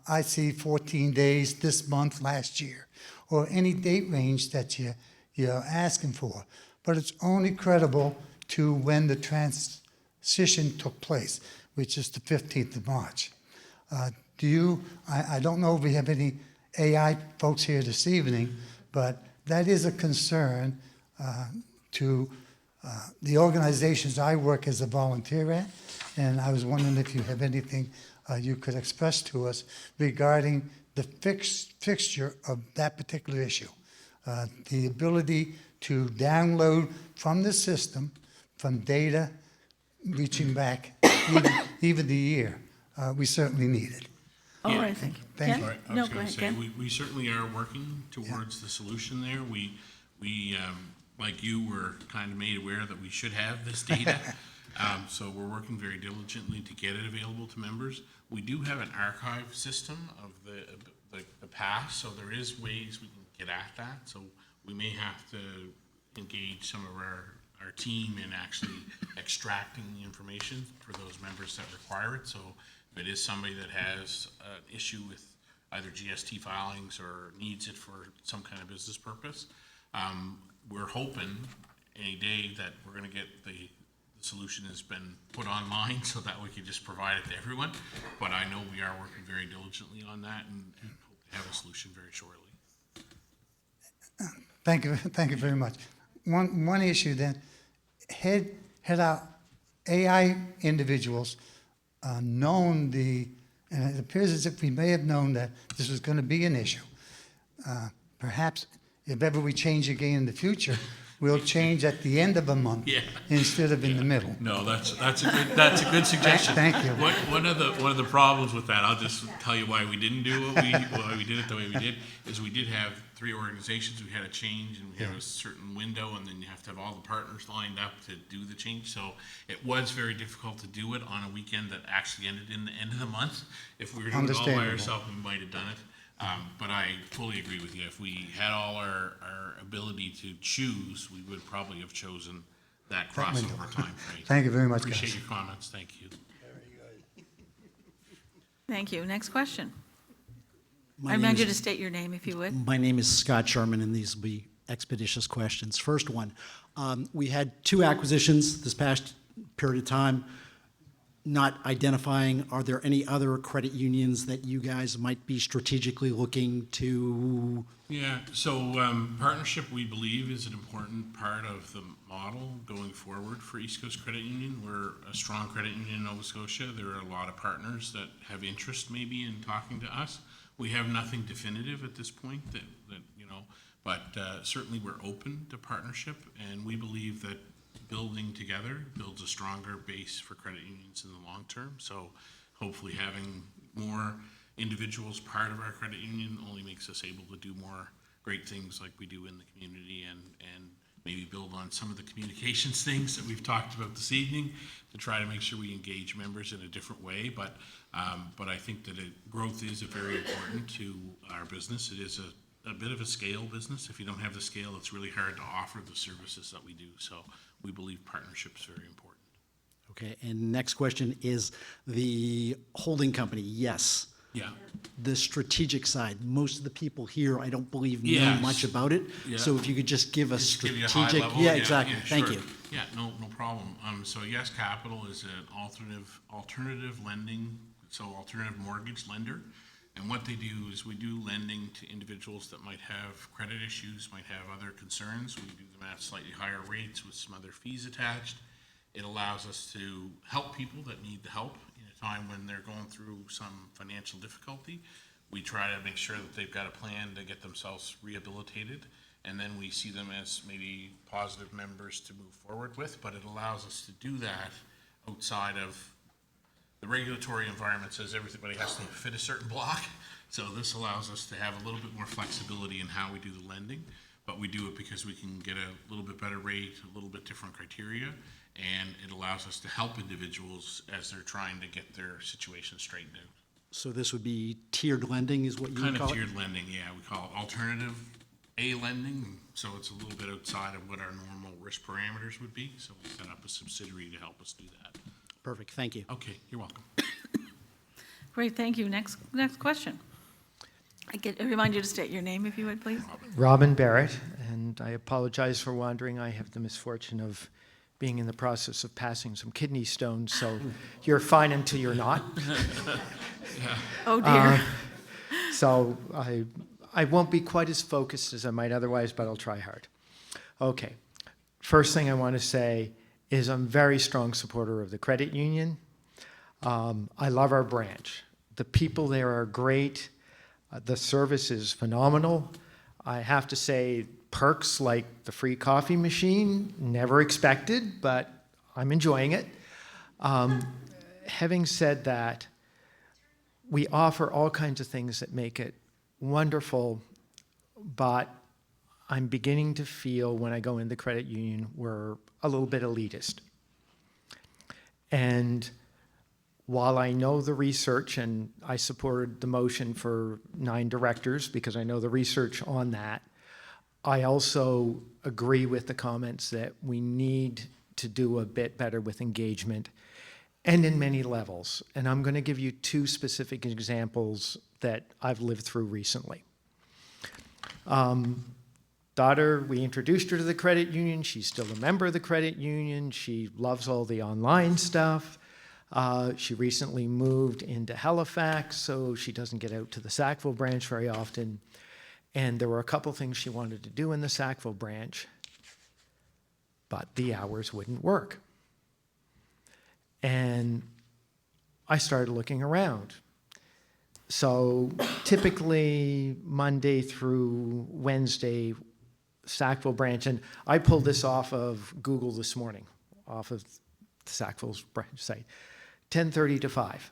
I see 14 days this month, last year, or any date range that you're asking for. But it's only credible to when the transition took place, which is the 15th of March. I don't know if we have any AI folks here this evening, but that is a concern to the organizations I work as a volunteer at, and I was wondering if you have anything you could express to us regarding the fixture of that particular issue. The ability to download from the system, from data reaching back even the year. We certainly need it. All right, thank you. Thank you. Sorry, I No, was go going to ahead, say, Ken. we certainly are working towards the solution there. We like you, were kind of made aware that we should have this data. So we're working very diligently to get it available to members. We do have an archive system of the past, so there is ways we can get at that. So we may have to engage some of our team in actually extracting the information for those members that require it. So if it is somebody that has an issue with either GST filings or needs it for some kind of business purpose, we're hoping any day that we're going to get the solution has been put online so that we can just provide it to everyone. But I know we are working very diligently on that and hope to have a solution very shortly. Thank you very much. One issue then, had our AI individuals known and it appears as if we may have known that this was going to be an issue. Perhaps if ever we change again in the future, we'll change at the end of a month instead of in the middle. No, that's a good suggestion. Thank you. One of the problems with that, I'll just tell you why we didn't do why we did it the way we did, is we did have 3 organizations. We had a change, and we had a certain window, and then you have to have all the partners lined up to do the change. So it was very difficult to do it on a weekend that actually ended in the end of the month. If we were doing it all by ourselves, we might have done it. But I fully agree with you. If we had all our ability to choose, we would probably have chosen that crossover time frame. Thank you very much, Appreciate guys. your comments. Thank you. Thank you. Next question. My I name remind you is- to state your name if you would. My name is Scott Sherman, and these will be expeditious questions. First one, we had 2 acquisitions this past period of time. Not identifying, are there any other credit unions that you guys might be strategically looking to? Yeah, so partnership, we believe, is an important part of the model going forward for East Coast Credit Union. We're a strong credit union in Nova Scotia. There are a lot of partners that have interest maybe in talking to us. We have nothing definitive at this point but certainly we're open to partnership, and we believe that building together builds a stronger base for credit unions in the long term. So hopefully having more individuals part of our credit union only makes us able to do more great things like we do in the community and maybe build on some of the communications things that we've talked about this evening to try to make sure we engage members in a different way. But I think that growth is very important to our business. It is a bit of a scale business. If you don't have the scale, it's really hard to offer the services that we do. So we believe partnership is very important. Okay, and next question is the holding company. Yes. Yeah. The strategic side. Most of the people here, I don't believe, know Yes. much about it. Yeah. So if you could just give us Just give you a strategic. high level? Yeah, exactly. Yeah, Thank sure. you. Yeah, no problem. So Yes Capital is an alternative lending, so alternative mortgage lender. And what they do is we do lending to individuals that might have credit issues, might have other concerns. We do them at slightly higher rates with some other fees attached. It allows us to help people that need the help in a time when they're going through some financial difficulty. We try to make sure that they've got a plan to get themselves rehabilitated, and then we see them as maybe positive members to move forward with, but it allows us to do that outside of the regulatory environment. Says everybody has to fit a certain block. So this allows us to have a little bit more flexibility in how we do the lending, but we do it because we can get a little bit better rate, a little bit different criteria, and it allows us to help individuals as they're trying to get their situation straightened out. So this would be tiered lending is what you would Kind call of it? tiered lending, yeah. We call it alternative A lending, so it's a little bit outside of what our normal risk parameters would be. So we set up a subsidiary to help us do that. Perfect, thank you. Okay, you're welcome. Great, thank you. Next question. I remind you to state your name, if you would, please. Robin Barrett, and I apologize for wandering. I have the misfortune of being in the process of passing some kidney stones, so you're fine until you're not. Oh, dear. So I won't be quite as focused as I might otherwise, but I'll try hard. Okay. First thing I want to say is I'm a very strong supporter of the credit union. I love our branch. The people there are great. The service is phenomenal. I have to say, perks like the free coffee machine, never expected, but I'm enjoying it. Having said that, we offer all kinds of things that make it wonderful, but I'm beginning to feel when I go in the credit union, we're a little bit elitist. And while I know the research, and I supported the motion for 9 directors because I know the research on that, I also agree with the comments that we need to do a bit better with engagement and in many levels. And I'm going to give you 2 specific examples that I've lived through recently. Daughter, we introduced her to the credit union. She's still a member of the credit union. She loves all the online stuff. She recently moved into Halifax, so she doesn't get out to the Sackville branch very often. And there were a couple things she wanted to do in the Sackville branch, but the hours wouldn't work. And I started looking around. So typically Monday through Wednesday, Sackville branch, and I pulled this off of Google this morning, off of the Sackville's branch site, 10:30 to 5.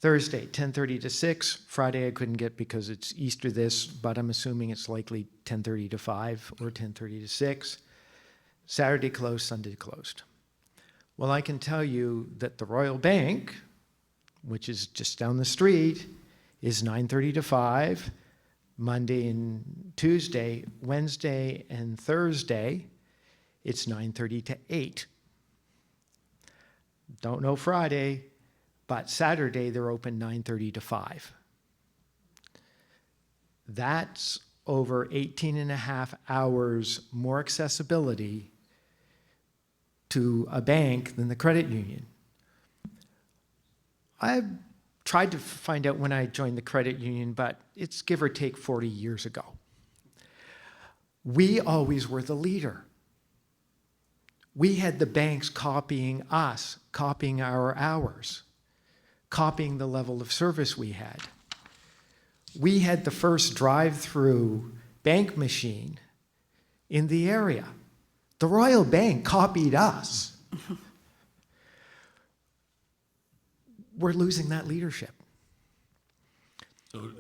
Thursday, 10:30 to 6. Friday I couldn't get because it's Easter this, but I'm assuming it's likely 10:30 to 5 or 10:30 to 6. Saturday closed, Sunday closed. Well, I can tell you that the Royal Bank, which is just down the street, is 9:30 to 5, Monday and Tuesday. Wednesday and Thursday, it's 9:30 to 8. Don't know Friday, but Saturday they're open 9:30 to 5. That's over 18 and a half hours more accessibility to a bank than the credit union. I tried to find out when I joined the credit union, but it's give or take 40 years ago. We always were the leader. We had the banks copying us, copying our hours, copying the level of service we had. We had the first drive-through bank machine in the area. The Royal Bank copied us. We're losing that leadership. So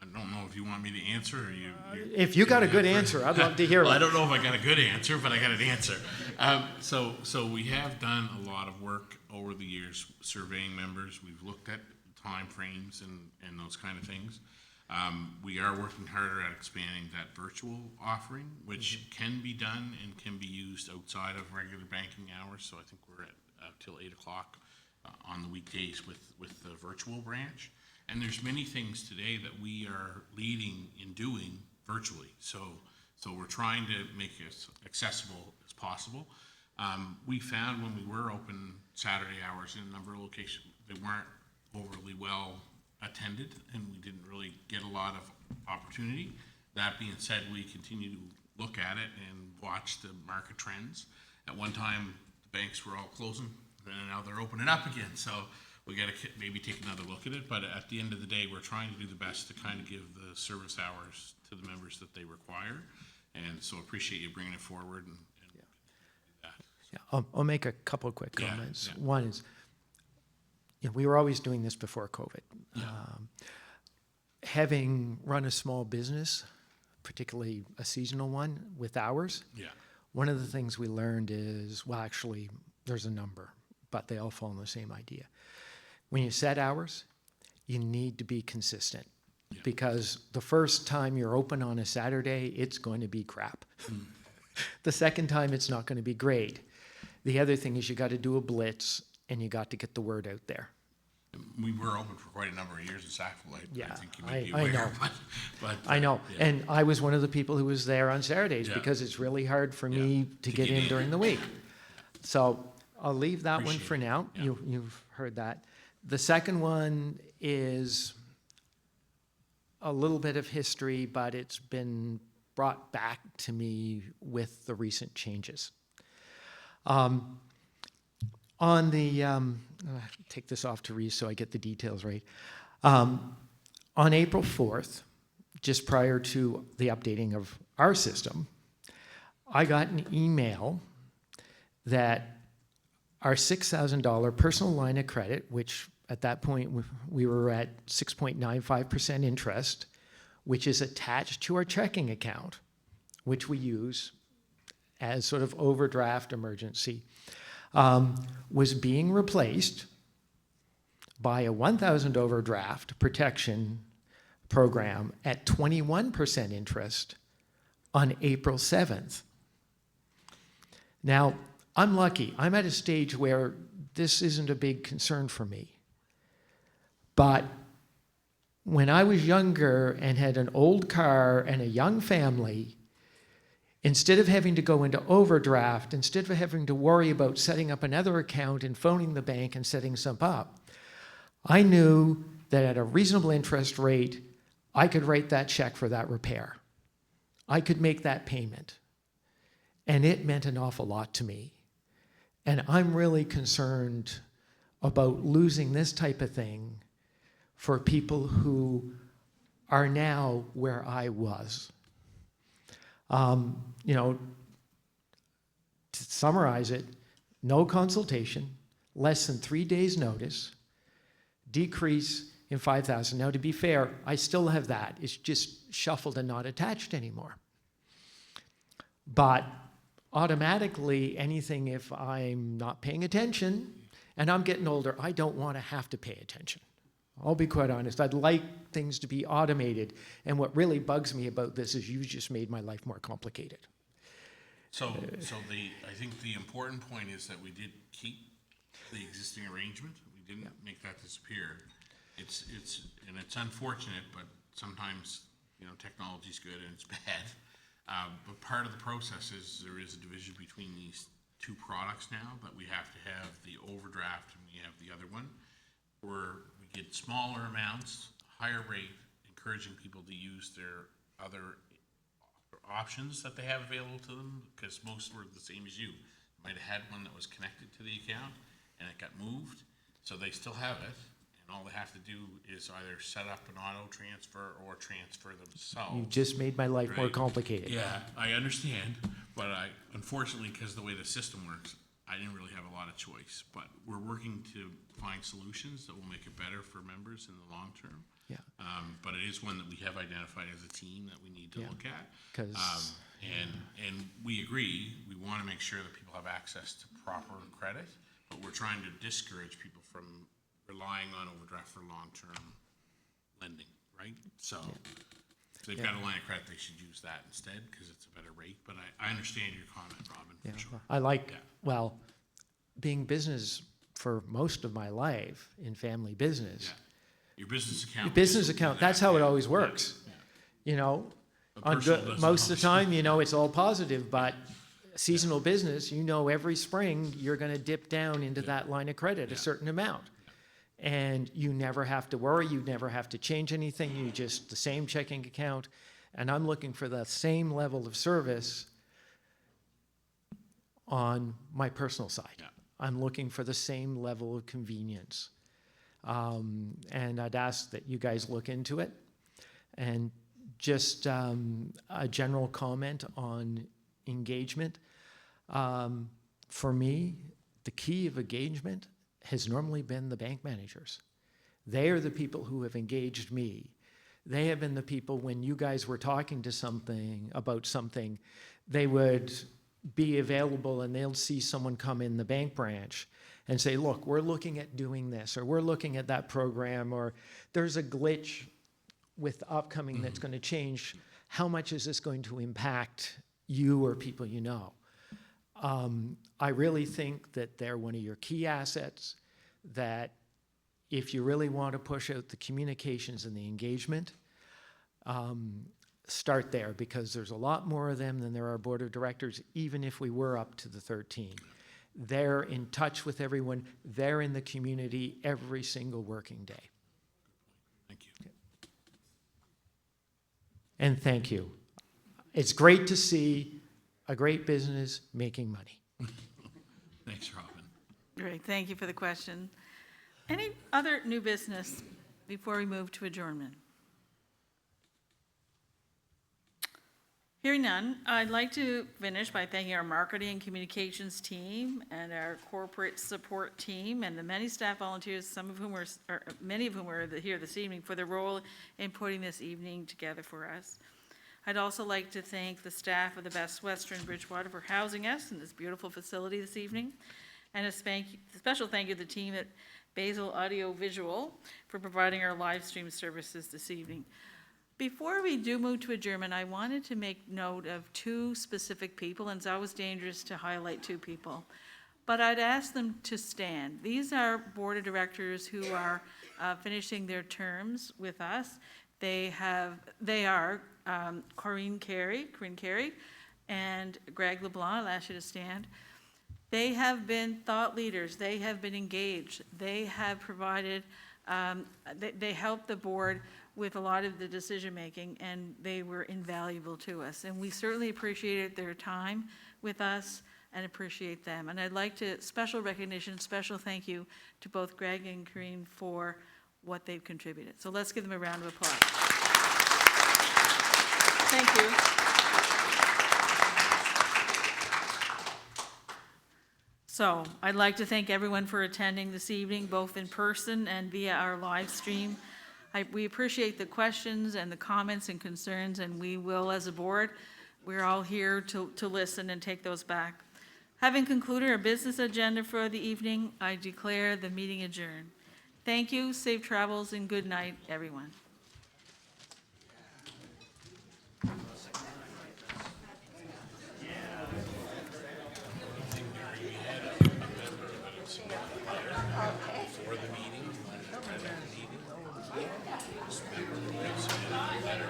on don't know if you want me to answer or you. If you got a good answer, I'd love to hear Well, it. I don't know if I got a good answer, but I got an answer. So we have done a lot of work over the years surveying members. We've looked at timeframes and those kind of things. We are working harder at expanding that virtual offering, which can be done and can be used outside of regular banking hours. So I think we're at till 8 o'clock on the weekdays with the virtual branch. And there's many things today that we are leading in doing virtually. So we're trying to make it as accessible as possible. We found when we were open Saturday hours in a number of locations, they weren't overly well attended, and we didn't really get a lot of opportunity. That being said, we continue to look at it and watch the market trends. At one time, the banks were all closing, and now they're opening up again. So we got to maybe take another look at it. But at the end of the day, we're trying to do the best to kind of give the service hours to the members that they require. And so appreciate you bringing it forward and do that. Yeah, I'll make a couple of quick Yeah, comments. yeah. One is, we were always doing this before COVID. Yeah. Having run a small business, particularly a seasonal one with hours, Yeah. one of the things we learned is, well, actually, there's a number, but they all fall in the same idea. When you set hours, you need to be consistent, because the first time you're open on a Saturday, it's going to be crap. The second time, it's not going to be great. The other thing is you got to do a blitz, and you got to get the word out there. We were open for quite a number of years in Sackville. I think you may be I aware. know. But I know. yeah. And I was one of the people who was there on Saturdays Yeah. because it's really hard for me to get in during the week. So I'll leave that one for now. You've heard that. The second one is a little bit of history, but it's been brought back to me with the recent changes. On the, take this off to Reese so I get the details right. On April 4th, just prior to the updating of our system, I got an email that our $6,000 personal line of credit, which at that point we were at 6.95% interest, which is attached to our checking account, which we use as sort of overdraft emergency, was being replaced by a 1,000 overdraft protection program at 21% interest on April 7th. Now, I'm lucky. I'm at a stage where this isn't a big concern for me. But when I was younger and had an old car and a young family, instead of having to go into overdraft, instead of having to worry about setting up another account and phoning the bank and setting some up, I knew that at a reasonable interest rate, I could write that check for that repair. I could make that payment. And it meant an awful lot to me. And I'm really concerned about losing this type of thing for people who are now where I was. To summarize it, no consultation, less than 3 days' notice, decrease in $5,000. Now, to be fair, I still have that. It's just shuffled and not attached anymore. But automatically, anything if I'm not paying attention, and I'm getting older, I don't want to have to pay attention. I'll be quite honest. I'd like things to be automated. And what really bugs me about this is you just made my life more complicated. So I think the important point is that we did keep the existing arrangement. We didn't make that disappear. It's unfortunate, but sometimes technology's good and it's bad. But part of the process is there is a division between these two products now, but we have to have the overdraft and we have the other one, where we get smaller amounts, higher rate, encouraging people to use their other options that they have available to them, because most were the same as you. Might have had one that was connected to the account and it got moved, so they still have it, and all they have to do is either set up an auto transfer or transfer themselves. You just made my life more complicated. Yeah, I understand, but unfortunately, because the way the system works, I didn't really have a lot of choice. But we're working to find solutions that will make it better for members in the long term. Yeah. But but it is one that we have identified as a team that we need to Yeah, look at. 'cause- And we agree, we want to make sure that people have access to proper credit, but we're trying to discourage people from relying on overdraft for long-term lending, right? So if they've got a line of credit, they should use that instead because it's a better rate. But I understand your comment, Robin, for sure. I like, well, being business for most of my life in family business. Your business account. Your business account, that's how it always works. You know, A personal doesn't most of the always. time, you know, it's all positive, but seasonal business, you know, every spring, you're gonna dip down into that line of credit, a certain amount. And you never have to worry, you never have to change anything, you just, the same checking account. And I'm looking for the same level of service on my personal side. I'm looking for the same level of convenience. And I'd ask that you guys look into it. And just a general comment on engagement. For me, the key of engagement has normally been the bank managers. They are the people who have engaged me. They have been the people when you guys were talking to about something, they would be available and they'll see someone come in the bank branch and say, look, we're looking at doing this, or we're looking at that program, or there's a glitch with upcoming that's going to change. How much is this going to impact you or people you know? I really think that they're one of your key assets, that if you really want to push out the communications and the engagement, start there, because there's a lot more of them than there are board of directors, even if we were up to the 13. They're in touch with everyone. They're in the community every single working day. Thank you. And thank you. It's great to see a great business making money. Thanks, Robin. Great, thank you for the question. Any other new business before we move to adjournment? Hearing none, I'd like to finish by thanking our marketing and communications team and our corporate support team and the many staff volunteers, many of whom are here this evening, for their role in putting this evening together for us. I'd also like to thank the staff of the Best Western Bridgewater for housing us in this beautiful facility this evening. And a special thank you to the team at Basil Audio Visual for providing our live stream services this evening. Before we do move to adjournment, I wanted to make note of two specific people, and it's always dangerous to highlight two people, but I'd ask them to stand. These are board of directors who are finishing their terms with us. They are Corinne Carey, and Greg LeBlanc. I'll ask you to stand. They have been thought leaders. They have been engaged. They have provided, they helped the board with a lot of the decision-making, and they were invaluable to us. And we certainly appreciated their time with us and appreciate them. And I'd like to, special recognition, special thank you to both Greg and Corinne for what they've contributed. So let's give them a round of applause. Thank you. So I'd like to thank everyone for attending this evening, both in person and via our live stream. We appreciate the questions and the comments and concerns, and we will, as a board, we're all here to listen and take those back. Having concluded our business agenda for the evening, I declare the meeting adjourned. Thank you, safe travels, and good night, everyone. For the meeting, better.